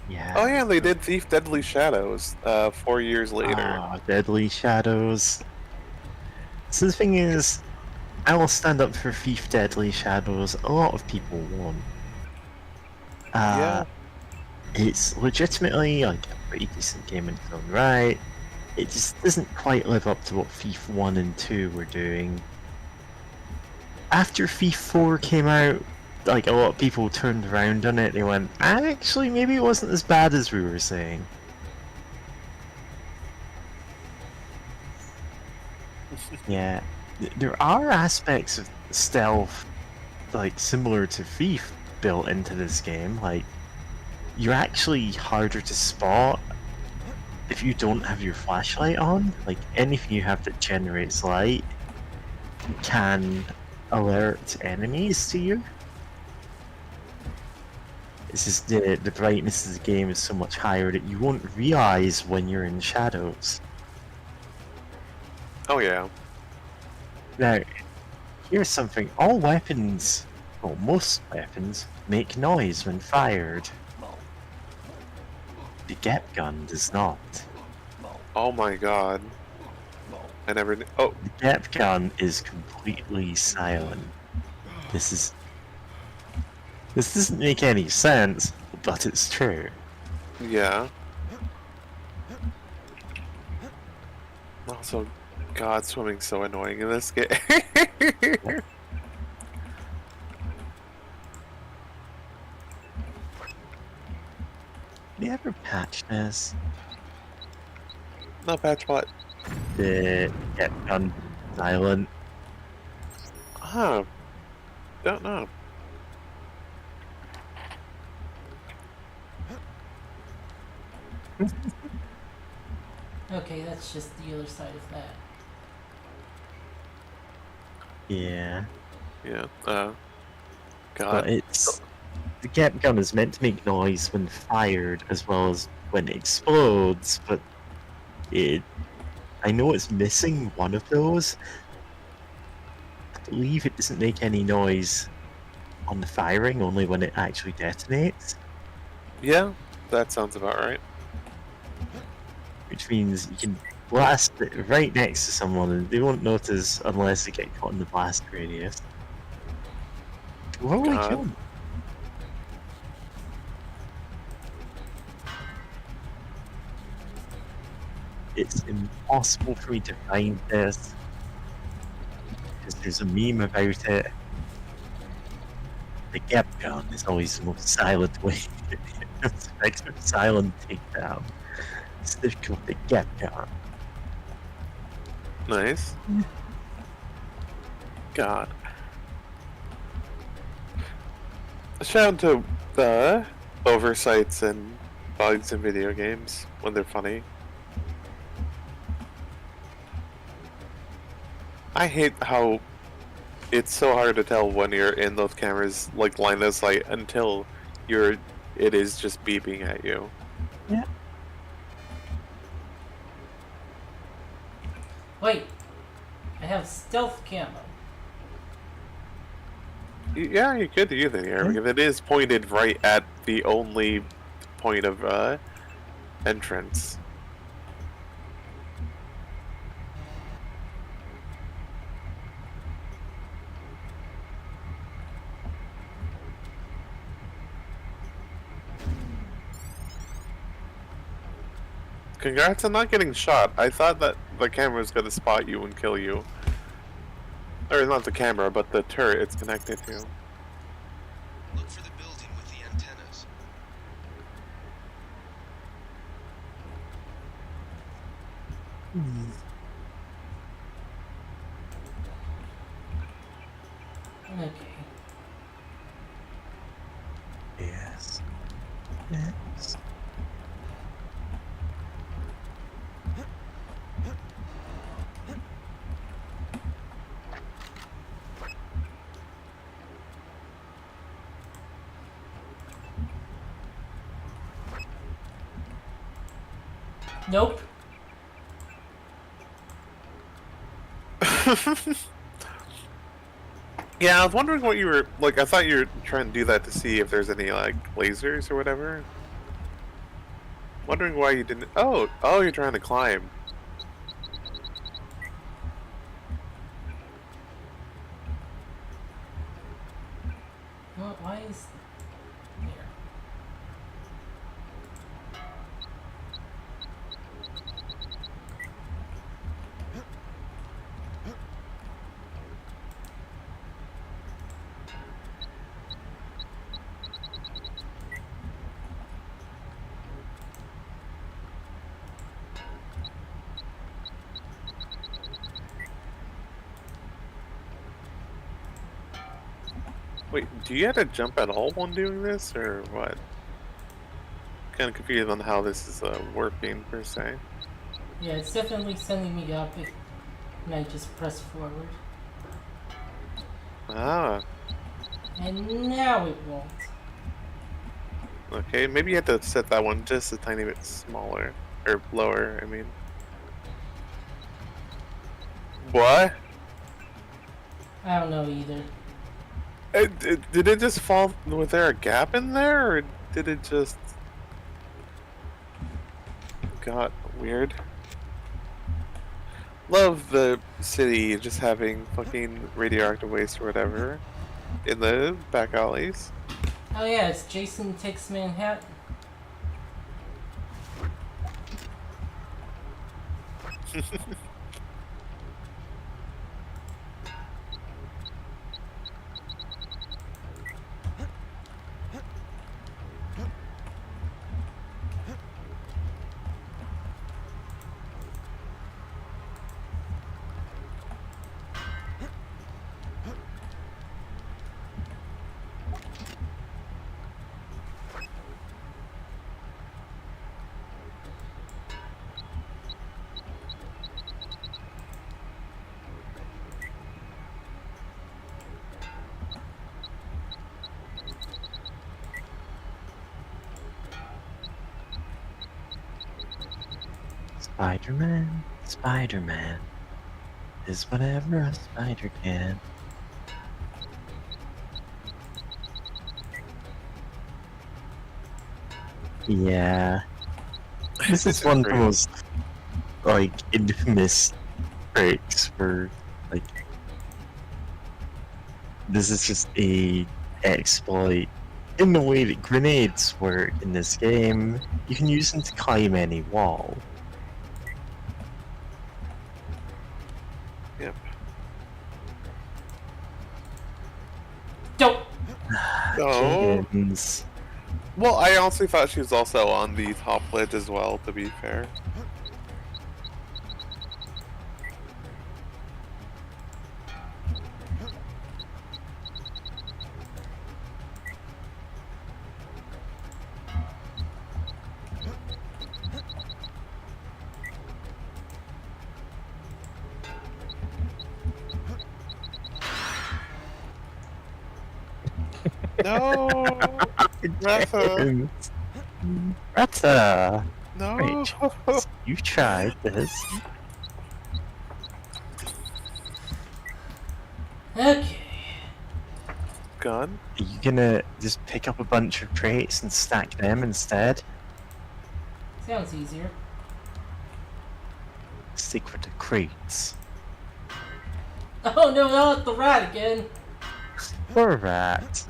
S2: Yeah.
S8: Oh yeah, they did Thief Deadly Shadows 4 years later.
S2: Ah, Deadly Shadows. So the thing is, I will stand up for Thief Deadly Shadows. A lot of people won't.
S8: Yeah.
S2: It's legitimately like a pretty decent game in its own right. It just doesn't quite live up to what Thief 1 and 2 were doing. After Thief 4 came out, like, a lot of people turned around on it. They went, actually, maybe it wasn't as bad as we were saying. Yeah, there are aspects of stealth, like, similar to Thief built into this game. Like, you're actually harder to spot if you don't have your flashlight on. Like, anything you have that generates light can alert enemies to you. It's just the brightness of the game is so much higher that you won't realize when you're in shadows.
S8: Oh yeah.
S2: Now, here's something. All weapons, well, most weapons, make noise when fired. The Gep gun does not.
S8: Oh my god. I never knew. Oh.
S2: The Gep gun is completely silent. This doesn't make any sense, but it's true.
S8: Yeah. Also, God, swimming's so annoying in this game.
S2: Did you ever patch this?
S8: Not patch what?
S2: The Gep gun silent.
S8: Huh. Don't know.
S1: Okay, that's just the other side of that.
S2: Yeah.
S8: Yeah. God.
S2: But it's the Gep gun is meant to make noise when fired as well as when it explodes, but I know it's missing one of those. I believe it doesn't make any noise on the firing, only when it actually detonates.
S8: Yeah, that sounds about right.
S2: Which means you can blast it right next to someone and they won't notice unless they get caught in the blast radius. What will we kill them? it's impossible for me to find this because there's a meme about it. The gap gun is always the most silent way. It's effective silent takedown. It's difficult to gap gun.
S8: Nice. God. Shout out to the oversights and bugs in video games when they're funny. I hate how it's so hard to tell when you're in those cameras, like line of sight, until it is just beeping at you.
S2: Yeah.
S1: Wait, I have stealth camo.
S8: Yeah, you could use it here because it is pointed right at the only point of entrance. Congrats on not getting shot. I thought that the camera was going to spot you and kill you. Or not the camera, but the turret it's connected to.
S6: Look for the building with the antennas.
S1: Okay.
S2: Yes. Yes.
S1: Nope.
S8: Yeah, I was wondering what you were like. I thought you were trying to do that to see if there's any like lasers or whatever. Wondering why you didn't. Oh, you're trying to climb.
S1: Well, why is here?
S8: Wait, do you have to jump at all when doing this, or what? Kind of confused on how this is working per se.
S1: Yeah, it's definitely sending me up if I just press forward.
S8: Ah,
S1: And now it won't.
S8: okay. Maybe you have to set that one just a tiny bit smaller or lower. I mean, what?
S1: I don't know either.
S8: Did it just fall? Was there a gap in there, or did it just got weird? Love the city just having fucking radioactive waste or whatever in the back alleys.
S1: Oh yeah, it's Jason Takes Manhattan.
S2: Spider-Man, Spider-Man is whatever a spider can. Yeah. This is one of the most, like, infamous tricks for, like, this is just a exploit. In the way that grenades work in this game, you can use them to climb any wall.
S8: Yep.
S1: Don't.
S8: Oh.
S2: Chickens.
S8: Well, I honestly thought she was also on the top ledge as well, to be fair. No! Greta!
S2: Greta!
S8: No!
S2: Right, you tried this.
S1: Okay.
S8: Gun?
S2: Are you gonna just pick up a bunch of crates and stack them instead?
S1: Sounds easier.
S2: Stick with the crates.
S1: Oh no, not the rat again.
S2: Poor rat.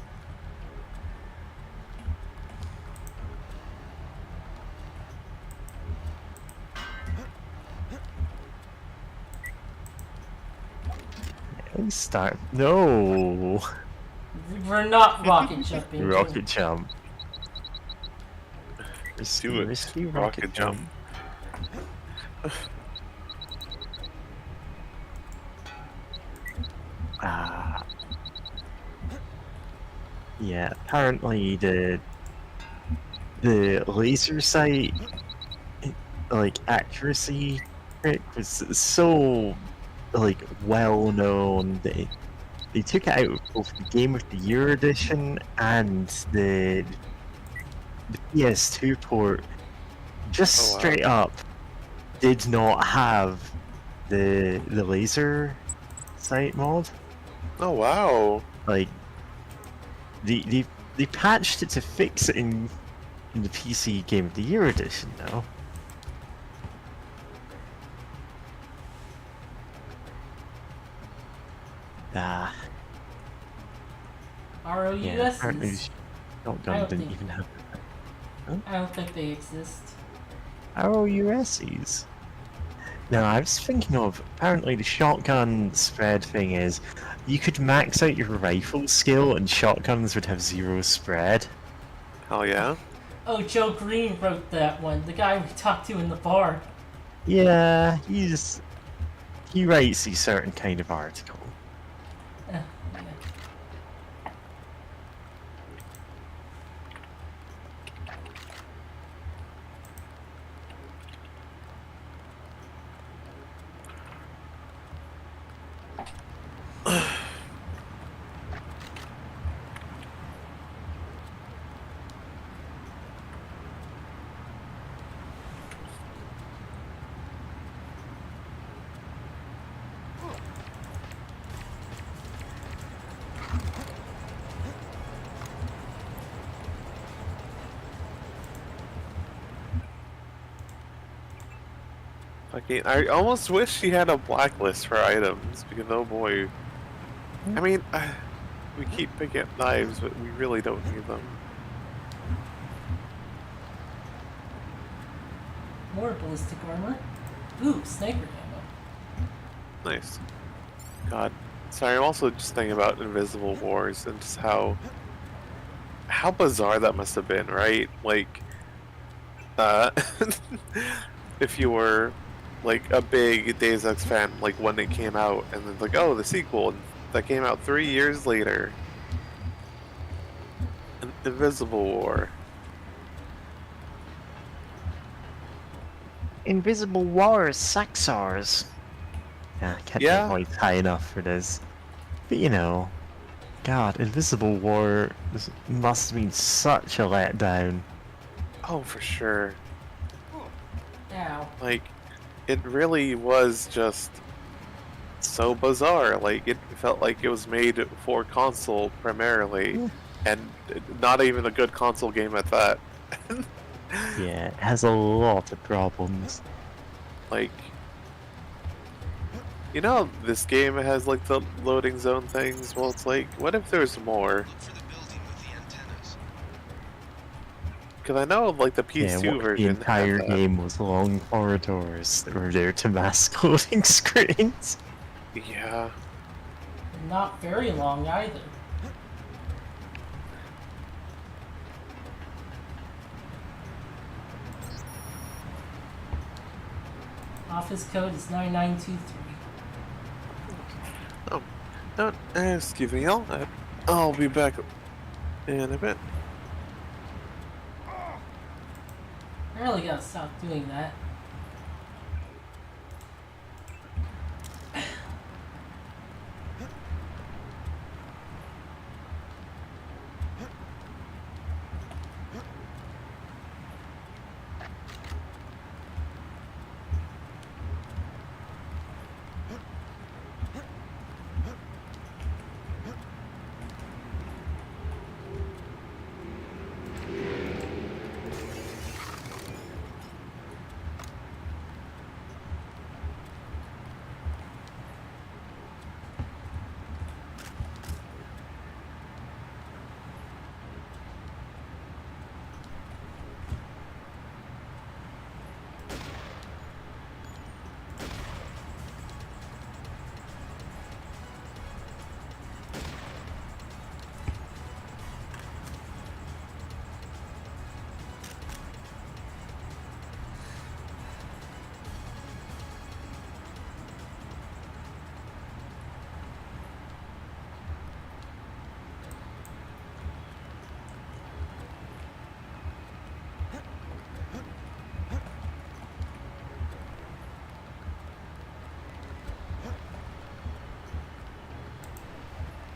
S2: Start. No!
S1: We're not rocket jumping.
S2: Rocket jump.
S8: Do it.
S2: Risky
S8: Rocket jump.
S2: Ah. Yeah, apparently the laser sight like accuracy trick was so like well known that they took it out of both the Game of the Year edition and the PS2 port. Just
S8: Oh, wow.
S2: straight up did not have the laser sight mod.
S8: Oh wow!
S2: Like they patched it to fix it in the PC Game of the Year edition now. Ah. Yeah, apparently
S1: ROUSs?
S2: Shotgun didn't even have
S1: I don't think they exist.
S2: ROUSs. No, I was thinking of, apparently the shotgun spread thing is, you could max out your rifle skill and shotguns would have 0 spread.
S8: Hell yeah.
S1: Oh, Joe Green wrote that one, the guy we talked to in the bar.
S2: Yeah, he writes a certain kind of article.
S1: Yeah.
S8: Fucking, I almost wish she had a blacklist for items, because oh boy. I mean, we keep picking up knives, but we really don't need them.
S1: More ballistic armor. Ooh, sniper ammo.
S8: Nice. God. Sorry, I'm also just thinking about Invisible Wars and just how bizarre that must have been, right? Like, if you were like a big Deus Ex fan, like when it came out, and then like, oh, the sequel that came out 3 years later, Invisible War.
S2: Invisible Wars, Saxars. Yeah, I can't get my voice high enough for this. But you know, God, Invisible War must have been such a letdown.
S8: Oh, for sure.
S1: Ow.
S8: Like, it really was just so bizarre. Like, it felt like it was made for console primarily, and not even a good console game at that.
S2: Yeah, it has a lot of problems.
S8: Like, you know, this game has like the loading zone things. Well, it's like, what if there's more? Because I know, like, the PS2 version.
S2: The entire
S8: had that.
S2: game was long corridors that were there to mask loading screens.
S8: Yeah.
S1: Not very long either. Office code is 9923.
S8: Oh, no, excuse me, I'll be back in a bit.
S1: I really gotta stop doing that.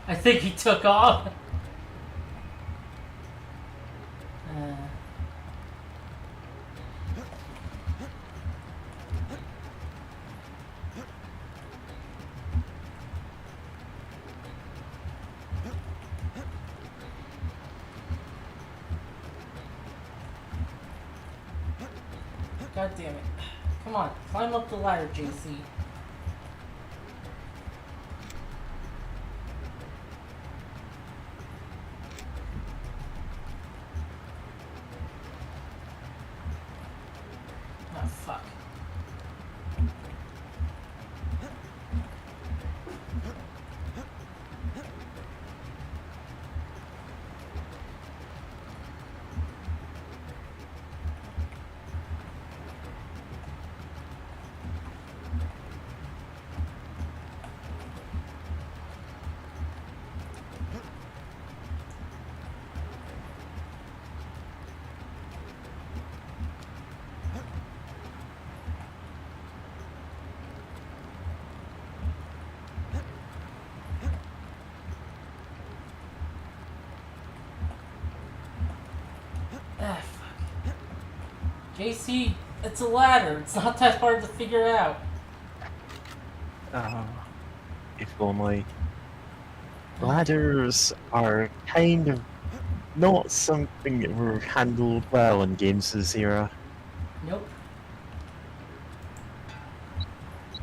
S1: I think he took off. God damn it. Come on, climb up the ladder, JC. Oh, fuck. Ah, fuck. JC, it's a ladder. It's not that hard to figure out.
S2: If only. Ladders are kind of not something that were handled well in games of this era.
S1: Nope.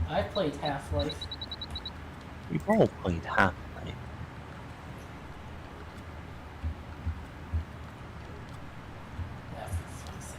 S1: I played Half-Life.
S2: We've all played Half-Life.
S1: Yeah, for fuck's sake.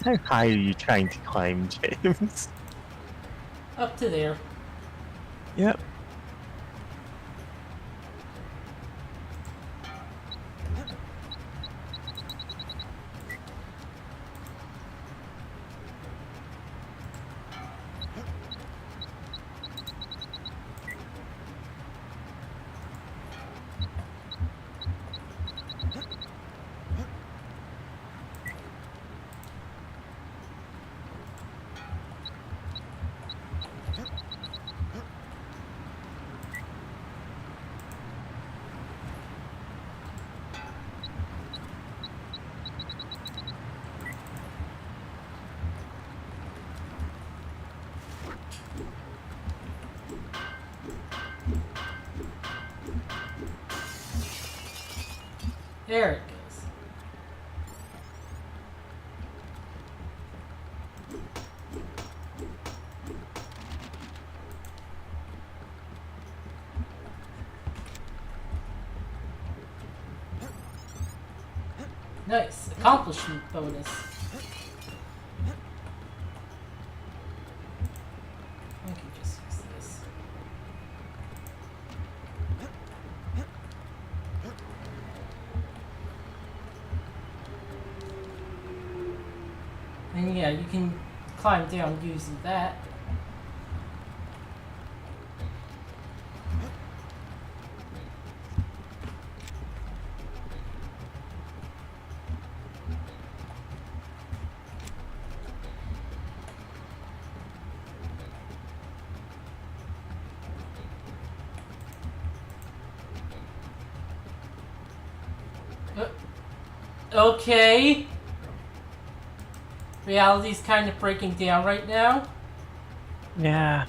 S2: How high are you trying to climb, James?
S1: Up to there.
S2: Yep.
S1: There it goes. Nice. Accomplishment bonus. I can just use this. And yeah, you can climb down using that. Okay. Reality's kind of breaking down right now.
S2: Yeah.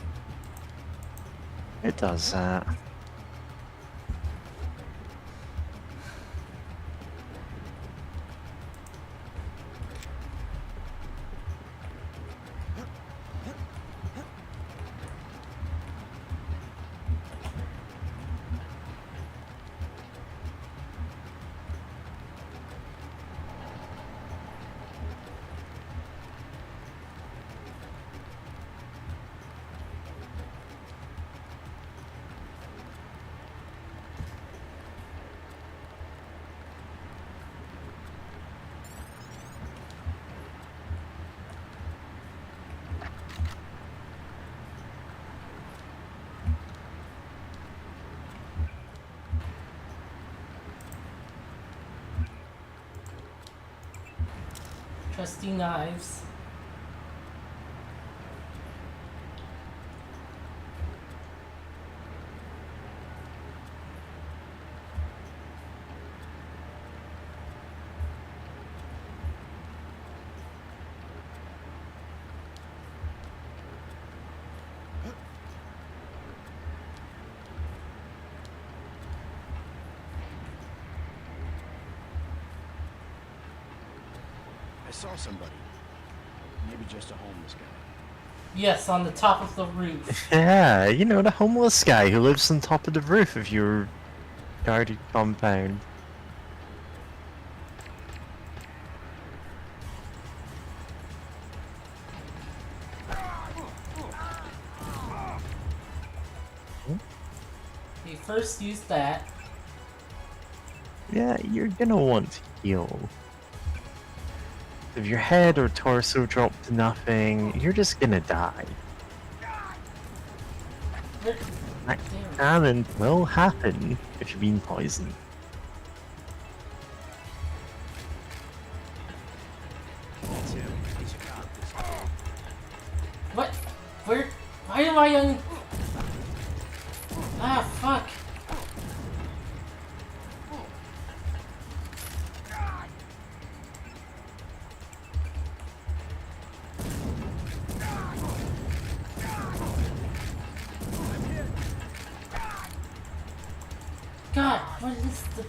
S2: It does that.
S1: Trusty knives.
S7: I saw somebody. Maybe just a homeless guy.
S1: Yes, on the top of the roof.
S2: Yeah, you know, the homeless guy who lives on top of the roof of your garden compound.
S1: Okay, first use that.
S2: Yeah, you're gonna want to heal. If your head or torso drop to nothing, you're just gonna die. That can and will happen if you've been poisoned.
S1: What? Where? Why am I on? Ah, fuck. God, what is the...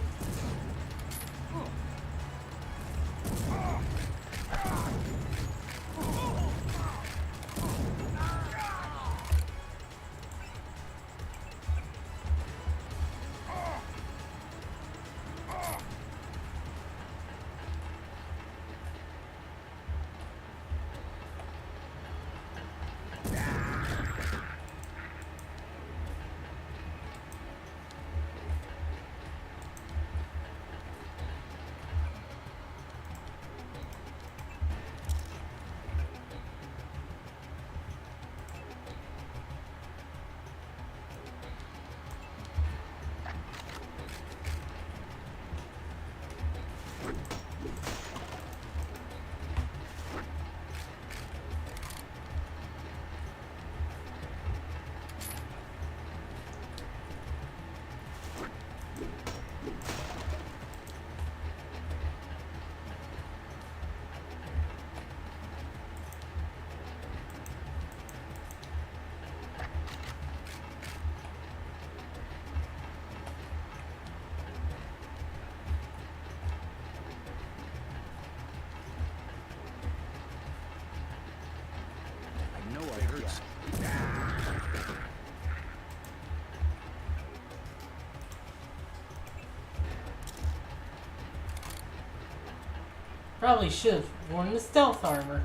S1: Probably should have worn the stealth armor.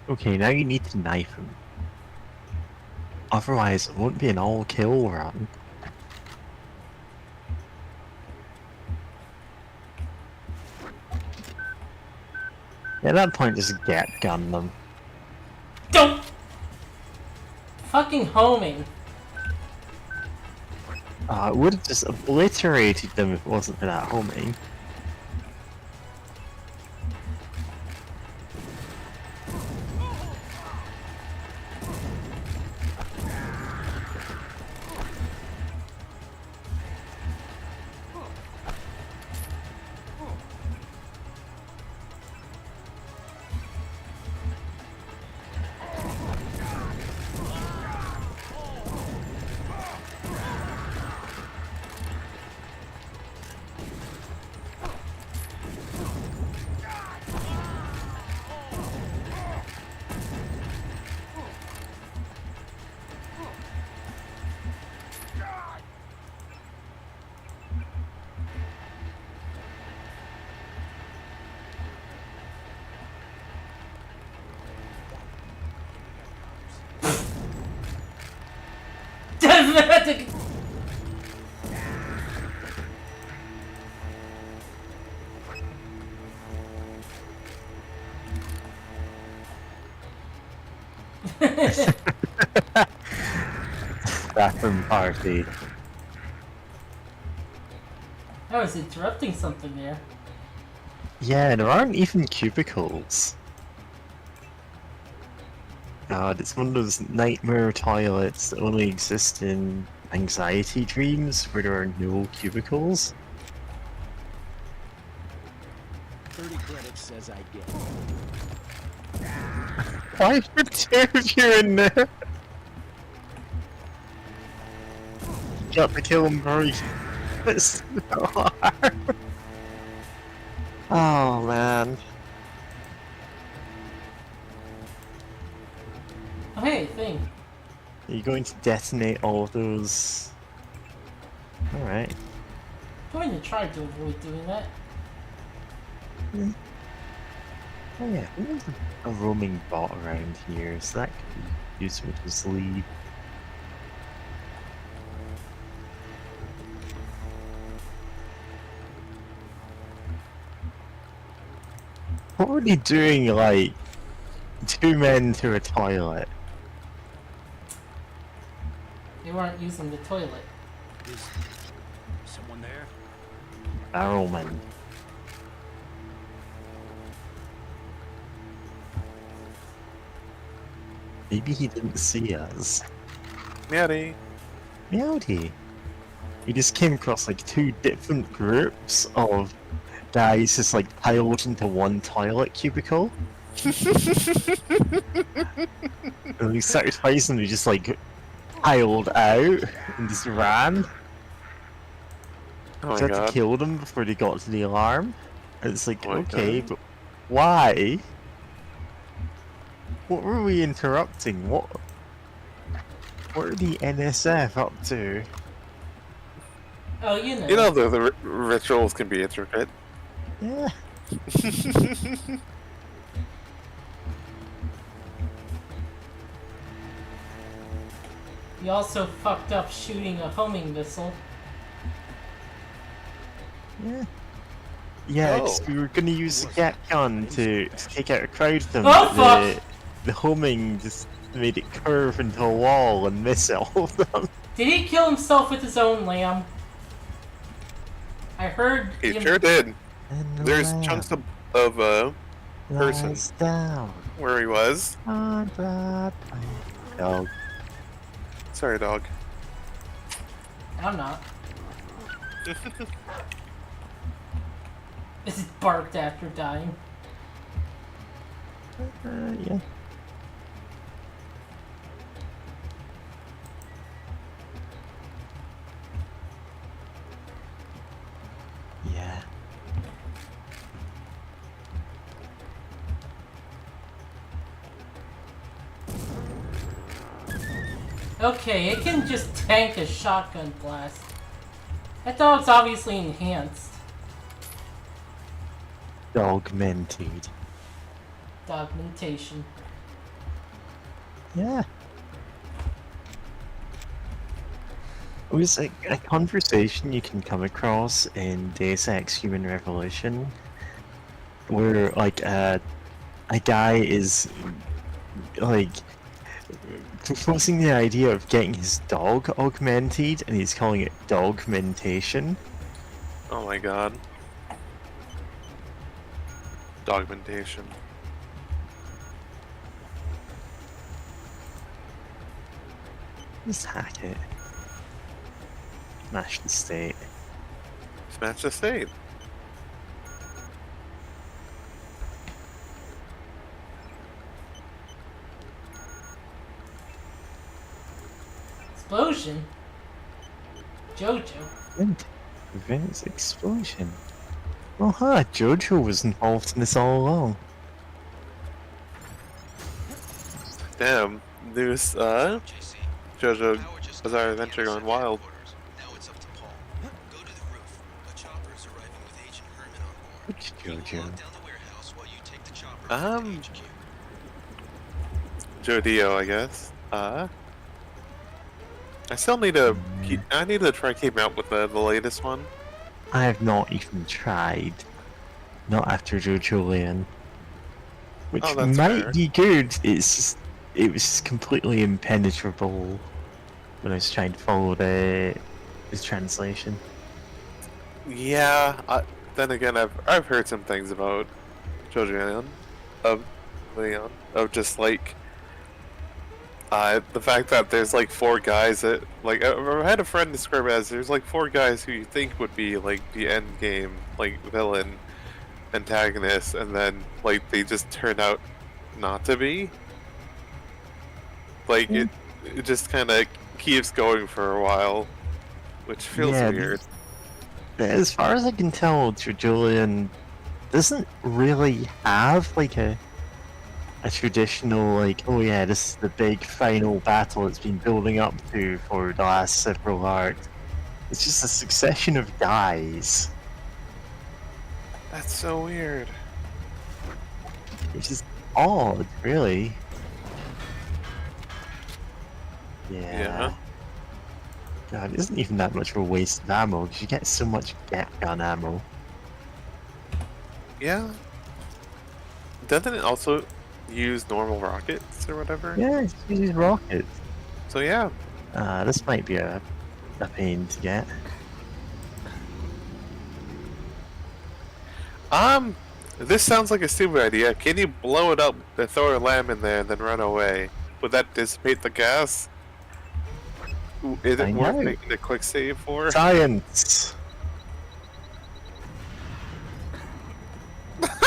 S2: Okay, now you need to knife him. Otherwise, it won't be an all-kill run. At that point, just get gun them.
S1: Don't! Fucking homing.
S2: It would have just obliterated them if it wasn't for that homing. Bathroom party.
S1: I was interrupting something there.
S2: Yeah, there aren't even cubicles. God, it's one of those nightmare toilets that only exist in anxiety dreams where there are no cubicles.
S7: 30 credits says I get.
S2: Why would two of you in there? You got to kill him, hurry. It's so hard. Oh man.
S1: Oh, hey, thing.
S2: Are you going to detonate all of those? Alright.
S1: I'm going to try to avoid doing that.
S2: Oh yeah, there's a roaming bot around here, so that could be useful to just leave. What were they doing, like, 2 men to a toilet?
S1: They weren't using the toilet.
S14: Is someone there?
S2: Barrelman. Maybe he didn't see us.
S8: Meowdy.
S2: Meowdy. We just came across like 2 different groups of guys just like piled into one toilet cubicle. And we started fighting, we just like piled out and just ran.
S8: Oh my
S2: We had
S8: god.
S2: to kill them before they got to the alarm. And it's like,
S8: Oh my
S2: okay,
S8: god.
S2: but why? What were we interrupting? What are the NSF up to?
S1: Oh, you know.
S8: You know the rituals can be intricate.
S2: Yeah.
S1: You also fucked up shooting a homing missile.
S2: Yeah. Yeah, 'cause we were gonna use the gat gun to take out a crowd of them.
S1: Oh,
S2: but
S1: fuck!
S2: the homing just made it curve into a wall and miss all of them.
S1: Did he kill himself with his own lamb? I heard
S8: He
S1: him...
S8: sure did.
S2: And the
S8: There's
S2: lamb
S8: chunks of person
S2: lies down
S8: where he was.
S2: on Broadway. Dog.
S8: Sorry, dog.
S1: I'm not. This is barked after dying.
S2: Yeah. Yeah.
S1: Okay, it can just tank a shotgun blast. That dog's obviously enhanced.
S2: Augmented.
S1: Augmentation.
S2: Yeah. It was a conversation you can come across in Deus Ex Human Revolution, where like a guy is like proposing the idea of getting his dog augmented, and he's calling it dogmentation.
S8: Oh my god. Dogmentation.
S2: Just hack it. Smash the state.
S8: Smash the state.
S1: Explosion? Jojo.
S2: Prevents explosion. Oh huh, Jojo was involved in this all along.
S8: Damn. There's Jojo Bizarre Adventure Gone Wild.
S2: Which Jojo?
S8: Jodio, I guess. I still need to keep. I need to try keeping up with the latest one.
S2: I have not even tried. Not after Jojo Lane. Which
S8: Oh, that's
S2: might
S8: fair.
S2: be good. It's just, it was just completely impenetrable when I was trying to follow the translation.
S8: Yeah. Then again, I've heard some things about Jojo Leon of just like the fact that there's like 4 guys that like I had a friend describe it as there's like 4 guys who you think would be like the end game like villain antagonists, and then like they just turn out not to be. Like it just kind of keeps going for a while, which feels
S2: Yeah,
S8: weird.
S2: As far as I can tell, Julian doesn't really have like a traditional like, oh yeah, this is the big final battle it's been building up to for the last several arcs. It's just a succession of guys.
S8: That's so weird.
S2: Which is odd, really. Yeah. God, it isn't even that much of a waste of ammo, because you get so much gat gun ammo.
S8: Yeah. Doesn't it also use normal rockets or whatever?
S2: Yeah, it uses rockets.
S8: So yeah.
S2: This might be a pain to get.
S8: This sounds like a stupid idea. Can you blow it up and throw a lamb in there and then run away? Would that dissipate the gas? Is it worth making a quick save for?
S2: Science!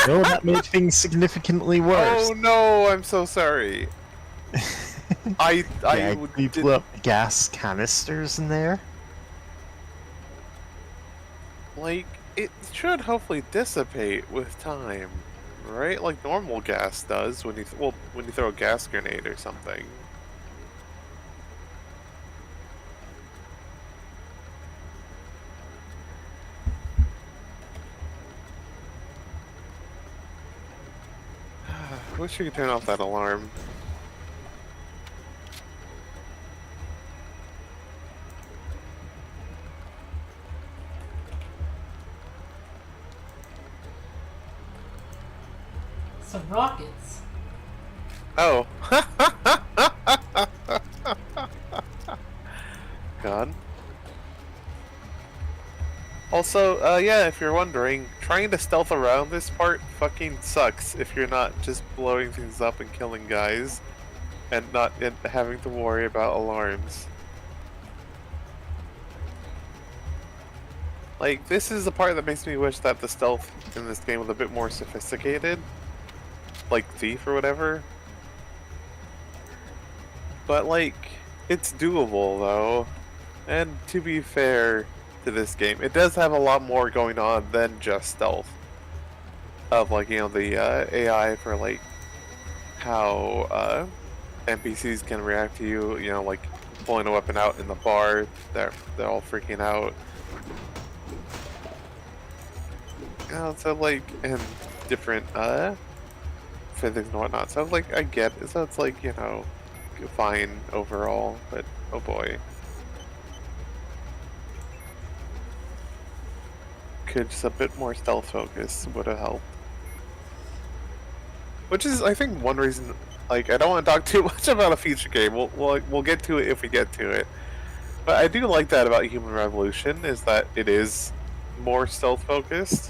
S2: No, that made things significantly worse.
S8: Oh no, I'm so sorry.
S2: You blew up gas canisters in there.
S8: Like, it should hopefully dissipate with time, right? Like normal gas does when you throw a gas grenade or something. I wish you could turn off that alarm.
S1: Some rockets.
S8: Oh. God. Also, yeah, if you're wondering, trying to stealth around this part fucking sucks if you're not just blowing things up and killing guys, and not having to worry about alarms. Like, this is the part that makes me wish that the stealth in this game was a bit more sophisticated. Like Thief or whatever. But, like, it's doable, though. And to be fair to this game, it does have a lot more going on than just stealth. Of, like, you know, the AI for, like, how NPCs can react to you, you know, like pulling a weapon out in the bar, they're all freaking out. You know, so like, and different physics and whatnot. So like, I get it. So it's like, you know, fine overall, but oh boy. Could just a bit more stealth focus would have helped. Which is, I think, one reason. Like, I don't want to talk too much about a future game. We'll get to it if we get to it. But I do like that about Human Revolution, is that it is more stealth focused,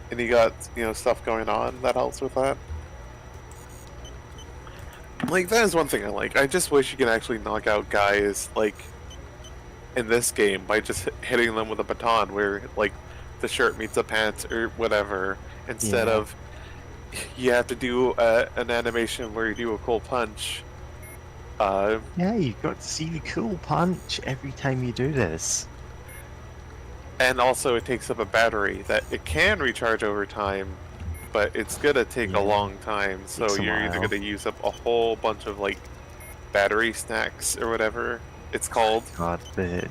S8: and you got, you know, stuff going on that helps with that. Like, that is one thing I like. I just wish you could actually knock out guys, like, in this game by just hitting them with a baton, where, like, the shirt meets the pants or whatever, instead of you have to do an animation where you do a cool punch.
S2: Yeah, you've got to see the cool punch every time you do this.
S8: And also it takes up a battery that it can recharge over time, but it's gonna take a long time, so
S2: Takes a
S8: you're either
S2: while.
S8: gonna use up a whole bunch of, like, battery snacks or whatever it's called.
S2: God, the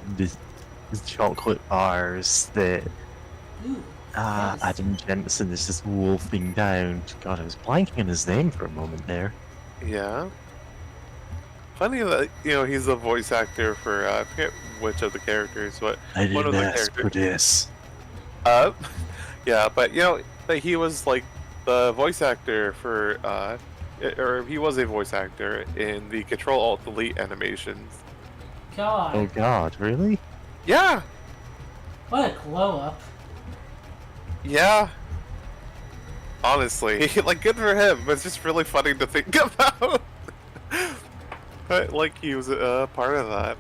S2: chocolate bars that Adam Jensen is just wolfing down. God, I was blanking on his name for a moment there.
S8: Yeah. Funny that, you know, he's the voice actor for, I forget which of the characters, but
S2: I
S8: one of
S2: didn't
S8: the
S2: ask for
S8: characters.
S2: this.
S8: Yeah, but, you know, that he was, like, the voice actor for, or he was a voice actor in the Control-Alt-Delete animations.
S1: God.
S2: Oh God, really?
S8: Yeah!
S1: What a glow up.
S8: Yeah. Honestly, like, good for him, but it's just really funny to think about. But, like, he was a part of that.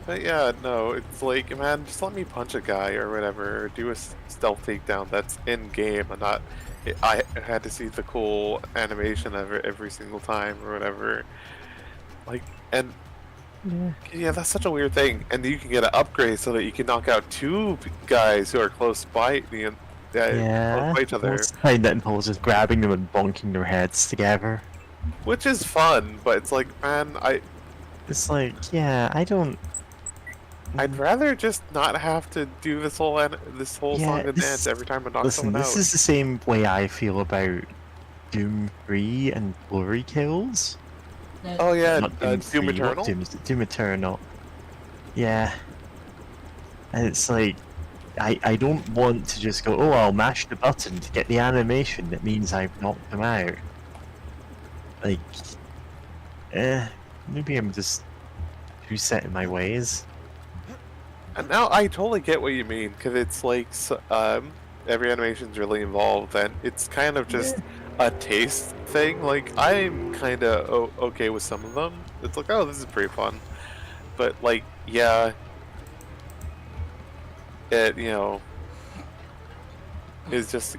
S8: But yeah, no, it's like, man, just let me punch a guy or whatever, or do a stealth takedown that's in game, and not I had to see the cool animation of it every single time or whatever. Like, and yeah, that's such a weird thing. And you can get an upgrade so that you can knock out two guys who are close by close by each other.
S2: Most find that involves just grabbing them and bonking their heads together.
S8: Which is fun, but it's like, man,
S2: It's like, yeah, I don't.
S8: I'd rather just not have to do this whole song and dance every time I knock someone out.
S2: This is the same way I feel about Doom 3 and Glory Kills.
S8: Oh yeah,
S2: Not Doom 3,
S8: Doom Eternal?
S2: Doom Eternal. Yeah. And it's like, I don't want to just go, oh, I'll mash the button to get the animation that means I've knocked them out. Like, maybe I'm just too set in my ways.
S8: And now I totally get what you mean, because it's like, every animation's really involved, and it's kind of just a taste thing. Like, I'm kind of okay with some of them. It's like, oh, this is pretty fun. But, like, yeah, it, you know, is just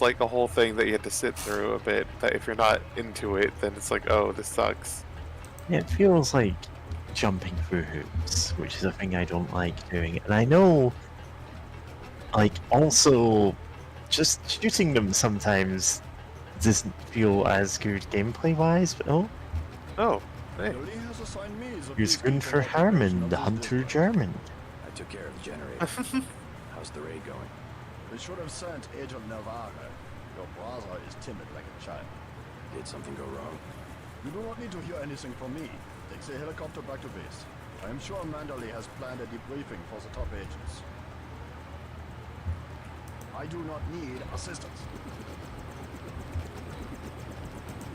S8: like a whole thing that you have to sit through a bit, that if you're not into it, then it's like, oh, this sucks.
S2: Yeah, it feels like jumping through hoops, which is a thing I don't like doing. And I know, like, also, just shooting them sometimes doesn't feel as good gameplay-wise, but
S8: oh, hey.
S2: Here's Gunther Harman, the Hunter German.
S3: I took care of the generator. How's the raid going?
S7: We should have sent Agent Navarre. Your brother is timid like a child.
S3: Did something go wrong?
S7: You do not need to hear anything from me. Take the helicopter back to base. I am sure Manderley has planned a debriefing for the top agents. I do not need assistance.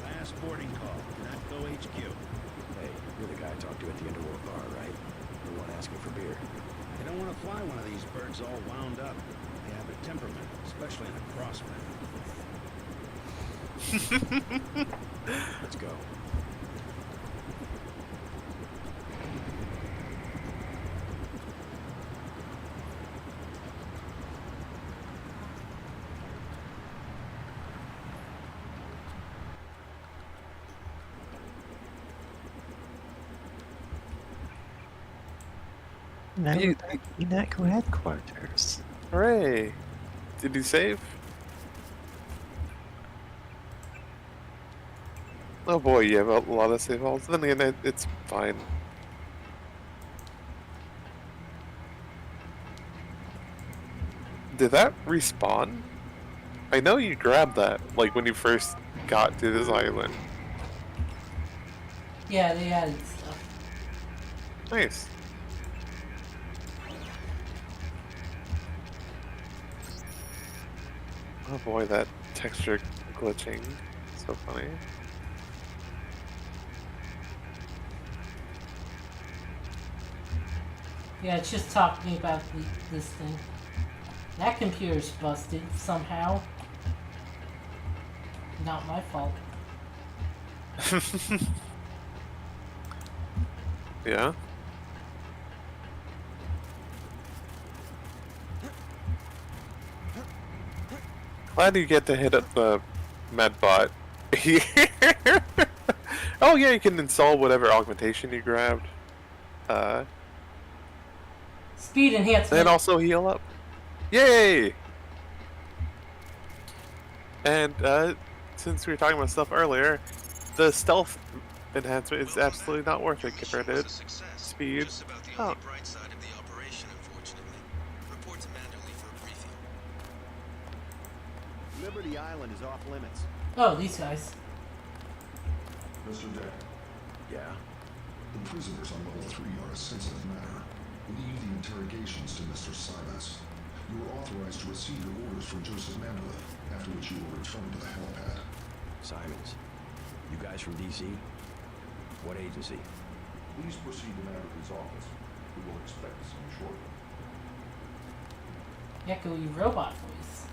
S4: Last boarding call. Not go HQ.
S3: Hey, you're the guy I talked to at the Underworld bar, right? The one asking for beer.
S4: I don't want to fly one of these birds all wound up. They have a temperament, especially in a crossfit.
S3: Let's go.
S2: Now we're back in Echo headquarters.
S8: Hooray! Did you save? Oh boy, you have a lot of save files. Then again, it's fine. Did that respawn? I know you grabbed that, like when you first got to this island.
S1: Yeah, they added stuff.
S8: Nice. Oh boy, that texture glitching. So funny.
S1: Yeah, it's just talking about this thing. That computer's busted somehow. Not my fault.
S8: Yeah. Glad you get to hit up the medbot here. Oh yeah, you can install whatever augmentation you grabbed.
S1: Speed enhancement.
S8: And also heal up. Yay! And since we were talking about stuff earlier, the stealth enhancement is absolutely not worth it compared to speed. Oh.
S7: Liberty Island is off limits.
S1: Oh, these guys.
S19: Mr. Deck,
S7: Yeah?
S19: the prisoners on level 3 are a sensitive matter. Leave the interrogations to Mr. Silas. You are authorized to receive your orders from Joseph Mandela, after which you will return to the helipad.
S3: Simons. You guys from DC? What agency?
S19: Please proceed to Mandela's office. We will expect to see you shortly.
S1: Echoey robot voice.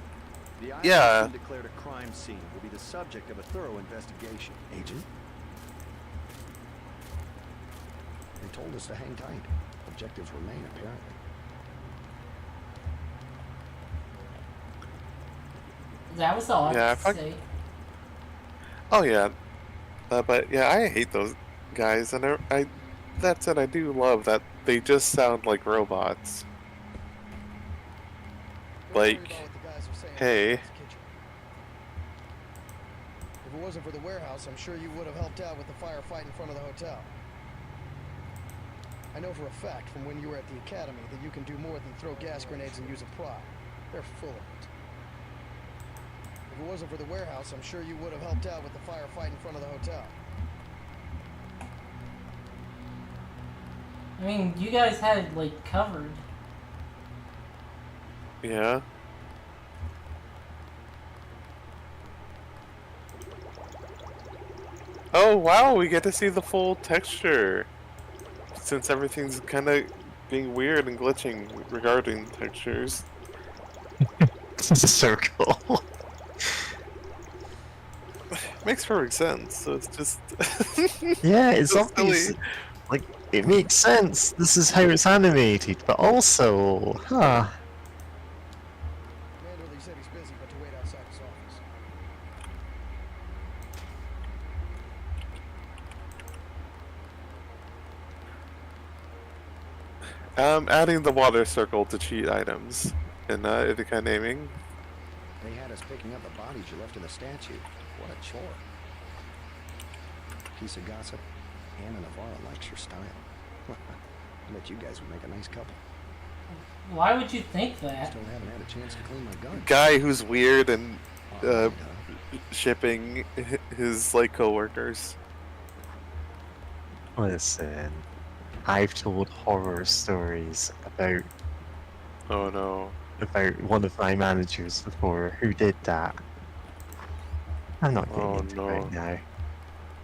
S7: The island
S8: Yeah.
S7: has been declared a crime scene. Will be the subject of a thorough investigation. Agent? They told us to hang tight. Objectives remain, apparently.
S1: That was all I
S8: Yeah,
S1: had to say.
S8: Oh yeah, but yeah, I hate those guys, and I that said, I do love that they just sound like robots. Like, hey.
S20: If it wasn't for the warehouse, I'm sure you would have helped out with the firefight in front of the hotel. I know for a fact from when you were at the academy that you can do more than throw gas grenades and use a prop. They're full of it. If it wasn't for the warehouse, I'm sure you would have helped out with the firefight in front of the hotel.
S1: I mean, you guys had it, like, covered.
S8: Yeah. Oh wow, we get to see the full texture. Since everything's kind of being weird and glitching regarding textures.
S2: This is a circle.
S8: Makes perfect sense. So it's just
S2: Yeah, it's
S8: so
S2: obvious.
S8: silly.
S2: Like, it makes sense. This is how it's animated, but also, huh?
S20: Manderley said he's busy, but to wait outside his office.
S8: Adding the water circle to cheat items in Ithaca naming.
S7: They had us picking up the bodies you left in the statue. What a chore. Piece of gossip. Anna Navarro likes your style. I bet you guys would make a nice couple.
S1: Why would you think that?
S7: Still haven't had a chance to clean my gun.
S8: Guy who's weird and shipping his like coworkers.
S2: Listen, I've told horror stories about
S8: Oh no.
S2: about one of my managers before who did that. I'm not getting
S8: Oh
S2: into it right now.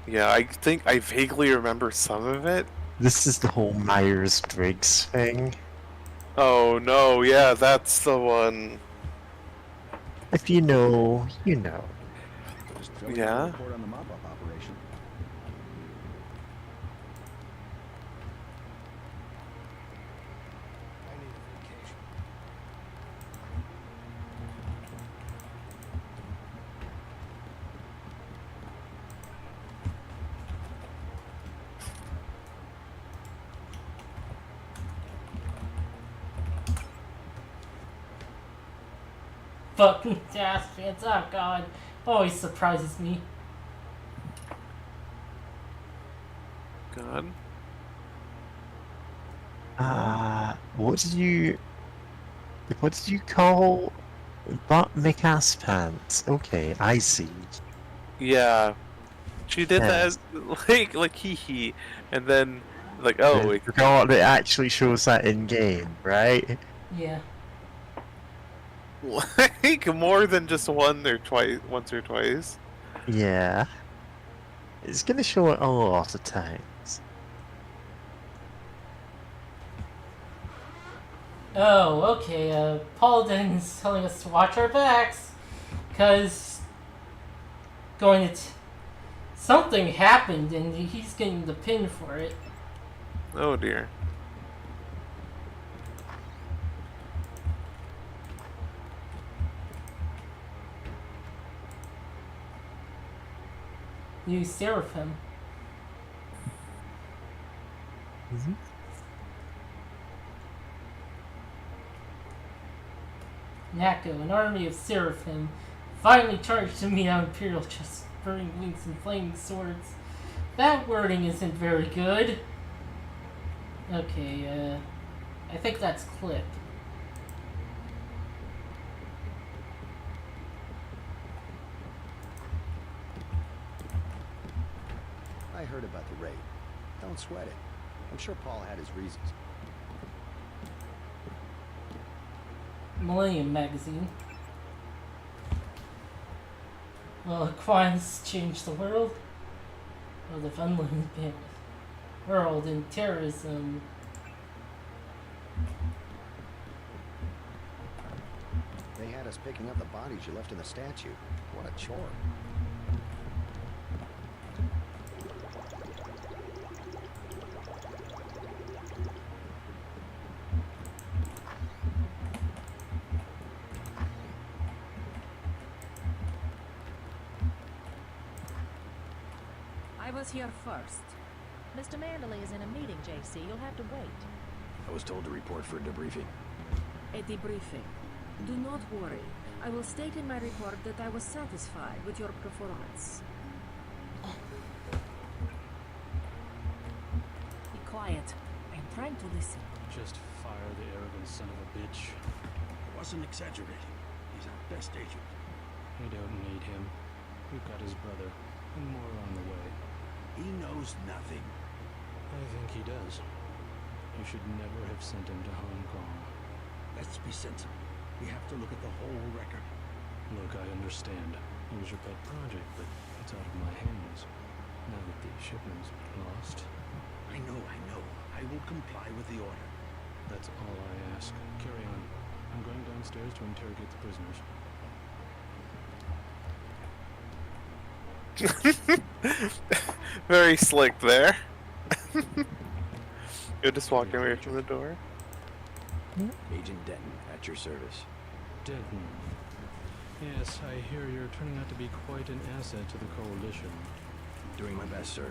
S8: Yeah, I think I vaguely remember some of it.
S2: This is the whole Myers-Briggs thing.
S8: Oh no, yeah, that's the one.
S2: If you know, you know.
S7: Just filling out a
S8: Yeah.
S7: report on the mop-up operation.
S14: I need a vacation.
S1: Fucking jazz fans, oh god. Always surprises me.
S8: God.
S2: What did you call butt McAss pants? Okay, I see.
S8: Yeah. She did
S2: Yes.
S8: that like hee hee, and then like
S2: And
S8: oh
S2: then forgot it actually shows that in game, right?
S1: Yeah.
S8: like more than just once or twice.
S2: Yeah. It's gonna show it a lot of times.
S1: Oh, okay, Paul Denton's telling us to watch our backs. Because something happened and he's getting the pin for it.
S8: Oh dear.
S1: You Seraphim. Nako, an army of Seraphim, finally charged to meet our Imperial just burning wings and flaming swords. That wording isn't very good. Okay, I think that's clip.
S7: I heard about the raid. Don't sweat it. I'm sure Paul had his reasons.
S1: Millennium Magazine. Well, Aquinas changed the world. World of unlimited world and terrorism.
S7: They had us picking up the bodies you left in the statue. What a chore.
S16: I was here first. Mr. Manderley is in a meeting, JC. You'll have to wait.
S3: I was told to report for a debriefing.
S13: A debriefing. Do not worry. I will state in my report that I was satisfied with your performance. Be quiet. I am trying to listen.
S12: Just fire the arrogant son of a bitch.
S4: I wasn't exaggerating. He's our best agent.
S12: We don't need him. We've got his brother, and more on the way.
S4: He knows nothing.
S12: I think he does. You should never have sent him to Hong Kong.
S4: Let's be sensible. We have to look at the whole record.
S12: Look, I understand. It was your pet project, but it's out of my hands. Now that the shipment's lost.
S4: I know. I will comply with the order.
S12: That's all I ask. Carry on. I'm going downstairs to interrogate the prisoners.
S8: Very slick there. You're just walking away from the door.
S3: Agent Denton, at your service.
S12: Denton. Yes, I hear you're turning out to be quite an asset to the Coalition.
S3: Doing my best, sir.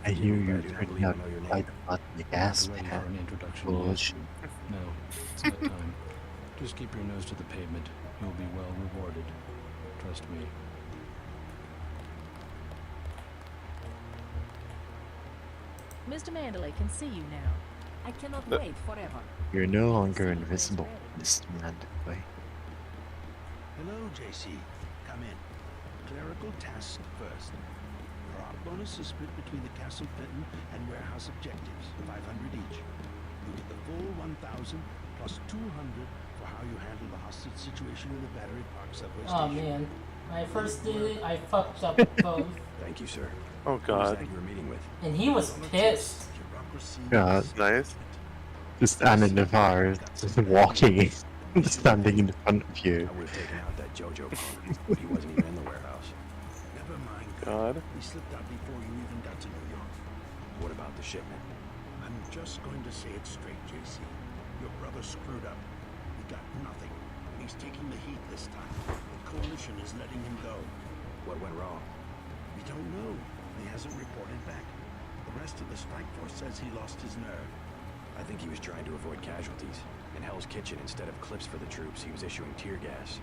S2: I hear
S3: I
S2: you're
S3: do not
S2: turning
S3: believe I
S2: out
S3: know your
S2: to
S3: name.
S2: fight about the gas
S12: Ready for an
S2: man.
S12: introduction yet?
S2: Bullshit.
S12: No, it's not time. Just keep your nose to the pavement. You'll be well rewarded. Trust me.
S16: Mr. Manderley can see you now. I cannot wait forever.
S2: You're no longer invisible, Mr. Manderley.
S4: Hello, JC. Come in. Clerical tasks first. Our bonus is split between the Castle Fenton and warehouse objectives, 500 each. You get the full 1,000 plus 200 for how you handle the hostage situation in the Battery Park subway
S1: Oh
S4: station.
S1: man. When I first did it, I fucked up both.
S3: Thank you, sir.
S8: Oh
S3: Who was
S8: god.
S3: that you were meeting with?
S1: And he was pissed.
S2: God.
S8: Nice.
S2: Just Anna Navarre just walking. Standing in front of you.
S3: I would have taken out that JoJo punk, but he wasn't even in the warehouse.
S4: Never mind.
S8: God.
S4: He slipped out before you even got to New York.
S3: What about the shipment?
S4: I'm just going to say it straight, JC. Your brother screwed up. He got nothing. He's taking the heat this time. The coalition is letting him go.
S3: What went wrong?
S4: We don't know. He hasn't reported back. The rest of the strike force says he lost his nerve.
S3: I think he was trying to avoid casualties. In Hell's Kitchen, instead of clips for the troops, he was issuing tear gas.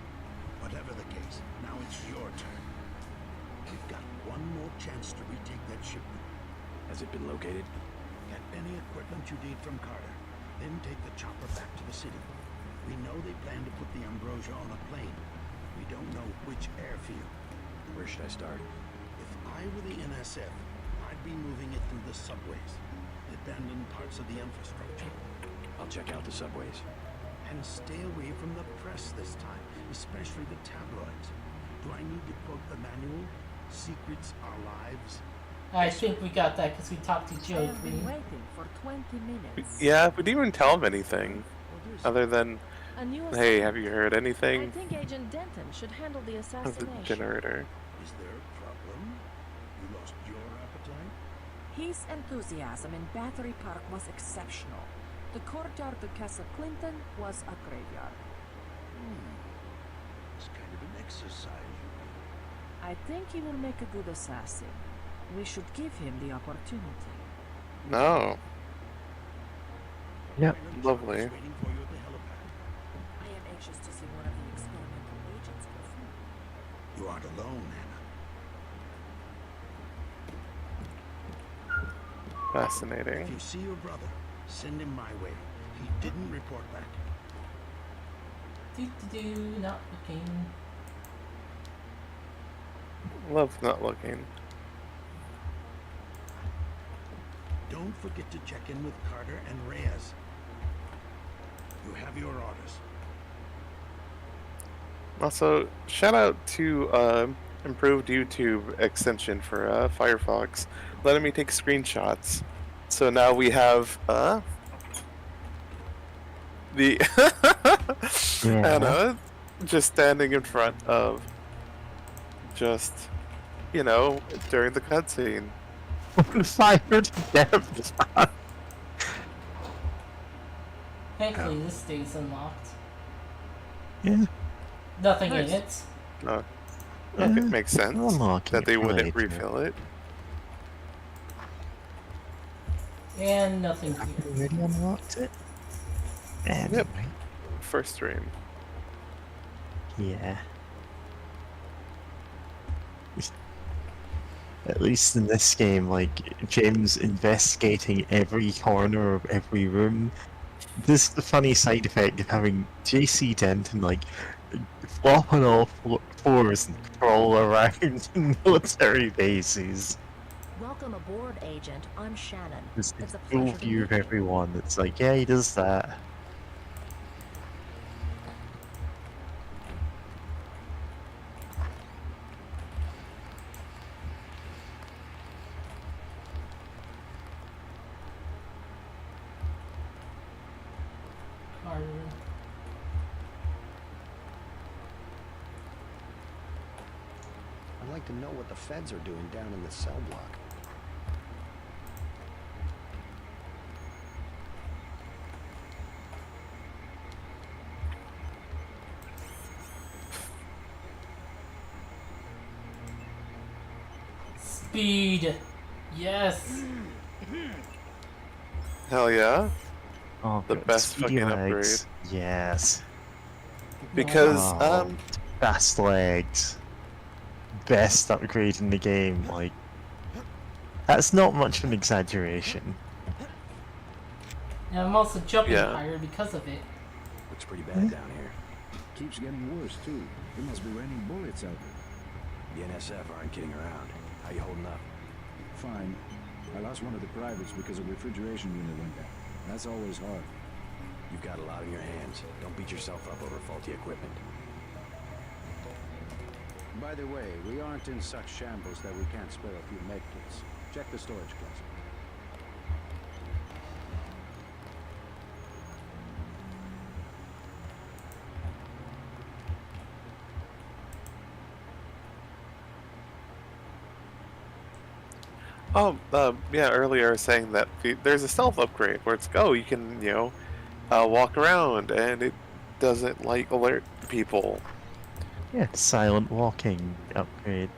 S4: Whatever the case, now it's your turn. We've got one more chance to retake that shipment.
S3: Has it been located?
S4: Get any equipment you need from Carter. Then take the chopper back to the city. We know they plan to put the Ambrosia on a plane. We don't know which airfield.
S3: Where should I start?
S4: If I were the NSF, I'd be moving it through the subways, the abandoned parts of the infrastructure.
S3: I'll check out the subways.
S4: And stay away from the press this time, especially the tabloids. Do I need to quote the manual? Secrets are lives.
S1: I think we got that because we talked to
S13: I
S1: Joe
S13: have been
S1: Green.
S13: waiting for 20 minutes.
S8: Yeah, we didn't even tell him anything. Other than,
S16: A new
S8: hey,
S16: assignment.
S8: have you heard
S16: I
S8: anything?
S16: think Agent Denton should handle the
S8: Of the
S16: assassination.
S8: generator.
S4: Is there a problem? You lost your appetite?
S13: His enthusiasm in Battery Park was exceptional. The courtyard of Castle Clinton was a graveyard.
S4: It's kind of an exercise.
S13: I think he will make a good assassin. We should give him the opportunity.
S8: No.
S2: Yep.
S8: Lovely.
S4: Waiting for you at the helipad.
S13: I am anxious to see one of the experimental agents perform.
S4: You aren't alone, Anna.
S8: Fascinating.
S4: If you see your brother, send him my way. He didn't report back.
S1: Not looking.
S8: Love not looking.
S4: Don't forget to check in with Carter and Reyes. You have your orders.
S8: Also, shout out to improved YouTube extension for Firefox, letting me take screenshots. So now we have the Anna just standing in front of just, you know, during the cutscene.
S2: Fire to death.
S1: Thankfully, this stays unlocked.
S2: Yeah.
S1: Nothing
S8: Nice.
S1: in it.
S8: Oh. Okay, makes sense
S2: unlocking
S8: that they
S2: it for
S8: wouldn't
S2: later.
S8: refill it.
S1: And nothing here.
S2: Already unlocked it? Anyway.
S8: First stream.
S2: Yeah. At least in this game, like, Jim's investigating every corner of every room. This is the funny side effect of having JC Denton, like, flop on all fours and crawl around military bases.
S16: Welcome aboard, Agent. I'm Shannon.
S2: It's
S16: It's a
S2: full
S16: pleasure to
S2: view
S16: meet
S2: of
S16: you.
S2: everyone. It's like, yeah, he does that.
S1: Carter.
S7: I'd like to know what the feds are doing down in the cell block.
S1: Speed. Yes.
S8: Hell yeah.
S2: Oh,
S8: The
S2: God,
S8: best
S2: speedy
S8: fucking
S2: legs. Yes.
S8: Because,
S2: Oh, fast legs. Best upgrade in the game, like... That's not much of an exaggeration.
S1: And I'm also jumping
S8: Yeah.
S1: higher because of it.
S3: Looks pretty bad down here.
S7: Keeps getting worse, too. There must be raining bullets out there.
S3: The NSF aren't kidding around. How you holding up?
S7: Fine. I lost one of the privates because a refrigeration unit went down. That's always hard.
S3: You've got a lot on your hands. Don't beat yourself up over faulty equipment.
S7: By the way, we aren't in such shambles that we can't spare a few medkits. Check the storage closet.
S8: Oh, yeah, earlier I was saying that there's a stealth upgrade where it's, oh, you can, walk around and it doesn't, like, alert people.
S2: Yeah, silent walking upgrade.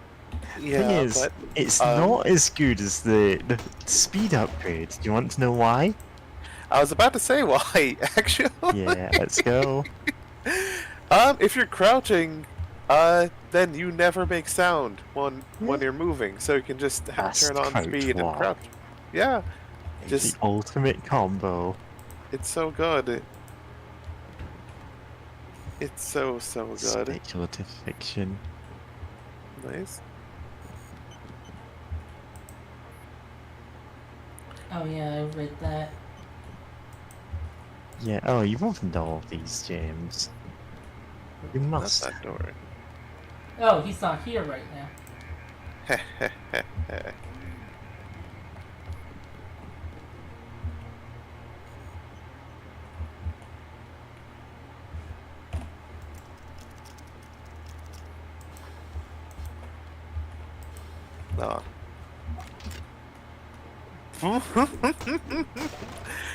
S2: Thing
S8: Yeah,
S2: is,
S8: but,
S2: it's not as good as the speed upgrade. Do you want to know why?
S8: I was about to say why, actually.
S2: Yeah, let's go.
S8: If you're crouching, then you never make sound when you're moving, so you can just
S2: Fast
S8: turn on
S2: crouch
S8: speed and
S2: walk.
S8: crouch. Yeah,
S2: The ultimate combo.
S8: it's so good. It's so good.
S2: Speculative fiction.
S8: Nice.
S1: Oh yeah, I read that.
S2: Yeah, oh, you've opened all of these, James. You must.
S8: Not that door.
S1: Oh, he's not here right now.
S8: No.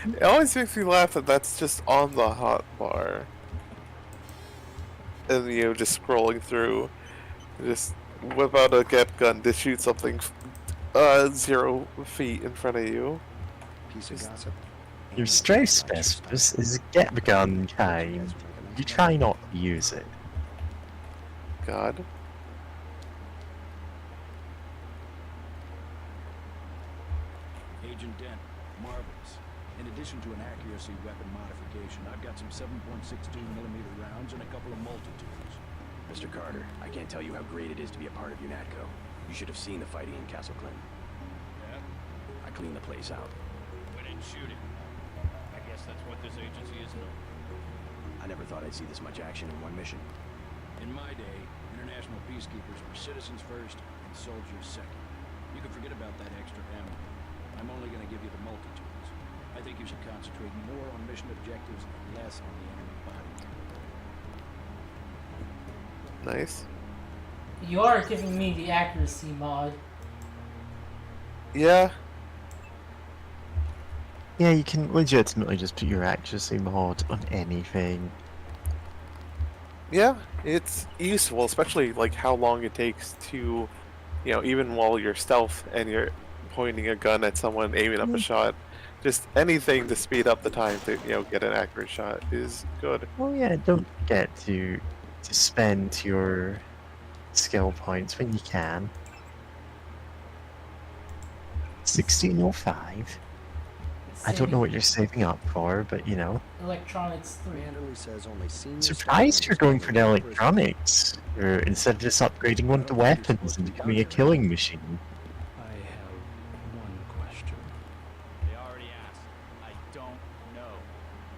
S8: It always makes me laugh that that's just on the hot bar. And just scrolling through, just whip out a get gun to shoot something 0 feet in front of you.
S7: Piece of gossip.
S2: Your strength specialist is get gun kind. You try not to use it.
S8: God.
S4: Agent Dent, marvelous. In addition to an accuracy weapon modification, I've got some 7.62mm rounds and a couple of multi-tools.
S3: Mr. Carter, I can't tell you how great it is to be a part of UNATCO. You should have seen the fighting in Castle Clinton.
S11: Yeah?
S3: I cleaned the place out.
S11: We didn't shoot him. I guess that's what this agency is known for.
S3: I never thought I'd see this much action in one mission.
S4: In my day, international peacekeepers were citizens first and soldiers second. You can forget about that extra ammo. I'm only going to give you the multi-tools. I think you should concentrate more on mission objectives and less on the enemy body.
S8: Nice.
S1: You are giving me the accuracy mod.
S8: Yeah.
S2: Yeah, you can legitimately just put your accuracy mod on anything.
S8: Yeah, it's useful, especially like how long it takes to, even while you're stealth and you're pointing a gun at someone, aiming up a shot, just anything to speed up the time to get an accurate shot is good.
S2: Oh yeah, don't forget to spend your skill points when you can. 1605. I don't know what you're saving up for, but
S1: Electronics 3.
S7: Manderley says only senior
S2: Surprised you're going for the electronics, or instead of just upgrading one of the weapons and becoming a killing machine.
S12: I have one question.
S18: They already asked. I don't know.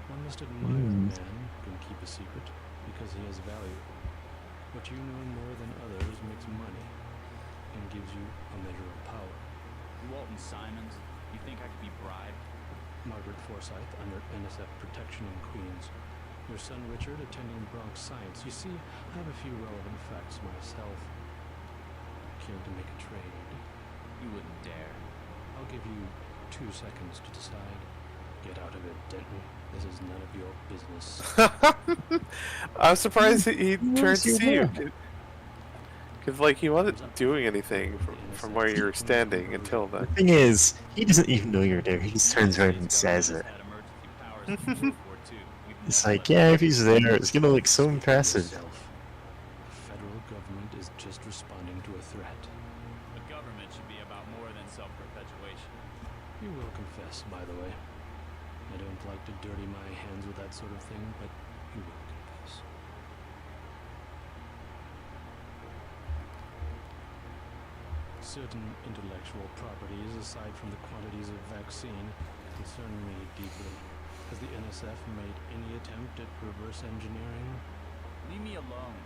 S12: One must admire a man who can keep a secret because he has value. What you know more than others makes money and gives you a measure of power.
S18: Walton Simons, you think I could be bribed?
S12: Margaret Forsyth under NSF protection in Queens. Your son Richard attending Bronx Science. You see, I have a few relevant facts myself. Care to make a trade?
S18: You wouldn't dare.
S12: I'll give you 2 seconds to decide. Get out of it, Denton. This is none of your business.
S8: I'm surprised he turned to see you. Because, he wasn't doing anything from where you were standing until then.
S2: The thing is, he doesn't even know you're there, he just turns around and says it. It's like, yeah, if he's there, it's gonna look so impressive.
S12: The federal government is just responding to a threat.
S18: The government should be about more than self-perpetuation.
S12: You will confess, by the way. I don't like to dirty my hands with that sort of thing, but you will confess. Certain intellectual properties, aside from the quantities of vaccine, concern me deeply. Has the NSF made any attempt at reverse engineering?
S18: Leave me alone.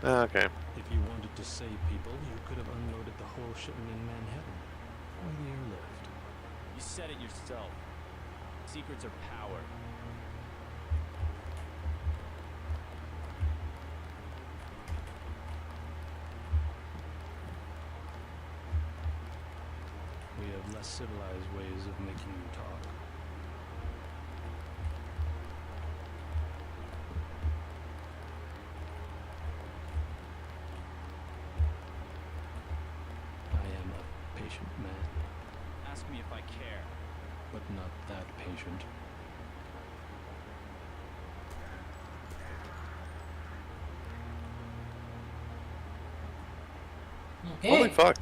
S8: Okay.
S12: If you wanted to save people, you could have unloaded the whole shipment in Manhattan. Why the airlift?
S18: You said it yourself. Secrets are power.
S12: have less civilized ways of making you talk. I am a patient man,
S18: Ask me if I care.
S12: but not that patient.
S1: Okay.
S8: Holy fuck.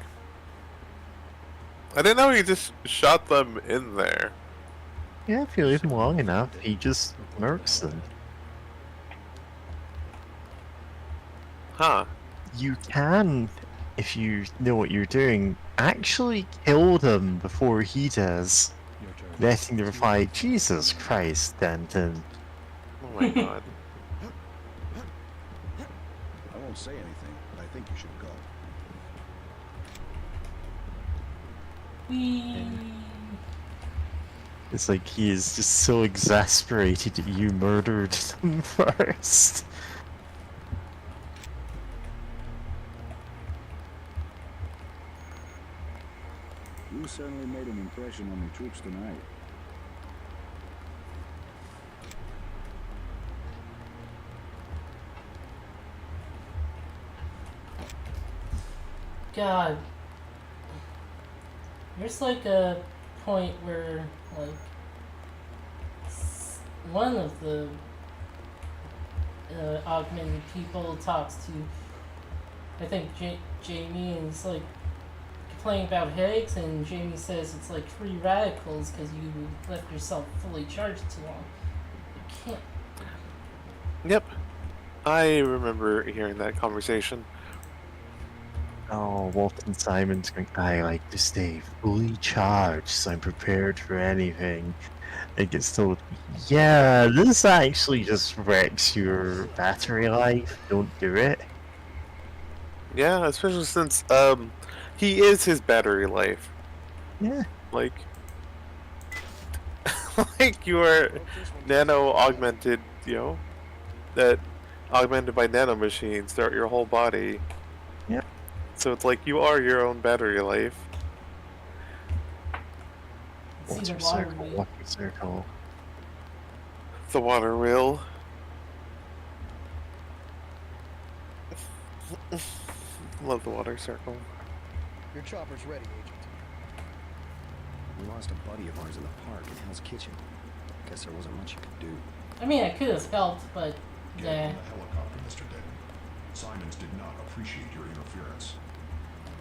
S8: I didn't know he just shot them in there.
S2: Yeah, if you leave him long enough, he just murks them.
S8: Huh.
S2: You can, if you know what you're doing, actually kill them before he does. Letting them reply, Jesus Christ, Denton.
S8: Oh my god.
S7: I won't say anything, but I think you should go.
S2: It's like he is just so exasperated that you murdered them first.
S21: You certainly made an impression on the troops tonight.
S1: God. There's like a point where, like, one of the augmented people talks to, I think, Jamie, and it's like complaining about headaches, and Jamie says it's like free radicals because you left yourself fully charged too long. You can't.
S8: Yep. I remember hearing that conversation.
S2: Oh, Walton Simon's going, I like to stay fully charged so I'm prepared for anything. It gets told, yeah, this actually just wrecks your battery life. Don't do it.
S8: Yeah, especially since he is his battery life.
S2: Yeah.
S8: Like like your nano augmented, you know, that augmented by nano machines throughout your whole body.
S2: Yep.
S8: So it's like you are your own battery life.
S2: Water circle, water circle.
S8: The water wheel. Love the water circle.
S20: Your chopper's ready, Agent.
S7: We lost a buddy of ours in the park in Hell's Kitchen. Guess there wasn't much you could do.
S1: I mean, I could have helped, but
S19: Get
S1: yeah.
S19: on the helicopter, Mr. Denton. Simons did not appreciate your interference.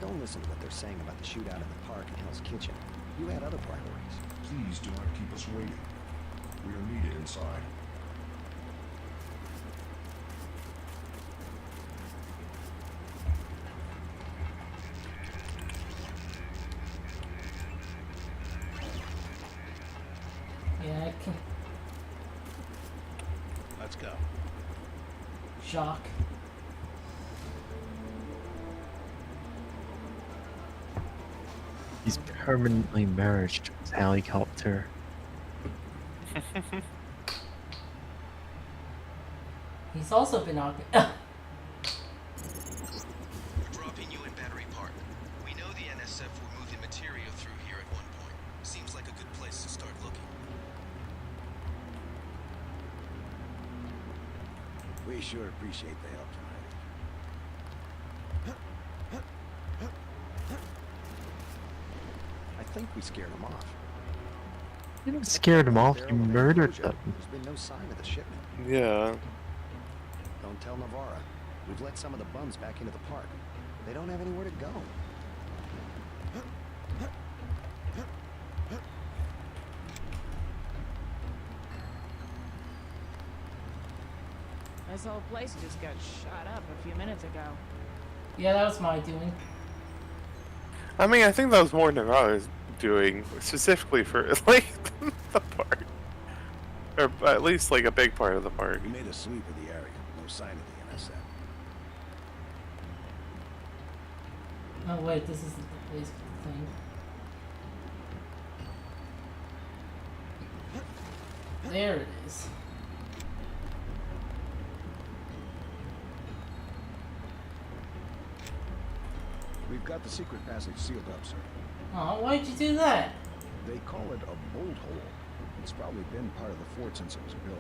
S7: Don't listen to what they're saying about the shootout in the park and Hell's Kitchen. You had other priorities.
S19: Please do not keep us waiting. We are needed inside.
S1: Yeah, I can.
S14: Let's go.
S1: Jacques.
S2: He's permanently merged with the helicopter.
S1: He's also been on.
S6: We're dropping you in Battery Park. We know the NSF were moving material through here at one point. Seems like a good place to start looking.
S7: We sure appreciate the help tonight. I think we scared them off.
S2: You didn't scare them off, you murdered them.
S7: There's been no sign of the shipment.
S8: Yeah.
S7: Don't tell Navarra. We've let some of the bums back into the park. They don't have anywhere to go.
S10: This whole place just got shot up a few minutes ago.
S1: Yeah, that was my doing.
S8: I mean, I think that was more than I was doing, specifically for, like, the park. Or at least, like, a big part of the park.
S7: We made a sweep of the area. No sign of the NSF.
S1: Oh wait, this isn't the place for the thing. There it is.
S7: We've got the secret passage sealed up, sir.
S1: Oh, why'd you do that?
S7: They call it a bolt hole. It's probably been part of the fort since it was built.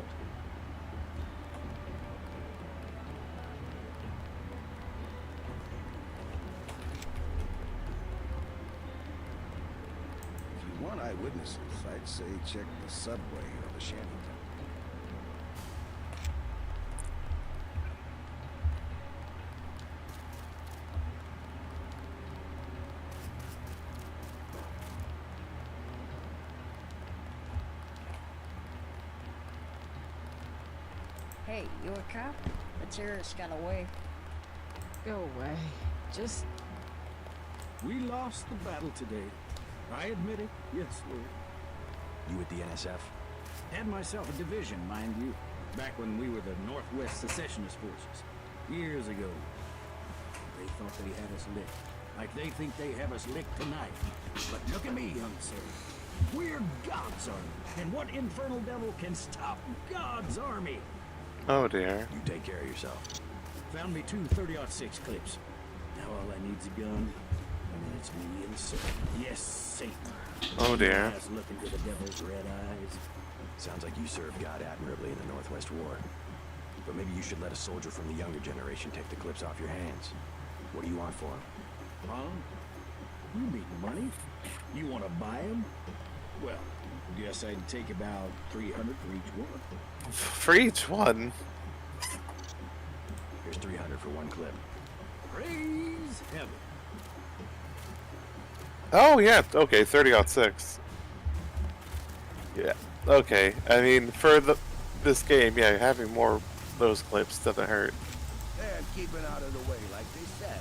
S7: If you want eyewitnesses, I'd say check the subway or the shanty.
S9: Hey, you a cop? The terrorist got away.
S10: Go away. Just...
S4: We lost the battle today. I admit it. Yes, Lord.
S3: You with the NSF?
S21: Had myself a division, mind you. Back when we were the Northwest Secessionist Forces. Years ago. They thought they had us licked. Like they think they have us licked tonight. But look at me, young sir. We're God's army. And what infernal devil can stop God's army?
S8: Oh dear.
S3: You take care of yourself.
S21: Found me 2 30-06 clips. Now all I need's a gun, and then it's me and Satan. Yes, Satan.
S8: Oh dear.
S21: Eyes look into the devil's red eyes.
S3: Sounds like you served God admirably in the Northwest War. But maybe you should let a soldier from the younger generation take the clips off your hands. What do you want for them?
S21: Huh? You need money? You want to buy them? Well, guess I'd take about 300 for each one.
S8: For each one?
S3: Here's 300 for one clip.
S21: Praise heaven.
S8: Oh yeah, okay, 30-06. Yeah, okay. I mean, for this game, yeah, having more of those clips doesn't hurt.
S7: And keeping out of the way, like they said.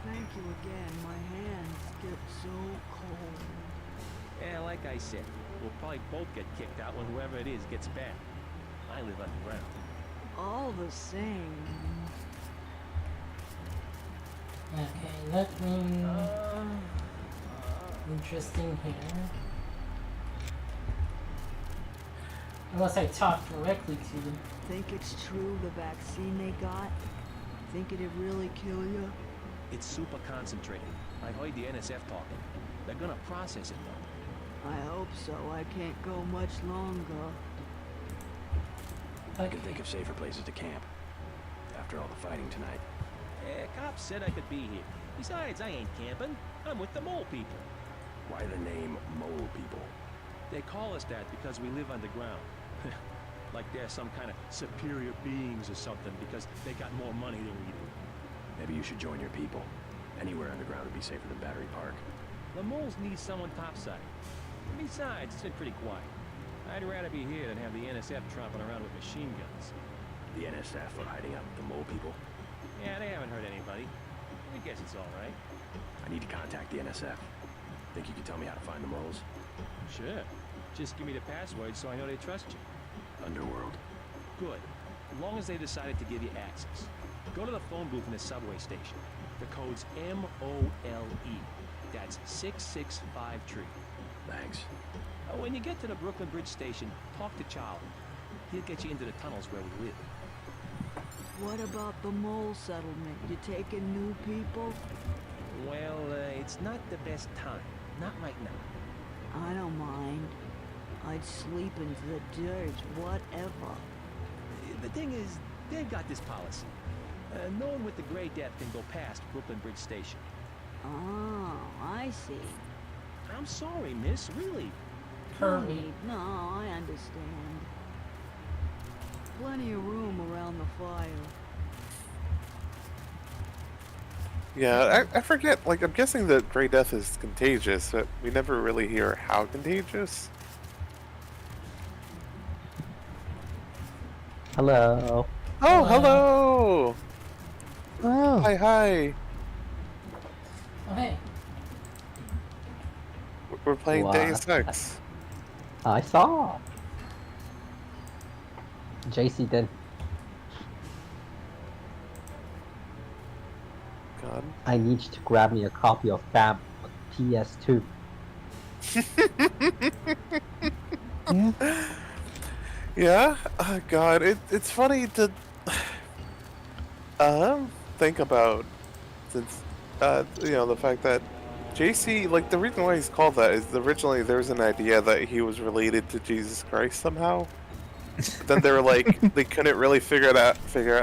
S9: Thank you again. My hands get so cold.
S11: Yeah, like I said, we'll probably both get kicked out when whoever it is gets back. I live underground.
S9: All the same.
S1: Okay, nothing interesting here. Unless I talk directly to them.
S9: Think it's true, the vaccine they got? Think it'd really kill you?
S11: It's super concentrated. I heard the NSF talking. They're gonna process it though.
S9: I hope so. I can't go much longer.
S3: I can think of safer places to camp. After all the fighting tonight.
S11: Cops said I could be here. Besides, I ain't camping. I'm with the mole people.
S3: Why the name Mole People?
S11: They call us that because we live underground. Like they're some kind of superior beings or something because they got more money than we do.
S3: Maybe you should join your people. Anywhere underground would be safer than Battery Park.
S11: The moles need someone topside. Besides, it's been pretty quiet. I'd rather be here than have the NSF tromping around with machine guns.
S3: The NSF are hiding out with the Mole People?
S11: Yeah, they haven't hurt anybody. I guess it's all right.
S3: I need to contact the NSF. Think you can tell me how to find the moles?
S11: Sure. Just give me the password so I know they trust you.
S3: Underworld.
S11: Good. As long as they decided to give you access. Go to the phone booth in the subway station. The code's MOLE. That's 665 tree.
S3: Thanks.
S11: When you get to the Brooklyn Bridge station, talk to Charlie. He'll get you into the tunnels where we live.
S9: What about the mole settlement? You taking new people?
S11: Well, it's not the best time. Not right now.
S9: I don't mind. I'd sleep into the dirt, whatever.
S11: The thing is, they've got this policy. No one with the Gray Death can go past Brooklyn Bridge Station.
S9: Oh, I see.
S11: I'm sorry, miss, really.
S1: Kirby.
S9: No, I understand. Plenty of room around the fire.
S8: Yeah, I forget, like, I'm guessing that Grey Death is contagious, but we never really hear how contagious.
S2: Hello.
S8: Oh, hello!
S2: Oh.
S8: Hi, hi.
S1: Oh, hey.
S8: We're playing
S2: What?
S8: Deus Ex.
S2: I saw. JC did.
S8: God.
S2: I need you to grab me a copy of Fab on PS2. Yeah.
S8: Yeah. Oh, God, it's funny to think about since the fact that JC, like, the reason why he's called that is originally there was an idea that he was related to Jesus Christ somehow. But then they were like they couldn't really figure out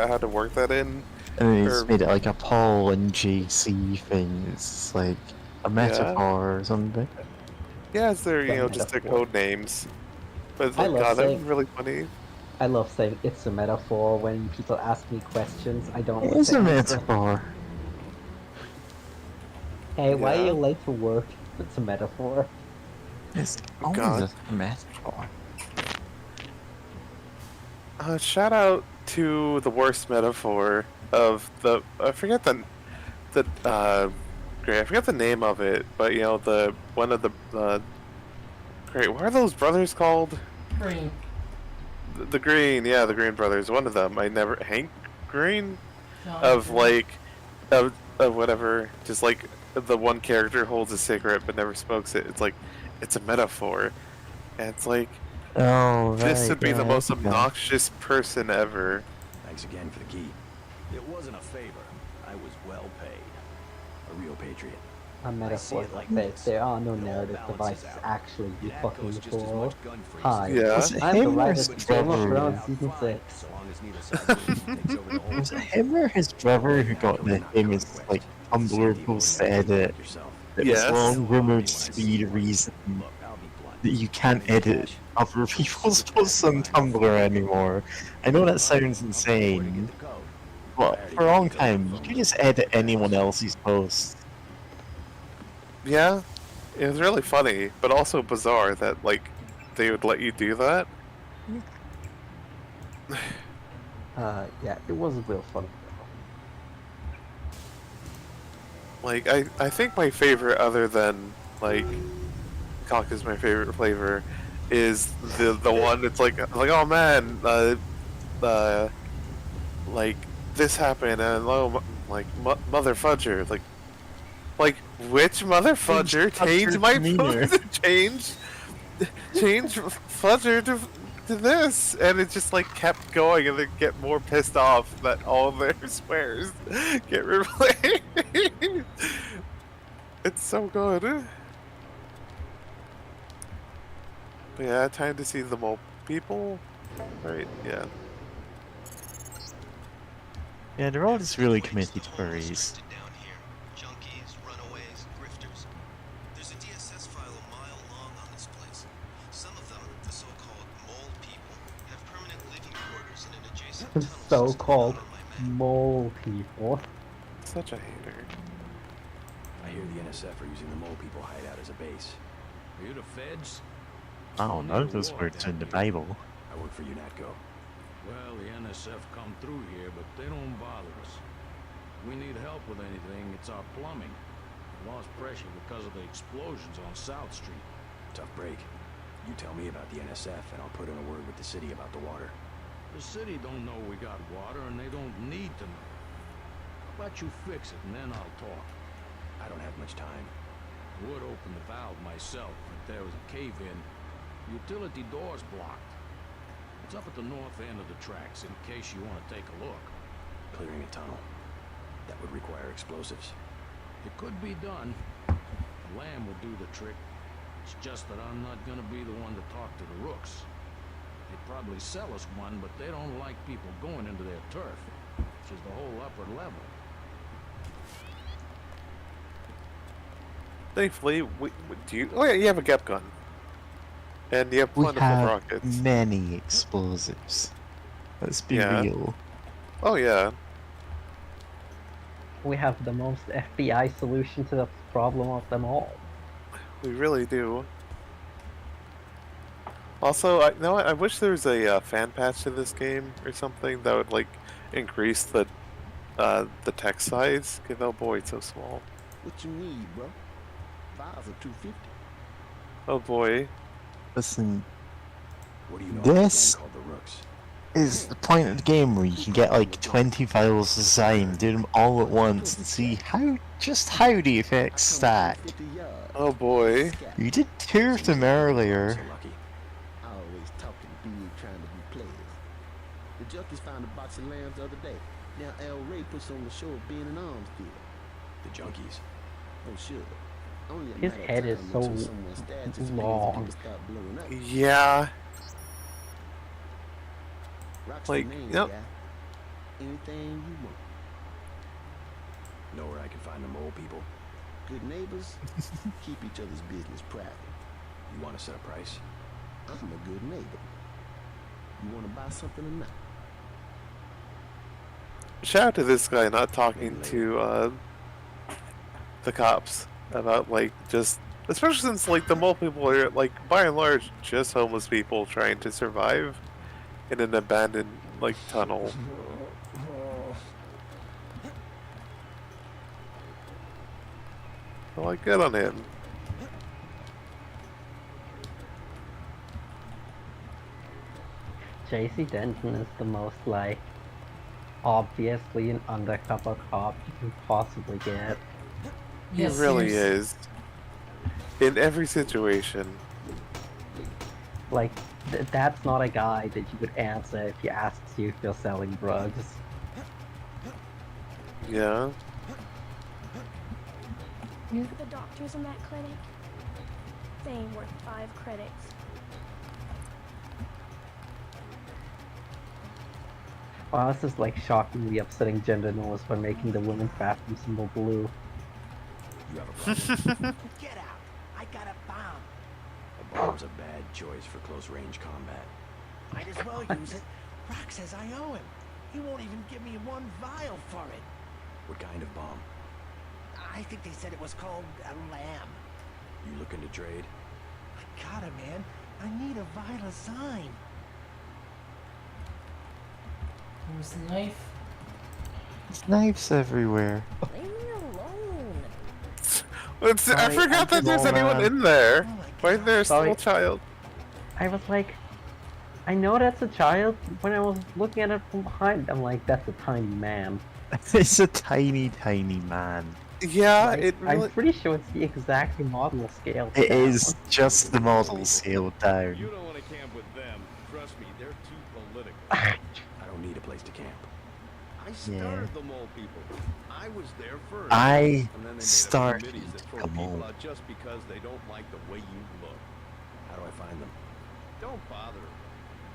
S8: how to work that in.
S2: And he's
S8: Or
S2: made it like a Paul and JC thing. It's like a
S8: yeah.
S2: metaphor or something.
S8: Yeah, it's their
S15: The
S8: just their
S15: metaphor.
S8: code names. But it's
S15: I
S8: like,
S15: love
S8: God, that would
S15: saying
S8: be really funny.
S15: I love saying it's a metaphor when people ask me questions I don't
S2: It
S15: want
S2: is
S15: to
S2: a
S15: answer.
S2: metaphor.
S15: Hey, why are
S8: Yeah.
S15: you late for work? It's a metaphor.
S2: It's
S8: Oh,
S2: always
S8: God.
S2: a metaphor.
S8: Shout out to the worst metaphor of the I forget great, I forget the name of it, but the one of the great, what are those brothers called?
S1: Green.
S8: The Green, yeah, the Green brothers. One of them, Hank Green,
S1: John
S8: of
S1: Green.
S8: like of whatever, just like the one character holds a cigarette but never smokes it. It's like it's a metaphor, and it's like
S2: Oh,
S8: this
S2: right,
S8: would be the
S2: yeah,
S8: most
S2: okay.
S8: obnoxious person ever.
S3: Thanks again for the key. It wasn't a favor. I was well paid. A real patriot.
S15: A metaphor
S3: it like
S15: like
S3: this.
S15: there are no
S3: It all
S15: narrative
S3: balances
S15: devices
S3: out.
S15: actually, you
S3: That
S15: fucking
S3: goes just as
S15: fool.
S3: much gun free
S15: Hi,
S8: Yeah.
S2: Was it
S15: I'm the
S2: him or
S15: writer
S2: his
S15: of Game of
S2: brother?
S15: Thrones Season 6.
S3: So long as neither side takes over the whole
S2: Was it
S3: thing.
S2: him or his brother who got the famous like Tumblr post edit that was
S8: Yes.
S2: long rumored to be the reason that you can't edit other people's posts on Tumblr anymore? I know that sounds insane, but for a long time you could just edit anyone else's posts.
S8: Yeah, it was really funny, but also bizarre that like they would let you do that.
S15: Yeah, it was real fun.
S8: Like I think my favorite, other than like cock is my favorite flavor, is the one that's like oh man, like this happened and mother fudger, like which mother fudger changed my
S2: demeanor.
S8: change fudger to this, and it just like kept going, and they get more pissed off that all their swears get replayed. It's so good. But yeah, time to see the mole people. Right, yeah.
S2: Yeah, they're all just really committed furries.
S6: Junkies, runaways, grifters. There's a DSS file a mile long on this place. Some of them, the so-called mole people, have permanent living quarters in an adjacent tunnel system
S15: So-called
S6: not on my map.
S15: mole people.
S8: Such a hater.
S3: I hear the NSF are using the mole people hideout as a base.
S11: Are you the feds?
S2: I don't know those words in the Bible.
S3: I work for UNATCO.
S4: Well, the NSF come through here, but they don't bother us. We need help with anything, it's our plumbing. Lost pressure because of the explosions on South Street.
S3: Tough break. You tell me about the NSF, and I'll put in a word with the city about the water.
S4: The city don't know we got water, and they don't need to know. How about you fix it, and then I'll talk.
S3: I don't have much time.
S4: I would open the valve myself, but there was a cave-in. Utility door's blocked. It's up at the north end of the tracks, in case you want to take a look.
S3: Clearing a tunnel. That would require explosives.
S4: It could be done. The lamb will do the trick. It's just that I'm not gonna be the one to talk to the rooks. They'd probably sell us one, but they don't like people going into their turf, which is the whole upper level.
S8: Thankfully, do you? Oh yeah, you have a gap gun, and you have
S2: We
S8: plentiful
S2: have
S8: rockets.
S2: many explosives. Let's be
S8: Yeah.
S2: real.
S8: Oh yeah.
S15: We have the most FBI solution to the problem of them all.
S8: We really do. Also, I wish there was a fan patch to this game or something that would like increase the text size. Cause oh boy, it's so small.
S7: What you need, bro? Files are 250.
S8: Oh boy.
S2: Listen,
S3: What do you know
S2: this
S3: about a gang called the Rooks?
S2: is the point of the game where you can get like 20 files assigned, do them all at once, and see how the effects stack.
S8: Oh boy.
S2: You did 2 of them earlier.
S7: Always talking big, trying to be players. The junkies found a box of lambs the other day. Now El Rey puts on the show of being an arms dealer.
S3: The junkies.
S7: Oh, sure. Only a
S15: His
S7: matter of
S15: head is
S7: time
S15: so
S7: until someone stabs his
S15: long.
S7: people start blowing up.
S8: Yeah.
S7: Rock's
S8: Like,
S7: the name,
S8: yep.
S7: guy. Anything you want.
S3: Know where I can find the mole people.
S7: Good neighbors, keep each other's business private.
S3: You want to set a price?
S7: I'm a good neighbor. You want to buy something or not?
S8: Shout out to this guy not talking to the cops about like just, especially since like the mole people are like by and large just homeless people trying to survive in an abandoned like tunnel. So like, good on him.
S15: JC Denton is the most like obviously an undercover cop you can possibly get.
S8: He really is. In every situation.
S15: Like that's not a guy that you would answer if he asks you if you're selling drugs.
S8: Yeah.
S5: The doctors in that clinic, they ain't worth 5 credits.
S15: Wow, this is like shockingly upsetting gender norms by making the women's bathroom symbol blue.
S3: You have a problem?
S14: Get out! I got a bomb.
S3: A bomb's a bad choice for close-range combat.
S14: Might as well use it. Rock says I owe him. He won't even give me 1 vial for it.
S3: What kind of bomb?
S14: I think they said it was called a lamb.
S3: You looking to trade?
S14: I gotta, man. I need a vial of Zyme.
S1: There's the knife.
S2: There's knives everywhere.
S16: Leave me alone.
S8: I
S15: Sorry,
S8: forgot that there's anyone in there. Why is there a small child?
S15: I was like, I know that's a child. When I was looking at it from behind, I'm like, that's a tiny man.
S2: It's a tiny, tiny man.
S8: Yeah,
S15: Like,
S8: it really...
S15: I'm pretty sure it's the exact model scale.
S2: It is just the model scaled down.
S4: You don't want to camp with them. Trust me, they're too political.
S3: I don't need a place to camp.
S4: I started the mole people. I was there first.
S2: I
S4: and then they made up
S2: started
S4: committees that throw
S2: the
S4: people
S2: mole.
S4: out just because they don't like the way you look.
S3: How do I find them?
S4: Don't bother them.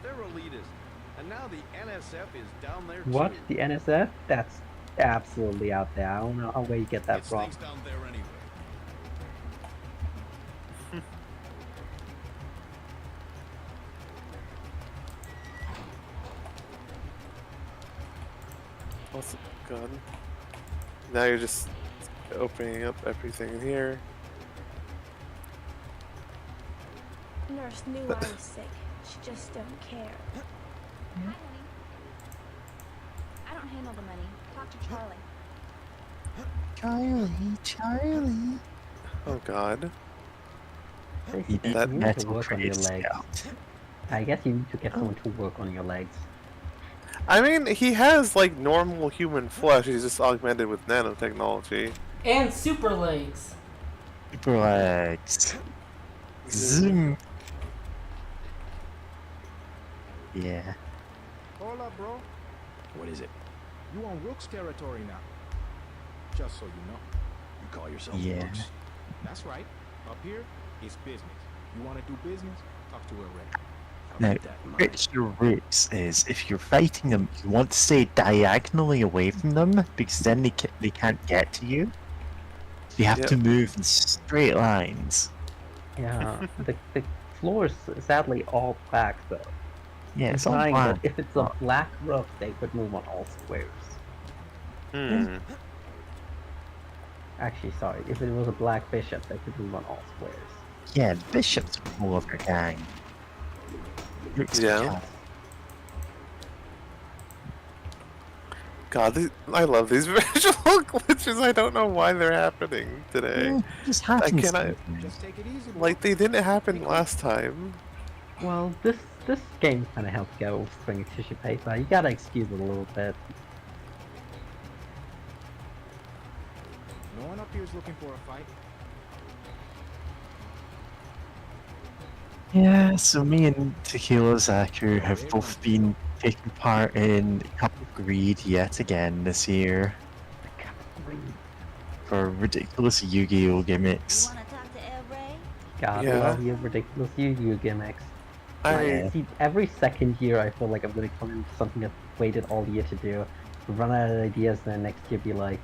S4: They're elitist. And now the NSF is down there
S15: What?
S4: too.
S15: The NSF? That's absolutely out there. I don't know where you get that
S4: It
S15: from.
S4: stinks down there anyway.
S8: What's it gone? Now you're just opening up everything in here.
S5: Nurse knew I was sick. She just don't care.
S16: Hi, honey. I don't handle the money. Talk to Charlie.
S2: Charlie.
S8: Oh god.
S2: You need
S15: You need to
S2: metal
S15: work on your
S2: crates
S15: legs.
S2: out.
S15: I guess you need to get someone to work on your legs.
S8: I mean, he has like normal human flesh, he's just augmented with nanotechnology.
S1: And super legs.
S2: Super legs. Zoom. Yeah.
S22: Hold up, bro.
S3: What is it?
S22: You on Rook's territory now. Just so you know.
S3: You call yourself
S2: Yeah.
S3: Brooks?
S22: That's right. Up here, it's business. You want to do business? Talk to her Ray.
S2: Now, Richard Roots is if you're fighting them, you want to stay diagonally away from them because then they can't get to you. You have to move in straight lines.
S15: Yeah, the floor is sadly all black though.
S2: Yeah, it's all
S15: implying
S2: black.
S15: that if it's a black roof, they could move on all squares.
S8: Hmm.
S15: Actually, sorry, if it was a black bishop, they could move on all squares.
S2: Yeah, the bishops are all over gang. Rooks
S8: Yeah.
S2: can't.
S8: God, I love these visual glitches. I don't know why they're happening today.
S2: Yeah, it just
S8: I
S2: happens
S8: cannot.
S2: sometimes.
S22: Just take it easy, bro.
S8: Like they didn't happen last time.
S15: Well, this This game kind of helped go string of tissue paper. You gotta excuse it a little bit.
S22: No one up here is looking for a fight.
S2: Yeah, so me and Tequila Zaku have both been taking part in Cup of Greed yet again this year. For ridiculous Yu-Gi-Oh gimmicks.
S15: God,
S2: Yeah.
S15: I love your ridiculous Yu-Gi-Oh gimmicks.
S2: I-
S15: See, every second year I feel like I'm gonna come into something I've waited all year to do, run out of ideas, and then next year be like,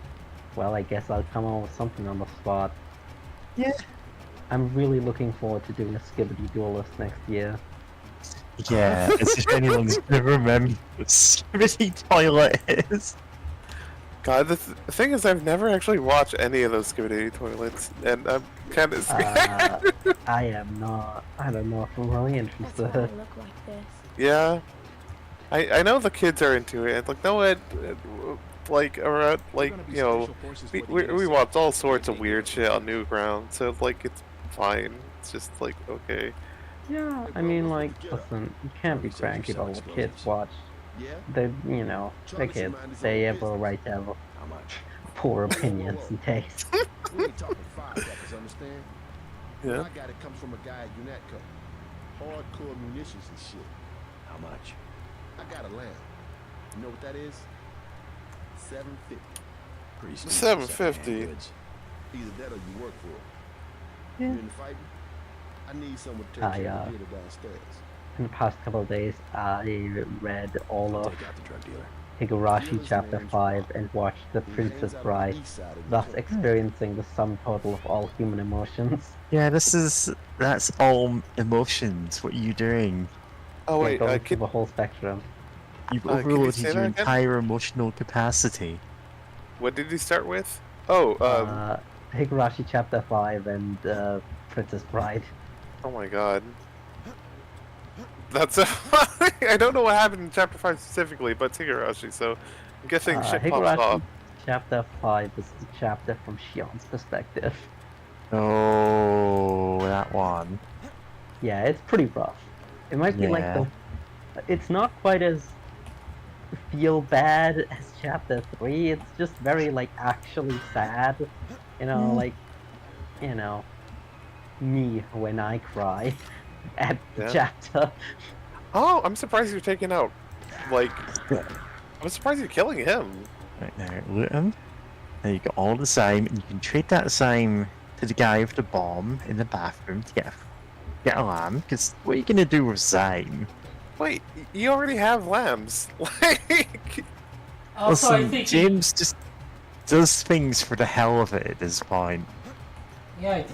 S15: well, I guess I'll come up with something on the spot.
S2: Yeah.
S15: I'm really looking forward to doing a Skibbity Duelist next year.
S2: Yeah, as if anyone's gonna remember what Skibidi Toilet is.
S8: God, the thing is, I've never actually watched any of those Skibidi Toilets, and I'm kind of scared.
S15: I am not. I don't know if I'm really interested.
S5: That's why I look like this.
S8: Yeah, I know the kids are into it. It's like no, like around like we watched all sorts of weird shit on Newground, so like it's fine. It's just like okay.
S15: Yeah, I mean, like, listen, you can't be cranky about what kids watch. They're, you know, they're kids. They have a right to have poor opinions and tastes.
S7: We ain't talking 5 seconds, understand?
S8: Yeah.
S7: I got it comes from a guy at UNETCO. Hardcore munitions and shit.
S3: How much?
S7: I got a lamb. You know what that is? $750.
S3: Pretty steep.
S8: $750.
S7: Either that or you work for it.
S15: Yeah.
S7: You into fighting? I need someone to take care of the theater downstairs.
S15: In the past couple of days, I read all of
S3: Take out the drug dealer.
S15: Higurashi Chapter 5 and watched The Princess Bride, thus experiencing the sum total of all human emotions.
S2: Yeah, that's all emotions. What are you doing?
S8: Oh wait,
S15: Going through the whole spectrum.
S2: You've
S8: can you
S2: overloaded
S8: say
S2: your
S8: that again?
S2: entire emotional capacity.
S8: What did he start with? Oh,
S15: Higurashi Chapter 5 and Princess Bride.
S8: oh my god. That's I don't know what happened in chapter 5 specifically, but it's Higurashi, so I'm guessing shit pops
S15: Higurashi
S8: off.
S15: Chapter 5 is the chapter from Shion's perspective.
S2: Oh, that one.
S15: Yeah, it's pretty rough. It might be like
S2: Yeah.
S15: it's not quite as feel bad as chapter 3. It's just very like actually sad. You know, like, you know, me when I cry at the
S8: Yeah.
S15: chapter.
S8: Oh, I'm surprised you're taking out, like, I'm surprised you're killing him.
S2: Right there, loot him. Now you got all the Zyme, and you can trade that Zyme to the guy with the bomb in the bathroom to get a lamb. Because what are you gonna do with Zyme?
S8: Wait, you already have lambs. Like,
S1: Also,
S2: Listen,
S1: I think
S2: James just does things for the hell of it at this point.
S1: Yeah, I do.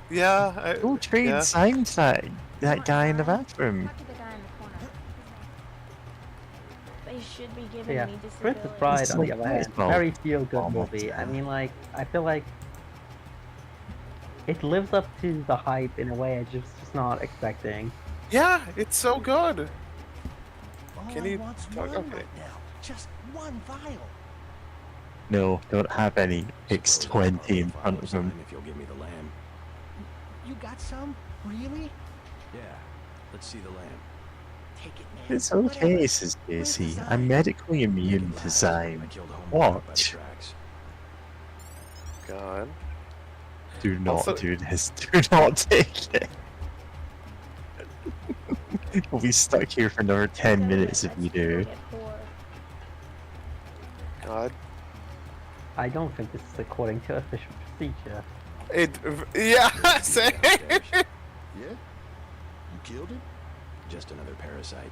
S8: yeah.
S2: Go trade
S8: yeah.
S2: Zyme to that guy in the bathroom.
S5: Talk to the guy in the corner. They should be giving
S15: Yeah,
S5: me disability.
S15: Princess Bride, on the other hand,
S2: Well,
S15: very feel-good
S2: almost,
S15: movie.
S2: yeah.
S15: I mean, like, I feel like it lives up to the hype in a way I just not expecting.
S8: Yeah, it's so good. Can
S14: I
S8: you
S14: want's
S8: talk?
S14: one
S8: Okay.
S14: right now. Just one vial.
S2: No, don't have any X20 in front of him.
S3: If you'll give me the lamb.
S14: You got some? Really?
S3: Yeah. Let's see the lamb.
S14: Take it, man.
S2: It's okay, says Casey. I'm medically immune to Zyme. Watch.
S8: God.
S2: Do not
S8: Also-
S2: do this. Do not take it. We'll be stuck here for another 10 minutes if you do.
S8: God.
S15: I don't think this is according to official procedure.
S8: Yeah, same.
S7: Yeah? You killed him?
S3: Just another parasite.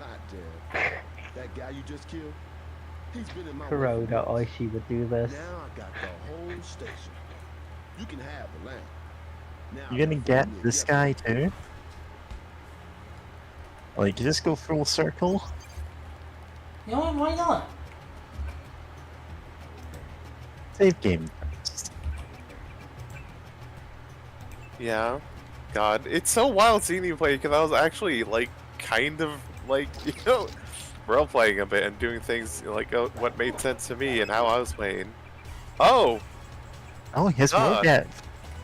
S7: Hot damn. That guy you just killed? He's been in my way.
S15: Kuroda Oishi would do this.
S7: Now I got the whole station. You can have the lamb. Now
S2: You gonna get this guy too? Like, just go full circle?
S1: You know what? Why not?
S2: Save game.
S8: Yeah. God, it's so wild seeing you play because I was actually like kind of like role playing a bit and doing things like what made sense to me and how I was playing. Oh,
S2: Oh, he has more
S8: God.
S2: depth.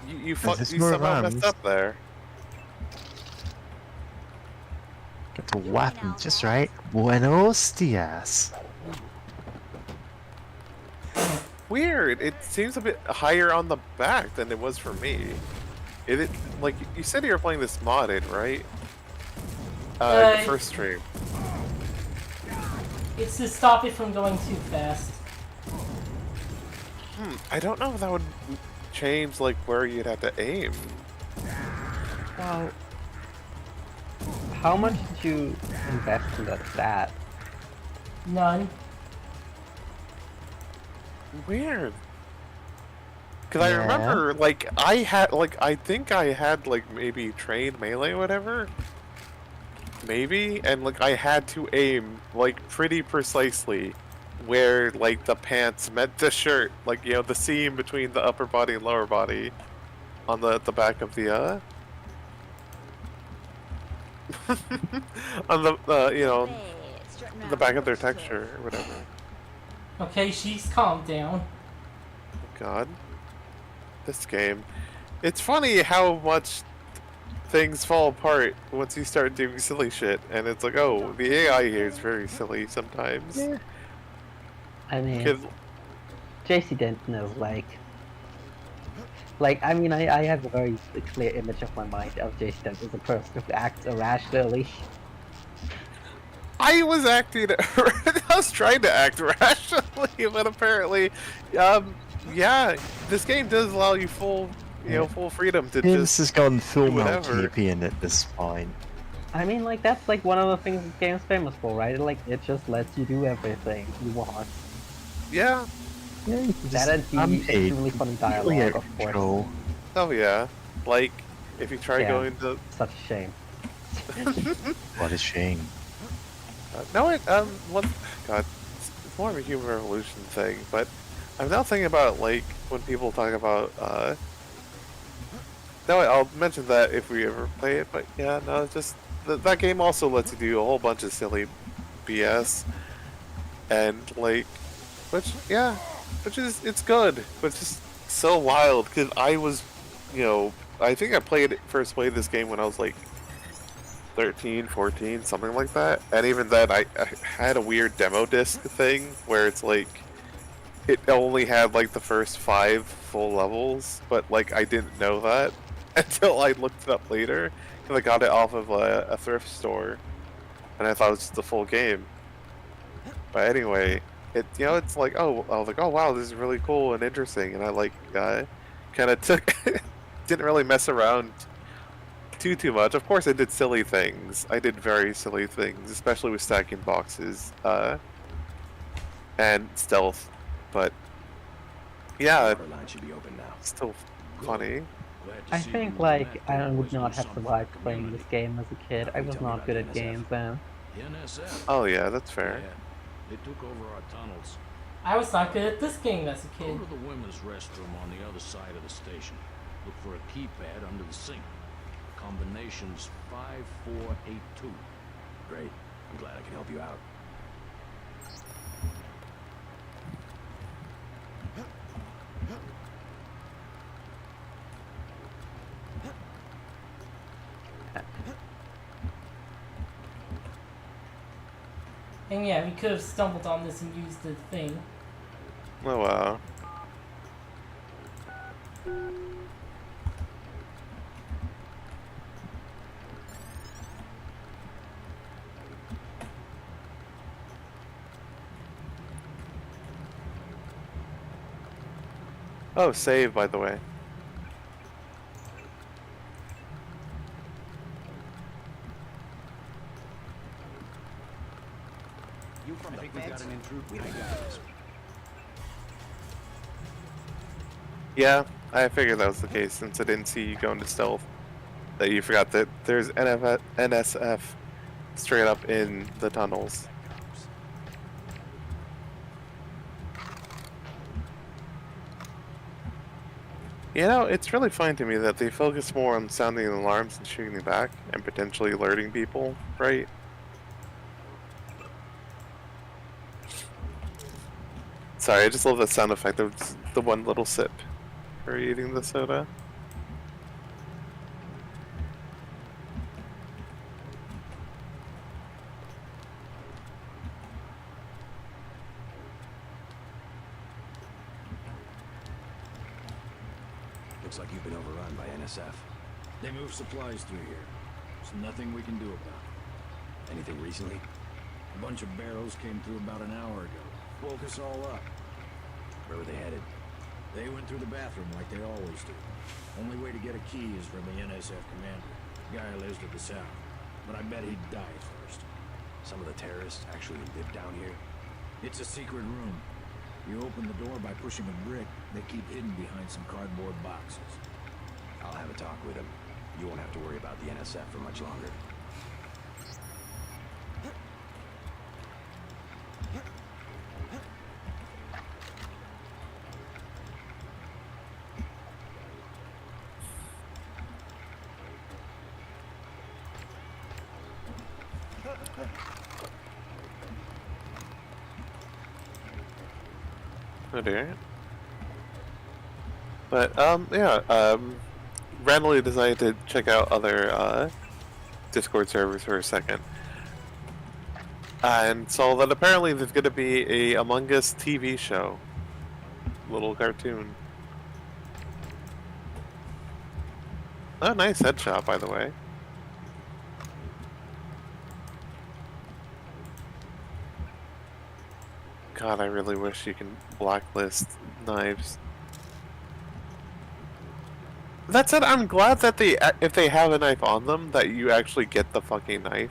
S8: you
S2: There's
S8: you
S2: more
S8: somehow
S2: rams.
S8: messed up there.
S2: Get the weapon just right. Buenos dias.
S8: Weird. It seems a bit higher on the back than it was for me. Like you said, you were playing this modded, right? In the first stream.
S1: It's to stop it from going too fast.
S8: I don't know if that would change like where you'd have to aim.
S15: Well, how much did you invest in that stat?
S1: None.
S8: Weird. Because I remember, like, I think I had, like, maybe trained melee or whatever. Maybe, and, like, I had to aim, like, pretty precisely where, like, the pants met the shirt. Like, you know, the seam between the upper body and lower body on the back of the, on the, you know, the back of their texture or whatever.
S1: Okay, she's calmed down.
S8: God. This game. It's funny how much things fall apart once you start doing silly shit, and it's like, oh, the AI here is very silly sometimes.
S15: Yeah. I mean, JC didn't know, I mean, I have a very clear image of my mind of JC Dent as a person who acts irrationally.
S8: I was acting, I was trying to act rationally, but apparently, yeah, this game does allow you full freedom to
S2: This has gone full
S8: do whatever.
S2: Malkavian at this point.
S15: I mean, like, that's like one of the things this game's famous for, right? Like, it just lets you do everything you want.
S8: Yeah.
S15: That and the extremely funny dialogue, of course.
S8: Oh yeah, like, if you try going to...
S15: Such a shame.
S2: What a shame.
S8: God, it's more of a Human Revolution thing, but I'm now thinking about, like, when people talk about, no, I'll mention that if we ever play it, but yeah, no, it's just, that game also lets you do a whole bunch of silly BS, and, like, which is, it's good, but it's just so wild, because I was, you know, I think I first played this game when I was, like, 13, 14, something like that. And even then, I had a weird demo disc thing where it's like, it only had like the first 5 full levels, but like I didn't know that until I looked it up later, because I got it off of a thrift store, and I thought it was just the full game. But anyway, it's like, oh, I was like, oh wow, this is really cool and interesting, and I like kind of didn't really mess around too much. Of course I did silly things. I did very silly things, especially with stacking boxes and stealth, but yeah, still funny.
S15: I think, like, I would not have survived playing this game as a kid. I was not good at games then.
S8: Oh yeah, that's fair.
S4: They took over our tunnels.
S1: I was not good at this game as a kid.
S4: Go to the women's restroom on the other side of the station. Look for a keypad under the sink. Combination's 5482.
S3: Great. I'm glad I can help you out.
S1: And yeah, we could have stumbled on this and used the thing.
S8: Oh wow. Oh, save, by the way.
S3: You from the got an intruder? We got this.
S8: Yeah, I figured that was the case since I didn't see you go into stealth. That you forgot that there's NSF straight up in the tunnels. You know, it's really funny to me that they focus more on sounding alarms and shooting back and potentially alerting people, right? Sorry, I just love that sound effect of the one little sip for eating the soda.
S3: Looks like you've been overrun by NSF.
S21: They move supplies through here. There's nothing we can do about it.
S3: Anything recently?
S21: A bunch of barrels came through about an hour ago. Woke us all up.
S3: Where were they headed?
S21: They went through the bathroom like they always do. Only way to get a key is from the NSF commander. The guy lives to the south. But I bet he'd die first.
S3: Some of the terrorists actually live down here?
S21: It's a secret room. You open the door by pushing a brick. They keep hidden behind some cardboard boxes.
S3: I'll have a talk with him. You won't have to worry about the NSF for much longer.
S8: Oh dear. But, yeah, randomly decided to check out other, Discord servers for a second. And saw that apparently there's gonna be a Among Us TV show. Little cartoon. Oh, nice headshot, by the way. God, I really wish you can blacklist knives. That said, I'm glad that if they have a knife on them, that you actually get the fucking knife.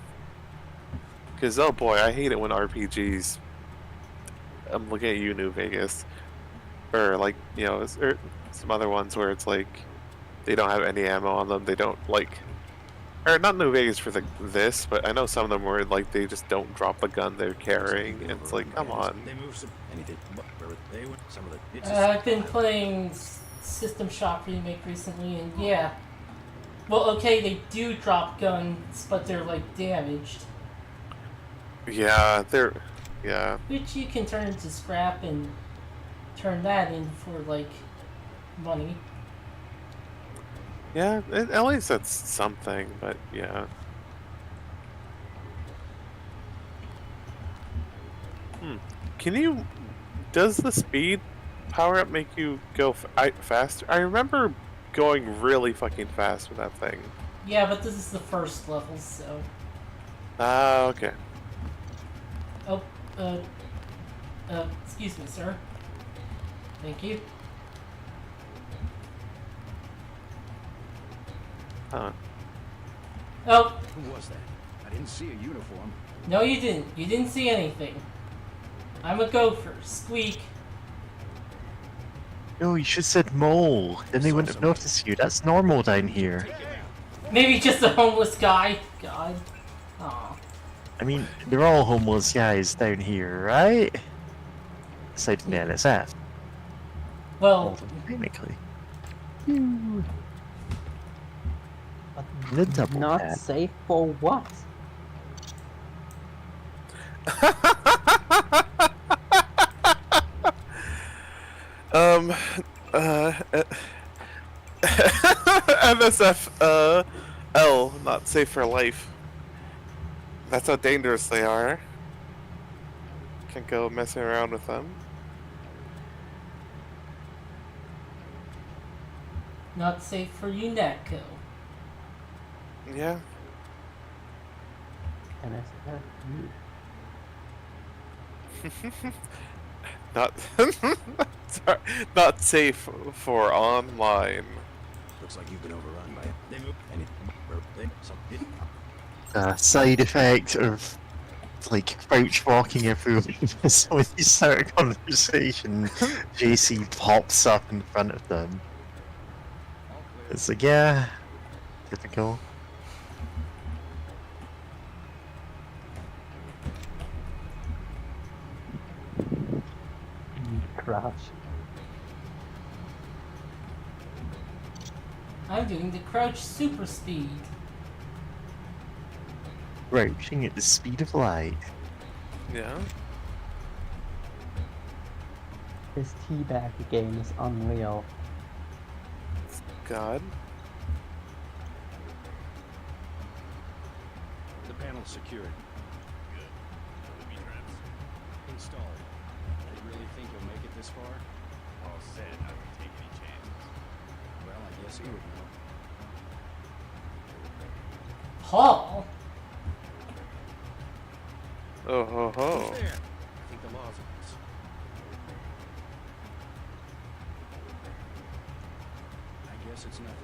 S8: Because, oh boy, I hate it when RPGs... I'm looking at you, New Vegas. Or, like, you know, or some other ones where it's like, they don't have any ammo on them, they don't, like... Or, not New Vegas for this, but I know some of them where, like, they just don't drop the gun they're carrying, and it's like, come on.
S1: I've been playing System Shock Remake recently, and yeah. Well, okay, they do drop guns, but they're, like, damaged.
S8: Yeah, yeah.
S1: Which you can turn into scrap and turn that in for, like, money.
S8: Yeah, at least that's something, but yeah. Can you... Does the speed power-up make you go faster? I remember going really fucking fast with that thing.
S1: Yeah, but this is the first level, so...
S8: Ah, okay.
S1: Oh, excuse me, sir. Thank you.
S8: Huh.
S1: Oh.
S7: Who was that? I didn't see a uniform.
S1: No, you didn't. You didn't see anything. I'm a gopher. Squeak.
S2: No, you should have said mole. Then they wouldn't have noticed you. That's normal down here.
S1: Maybe just a homeless guy. God. Aw.
S2: I mean, they're all homeless guys down here, right? Aside from the NSF.
S1: Well,
S2: technically. The double
S15: Not
S2: tap.
S15: safe for what?
S8: MSF, L, not safe for life. That's how dangerous they are. Can't go messing around with them.
S1: not safe for you, Neko.
S8: Yeah. Not sorry, not safe for online.
S3: Looks like you've been overrun by
S2: Side effect of like crouch walking everywhere. So when you start a conversation, JC pops up in front of them. It's like, yeah, typical.
S15: Crouch.
S1: I'm doing the crouch super speed.
S2: Crouching at the speed of light.
S8: Yeah.
S15: This teabag game is unreal.
S8: God.
S4: The panel's secured. Good. Booby traps installed. You really think you'll make it this far? All set. I don't take any chances. Well, I
S22: Guess he would know.
S1: Paul?
S8: Oh ho ho.
S22: Who's there? I think the law's on us. I guess it's nothing.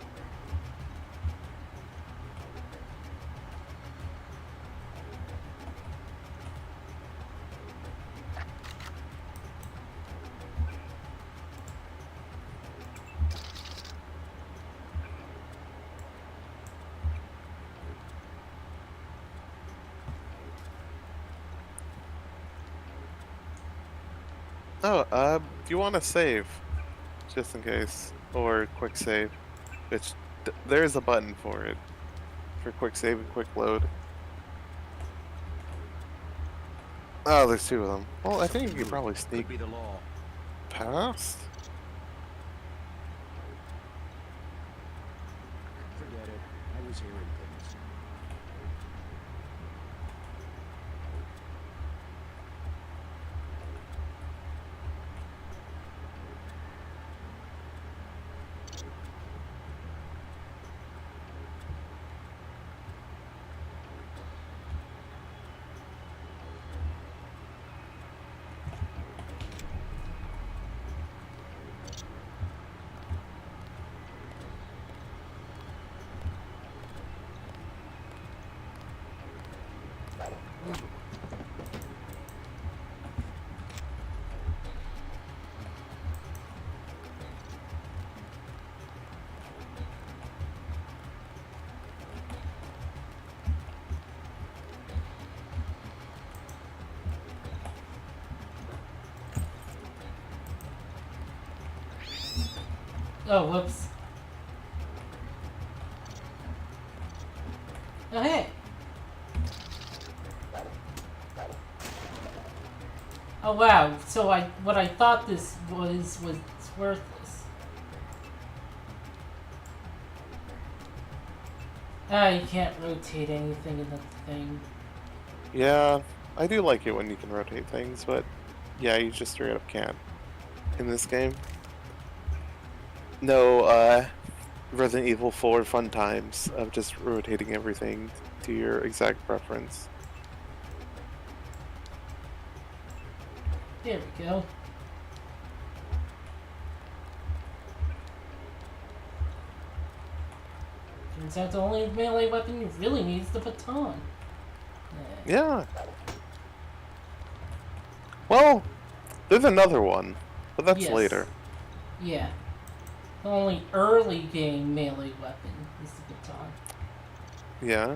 S8: Oh, do you want to save? Just in case. Or quick save. Which, there's a button for it. For quick save and quick load. Oh, there's two of them. Well, I think you could probably sneak
S22: Could be the law.
S8: past.
S22: Forget it. I was hearing things.
S1: Oh, whoops. Oh, hey. Oh, wow. So what I thought this was worthless. Ah, you can't rotate anything in the thing.
S8: Yeah, I do like it when you can rotate things, but yeah, you just straight up can't. In this game. No, Resident Evil 4 fun times of just rotating everything to your exact preference.
S1: There we go. Turns out the only melee weapon you really need is the baton.
S8: Yeah. Well, there's another one, but that's
S1: Yes.
S8: later.
S1: Yeah. The only early game melee weapon is the baton.
S8: Yeah.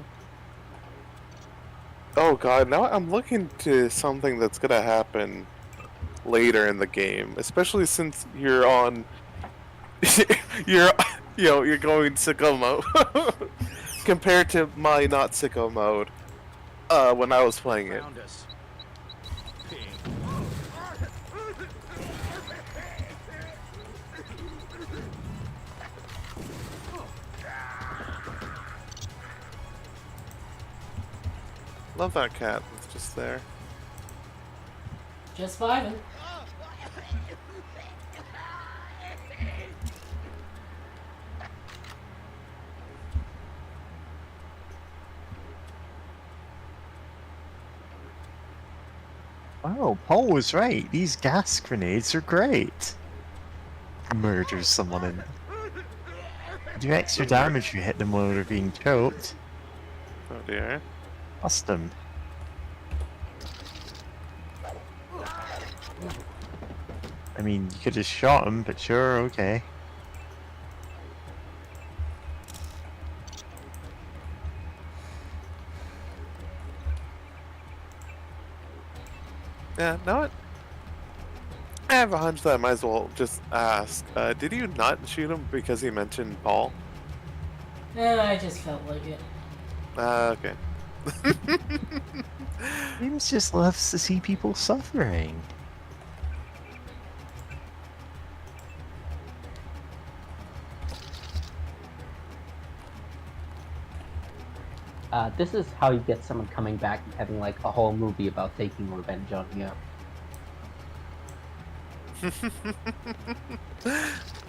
S8: Oh god, now I'm looking to something that's gonna happen later in the game, especially since you're on you're going sicko mode compared to my not sicko mode when I was playing it.
S22: Found us.
S8: Love that cat that's just there.
S1: Just vibing.
S2: Wow, Paul was right. These gas grenades are great. Murders someone and do extra damage if you hit them while they're being choked.
S8: Oh dear.
S2: Bust them. I mean, you could have shot him, but sure, okay.
S8: Yeah, no, I have a hunch that I might as well just ask. Did you not shoot him because he mentioned Paul?
S1: I just felt like it.
S8: Okay.
S2: James just loves to see people suffering.
S15: This is how you get someone coming back and having like a whole movie about taking revenge on you.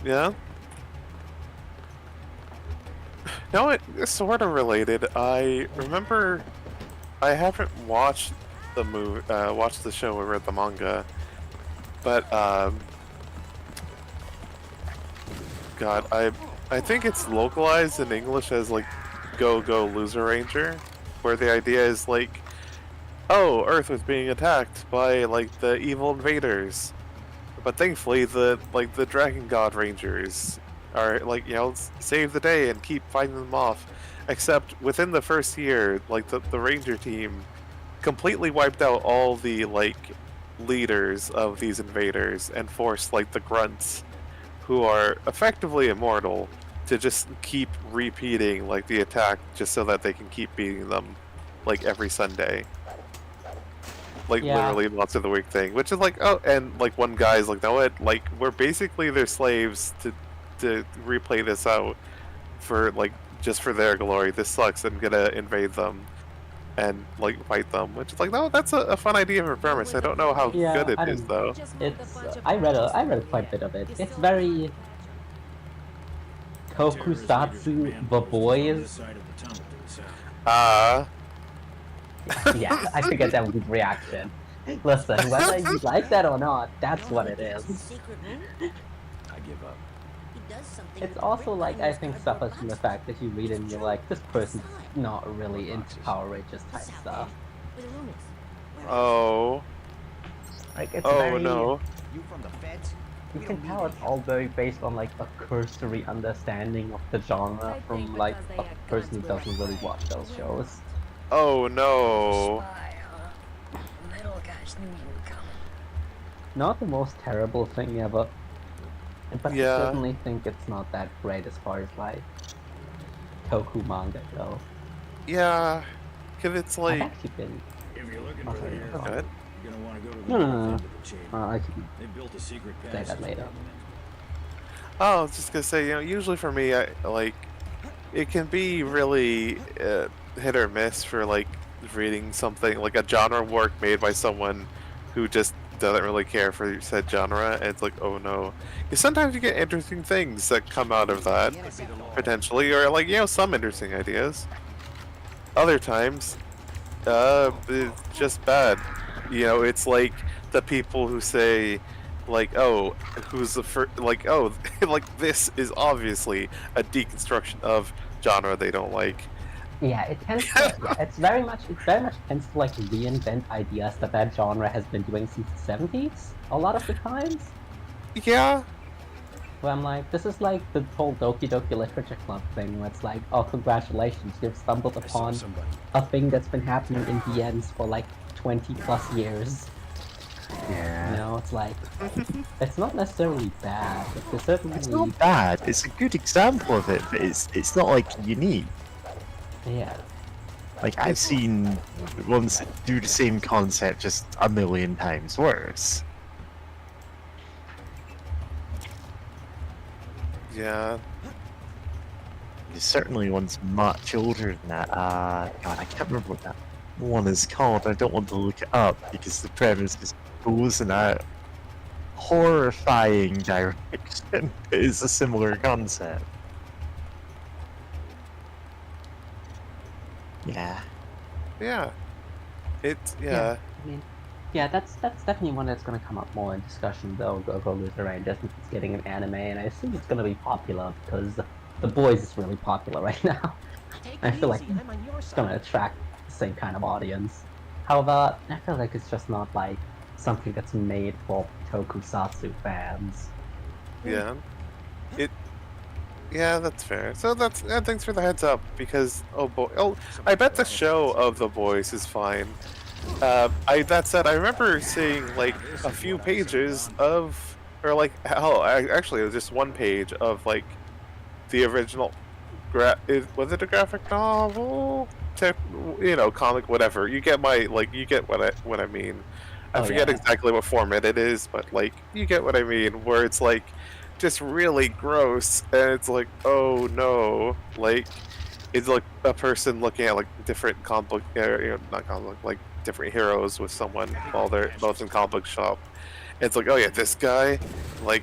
S8: Yeah? No, it's sort of related. I remember I haven't watched the watched the show or read the manga, but God, I think it's localized in English as like "Go Go Loser Ranger," where the idea is like, oh, Earth was being attacked by like the evil invaders, but thankfully the Dragon God Rangers are like, you know, save the day and keep fighting them off. Except within the first year, like the Ranger team completely wiped out all the like leaders of these invaders and forced like the grunts, who are effectively immortal, to just keep repeating like the attack just so that they can keep beating them like every Sunday. Like literally lots of the week thing, which is like, oh, and like one guy's like, no, it like we're basically their slaves to replay this out for like just for their glory. This sucks. I'm gonna invade them and like fight them, which is like, no, that's a fun idea for premise. I don't know how good it is though.
S15: It's I read quite a bit of it. It's very Tokusatsu the boys. Yeah, I figured that would be the reaction. Listen, whether you like that or not, that's what it is.
S3: I give up.
S15: It's also like, I think, suffers from the fact that you read it and you're like, this person's not really into Power Rangers type stuff.
S8: Oh.
S15: Like, it's
S8: oh
S15: very...
S8: no.
S3: You from the feds?
S15: You can tell it's all very based on like a cursory understanding of the genre from like a person who doesn't really watch those shows.
S8: Oh no.
S15: Not the most terrible thing ever, but
S8: Yeah.
S15: I certainly think it's not that great as far as like Toku manga go.
S8: Yeah, cause it's like.
S15: I've actually been.
S3: If you're looking
S15: for
S3: the
S8: Good.
S3: you're gonna want to go to the
S15: No, no,
S3: north
S15: no.
S3: end of the chamber.
S15: I can
S3: They built a secret
S15: say
S3: passage.
S15: that later.
S8: Oh, I was just gonna say, you know, usually for me, I like it can be really hit or miss for like reading something like a genre work made by someone who just doesn't really care for said genre, and it's like, oh no. Because sometimes you get interesting things that come out of that, potentially, or like, you know, some interesting ideas. Other times, it's just bad. You know, it's like the people who say, like, oh, who's the first, like, oh, like, this is obviously a deconstruction of genre they don't like.
S15: Yeah, it tends to, yeah, it very much tends to like reinvent ideas that genre has been doing since the 70s, a lot of the times.
S8: Yeah.
S15: Where I'm like, this is like the whole Doki Doki Literature Club thing, where it's like, oh, congratulations, you've stumbled upon a thing that's been happening in VNs for like 20 plus years.
S2: Yeah.
S15: You know, it's like, it's not necessarily bad, it's certainly...
S2: It's not bad, it's a good example of it, but it's not like unique.
S15: Yeah.
S2: Like, I've seen ones that do the same concept just a million times worse.
S8: Yeah.
S2: There's certainly one's much older than that. God, I can't remember what that one is called. I don't want to look it up because the premise just goes in a horrifying direction. It's a similar concept. Yeah.
S8: Yeah. It's, yeah.
S15: I mean, yeah, that's definitely one that's gonna come up more in discussion though, Go Loser Ranger, since it's getting an anime, and I assume it's gonna be popular because The Boys is really popular right now. I feel like it's gonna attract the same kind of audience. However, I feel like it's just not like something that's made for Tokusatsu fans.
S8: Yeah. Yeah, that's fair. So that's thanks for the heads up, because oh boy, I bet the show of The Boys is fine. That said, I remember seeing like a few pages of, or like hell, actually it was just one page of like the original. Was it a graphic novel? You know, comic, whatever. You get my you get what I mean. I forget exactly what format it is, but like you get what I mean. Where it's like just really gross, and it's like, oh no, like it's like a person looking at like different comic book, not comic book, like different heroes with someone while they're both in comic book shop. And it's like, oh yeah, this guy, like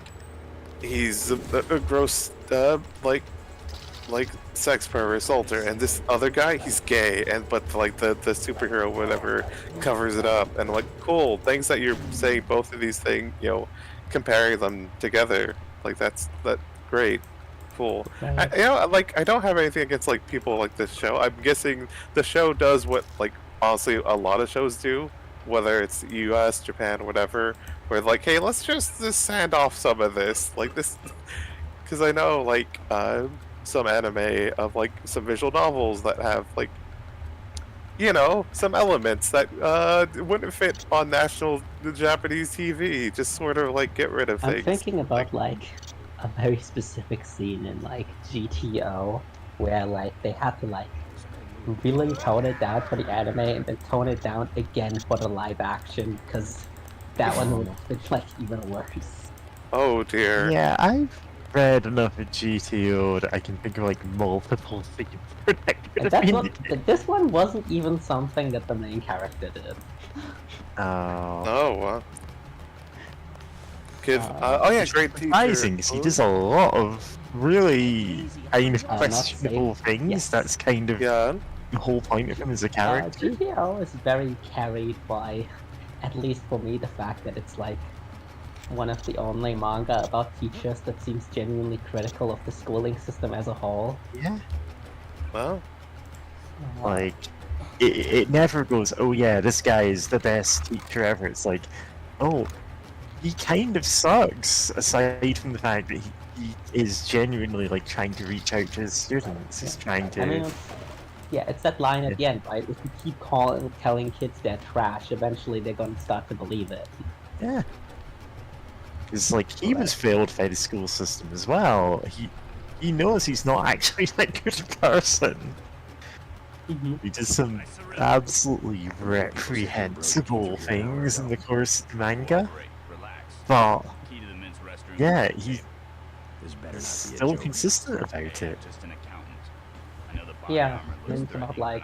S8: he's a gross, like like sex per assaulter, and this other guy, he's gay, and but like the superhero whatever covers it up, and I'm like, cool, thanks that you're saying both of these things, you know, comparing them together, like that's great, cool.
S15: Right.
S8: You know, like I don't have anything against like people like this show. I'm guessing the show does what like honestly a lot of shows do, whether it's U.S., Japan, whatever, where like, hey, let's just sand off some of this, like this. Because I know, like, some anime of, like, some visual novels that have, like, you know, some elements that wouldn't fit on national Japanese TV. Just sort of, like, get rid of
S15: I'm
S8: things.
S15: thinking about like a very specific scene in like GTO where like they had to like really tone it down for the anime and then tone it down again for the live action because that one would have been like even worse.
S8: Oh, dear.
S2: Yeah, I've read enough of GTO that I can think of like multiple things where that could
S15: And
S2: have
S15: that's
S2: been
S15: not, this one wasn't even something that the main character did.
S2: Oh.
S8: Oh, wow. Oh yeah, great teacher.
S2: Surprising, 'cause he does a lot of really kind of
S15: not
S2: questionable
S15: safe.
S2: things.
S15: Yes.
S2: That's kind of the whole point of him as a character.
S15: GTO is very carried by, at least for me, the fact that it's like one of the only manga about teachers that seems genuinely critical of the schooling system as a whole.
S2: Yeah.
S8: Well,
S2: like it never goes, oh yeah, this guy is the best teacher ever. It's like, oh, he kind of sucks, aside from the fact that he is genuinely like trying to reach out to his students. He's trying to.
S15: I mean, it's that line at the end, right? If you keep telling kids they're trash, eventually they're gonna start to believe it.
S2: Yeah. Because like he was failed by the school system as well. He knows he's not actually that good a person. He does some absolutely reprehensible things in the course of the manga. But yeah, he's still consistent about it.
S15: Yeah, and it's about like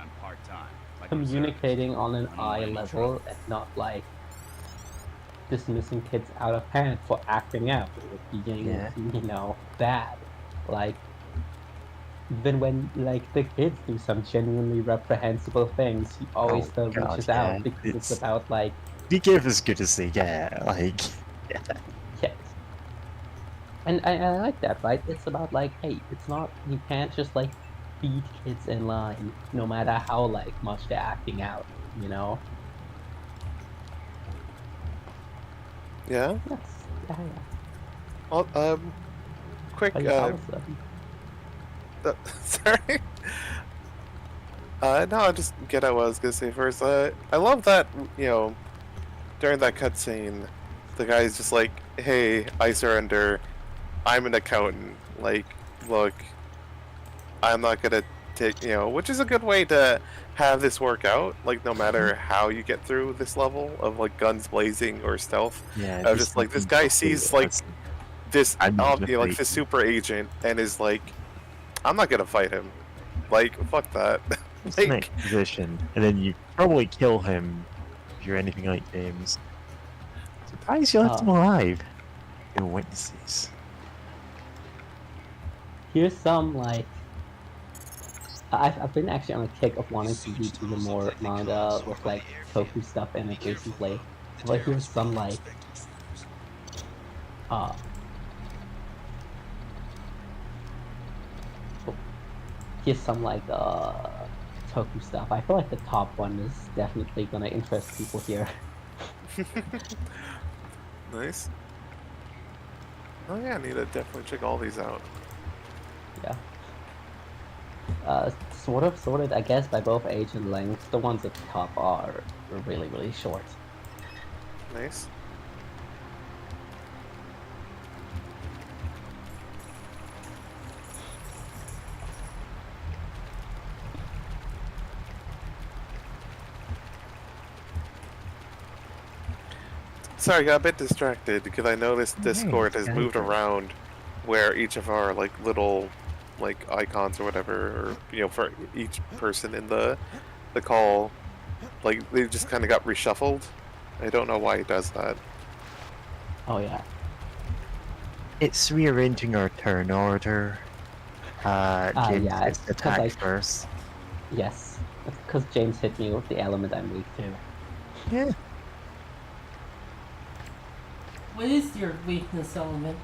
S15: communicating on an eye level and not like dismissing kids out of hand for acting out or being, you know, bad. Like, even when like the kids do some genuinely reprehensible things, he always still reaches out because it's about like
S2: they give as good as they get. Like,
S15: yes. And I like that, right? It's about like, hey, it's not, you can't just like feed kids in line, no matter how like much they're acting out, you know?
S8: Yeah.
S15: Yes. Yeah.
S8: Well, quick. Sorry. No, I just get what I was gonna say first. I love that, you know, during that cutscene, the guy's just like, "Hey, I surrender. I'm an accountant. Like, look, I'm not gonna take, you know," which is a good way to have this work out. Like, no matter how you get through this level of like guns blazing or stealth.
S2: Yeah.
S8: I was just like, this guy sees like this, you know, like this super agent, and is like, I'm not gonna fight him. Like, fuck that.
S2: Like, next position, and then you probably kill him if you're anything like James. Surprised you left him alive. No witnesses.
S15: Here's some like I've been actually on a kick of wanting to read even more manga with like tofu stuff in it recently. But here's some like here's some like tofu stuff. I feel like the top one is definitely gonna interest people here.
S8: Nice. Oh yeah, I need to definitely check all these out.
S15: Yeah. Sorted, I guess, by both age and length. The ones at the top are really, really short.
S8: Nice. Sorry, I got a bit distracted because I noticed Discord has moved around where each of our like little like icons or whatever, or you know, for each person in the call, like they just kind of got reshuffled. I don't know why it does that.
S15: Oh yeah.
S2: It's rearranging our turn order. James
S15: yeah,
S2: gets
S15: it's because
S2: attacked first.
S15: Yes, it's because James hit me with the element I'm weak to.
S2: Yeah.
S1: What is your weakness element?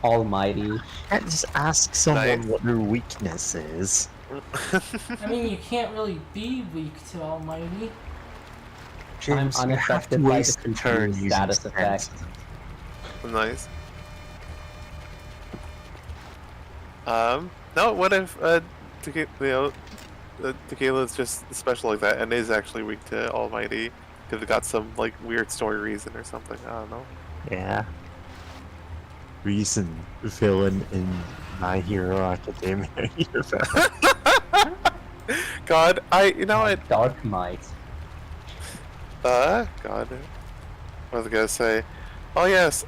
S15: Almighty.
S2: Can't just ask someone
S8: Nice.
S2: what their weakness is.
S1: I mean, you can't really be weak to Almighty.
S2: James,
S15: I'm
S2: you have to
S15: unaffected by the
S2: waste a turn
S15: confused
S2: using
S15: status effect.
S2: senses.
S8: Nice. No, what if, Tequila's just special like that and is actually weak to Almighty? Because it got some, like, weird story reason or something. I don't know.
S2: Yeah. Reason villain in My Hero Academia universe.
S8: God, you know what?
S15: Dark Might.
S8: God. What was I gonna say? Oh, yes,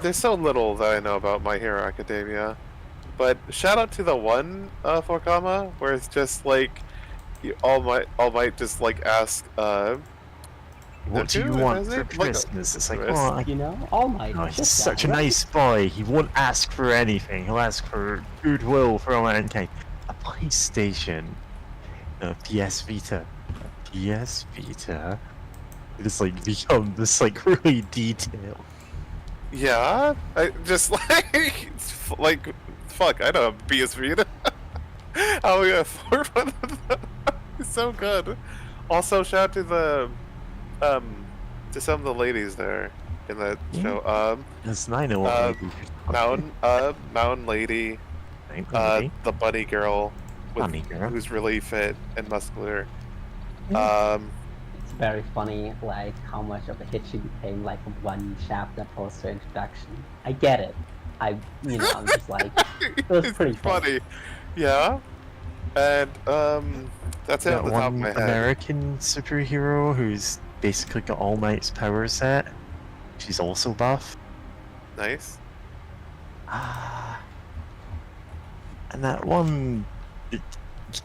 S8: there's so little that I know about My Hero Academia. But shout out to the one, Forkama, where it's just like, All Might just, like, ask,
S2: What do you
S8: Dooku,
S2: want
S8: is
S2: for
S8: it? Like,
S2: Christmas? It's like,
S8: Christmas.
S2: well,
S15: You know, All Might.
S2: oh, he's
S15: just
S2: such
S15: that,
S2: a
S15: right?
S2: nice boy. He won't ask for anything. He'll ask for goodwill for all mankind. A PlayStation, a PS Vita, a PS Vita. It's like become this like really detailed.
S8: Yeah, I just like fuck. I know PS Vita. How we afford one of them? It's so good. Also, shout out to the to some of the ladies there in that show.
S2: Yes, I know what lady you're talking
S8: Mountain Lady,
S2: lady.
S8: the bunny girl,
S2: Bunny girl.
S8: who's really fit and muscular.
S15: It's very funny, like, how much of a hit she became, like, one chapter post her introduction. I get it. I'm just like, it was pretty
S8: funny. Yeah. And that's it
S2: That
S8: on the top of
S2: one
S8: my head.
S2: American superhero who's basically got All Might's power set. She's also buff.
S8: Nice.
S2: And that one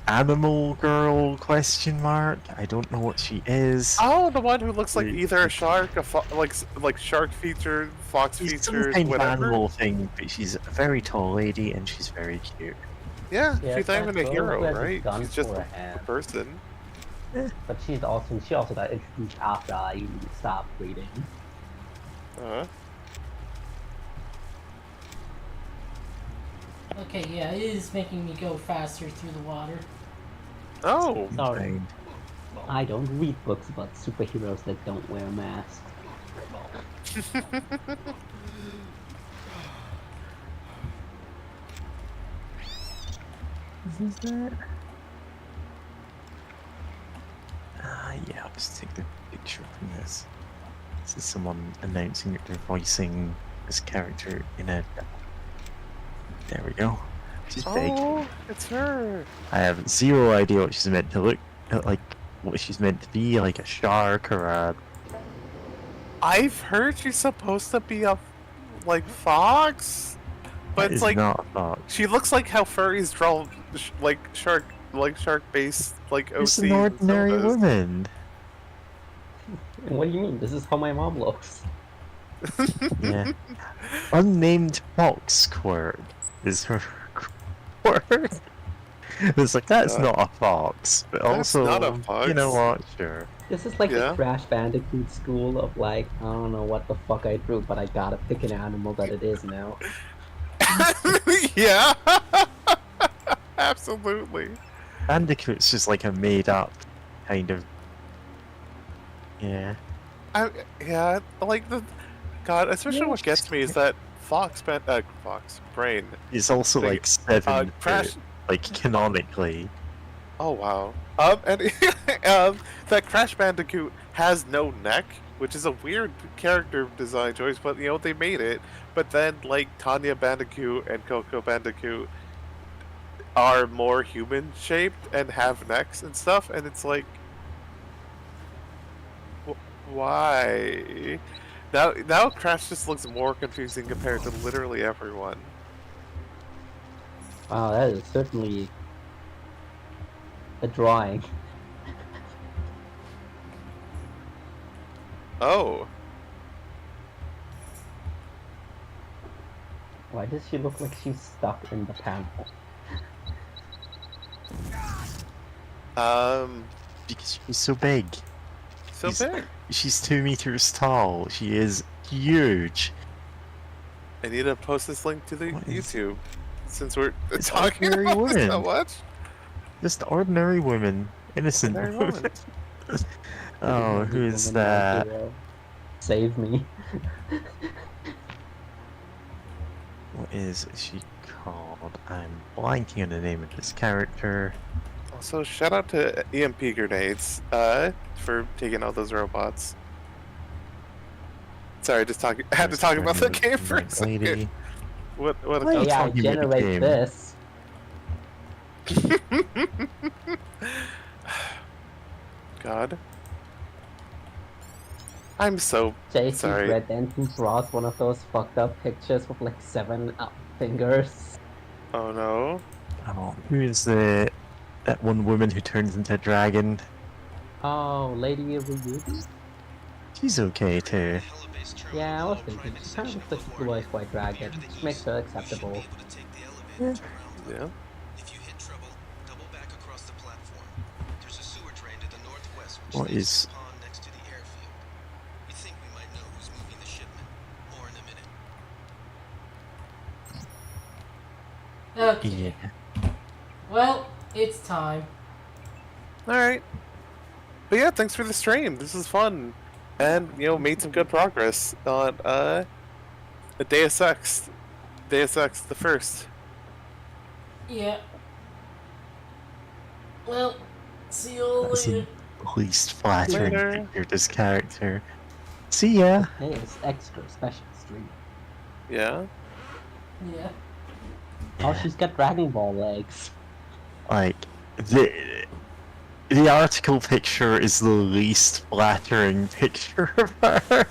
S2: animal girl question mark. I don't know what she is.
S8: Oh, the one who looks like either a shark, like shark featured, fox
S2: She's some
S8: featured,
S2: kind of
S8: whatever.
S2: animal thing, but she's a very tall lady and she's very cute.
S8: Yeah,
S15: Yeah,
S8: she's not even a
S15: girl who
S8: hero,
S15: has a
S8: right?
S15: gun
S8: She's just
S15: for
S8: a
S15: a hand.
S8: person.
S15: But she also got introduced after I stopped reading.
S1: Okay, yeah, it is making me go faster through the water.
S8: Oh.
S15: Sorry. I don't read books about superheroes that don't wear masks.
S2: Is that? Yeah, I'll just take the picture from this. This is someone announcing that they're voicing this character in a... There we go. She's big.
S8: Oh, it's her.
S2: I have zero idea what she's meant to look like, what she's meant to be, like a shark or a...
S8: I've heard she's supposed to be a like fox, but
S2: That
S8: it's
S2: is
S8: like
S2: not a fox.
S8: she looks like how furries draw like shark based like OCs.
S2: It's an ordinary
S8: and sodas.
S2: woman.
S15: What do you mean? This is how my mom looks.
S2: Yeah. Unnamed fox squirt is her word. It's like, that's not a fox, but
S8: That's
S2: also,
S8: not a fox.
S2: you know what, sure.
S15: This is like
S8: Yeah.
S15: the Crash Bandicoot school of like, I don't know what the fuck I drew, but I gotta pick an animal that it is now.
S8: Yeah. Absolutely.
S2: Bandicoot's just like a made up kind of... Yeah.
S8: Yeah, like the God, especially what gets me is that Fox Brain.
S2: It's also
S8: thing.
S2: like 7
S8: Crash.
S2: like canonically.
S8: Oh wow. And that Crash Bandicoot has no neck, which is a weird character design choice, but you know they made it. But then like Tanya Bandicoot and Coco Bandicoot are more human shaped and have necks and stuff, and it's like, why? Now Crash just looks more confusing compared to literally everyone.
S15: Wow, that is certainly a drawing.
S8: Oh.
S15: Why does she look like she's stuck in the panel?
S2: Because she's so big.
S8: Big.
S2: She's 2 meters tall. She is huge.
S8: I need to post this link to the YouTube since we're
S2: It's
S8: talking
S2: ordinary
S8: about this so
S2: women.
S8: much.
S2: Just ordinary women. Innocent
S8: Ordinary
S2: women.
S8: women.
S2: Oh, who is that?
S15: Save me.
S2: What is she called? I'm blanking on the name of this character.
S8: Also, shout out to EMP Grenades for taking out those robots. Sorry, I had to talk about the game for a second. What a
S15: Hey, I generate this.
S8: God. I'm so
S15: JC's
S8: sorry.
S15: Red Denton draws one of those fucked up pictures with like 7 fingers.
S8: Oh no.
S2: Oh, who is that one woman who turns into a dragon?
S15: Oh, Lady Ryubi?
S2: She's okay too.
S15: Yeah, I was thinking. She kind of looks like a blue eyes white dragon. Which makes her acceptable.
S2: Yeah.
S8: Yeah. What
S2: is...
S1: Okay.
S2: Yeah.
S1: Well, it's time.
S8: Alright. But yeah, thanks for the stream. This is fun. And, made some good progress on, the Deus Ex. Deus Ex the first.
S1: Yeah. Well, see you all
S2: That's
S1: later.
S2: the least flattering picture of this character. See ya!
S15: Hey, it's extra special stream.
S8: Yeah?
S1: Yeah.
S15: Oh, she's got Dragon Ball legs.
S2: Like, the article picture is the least flattering picture of her.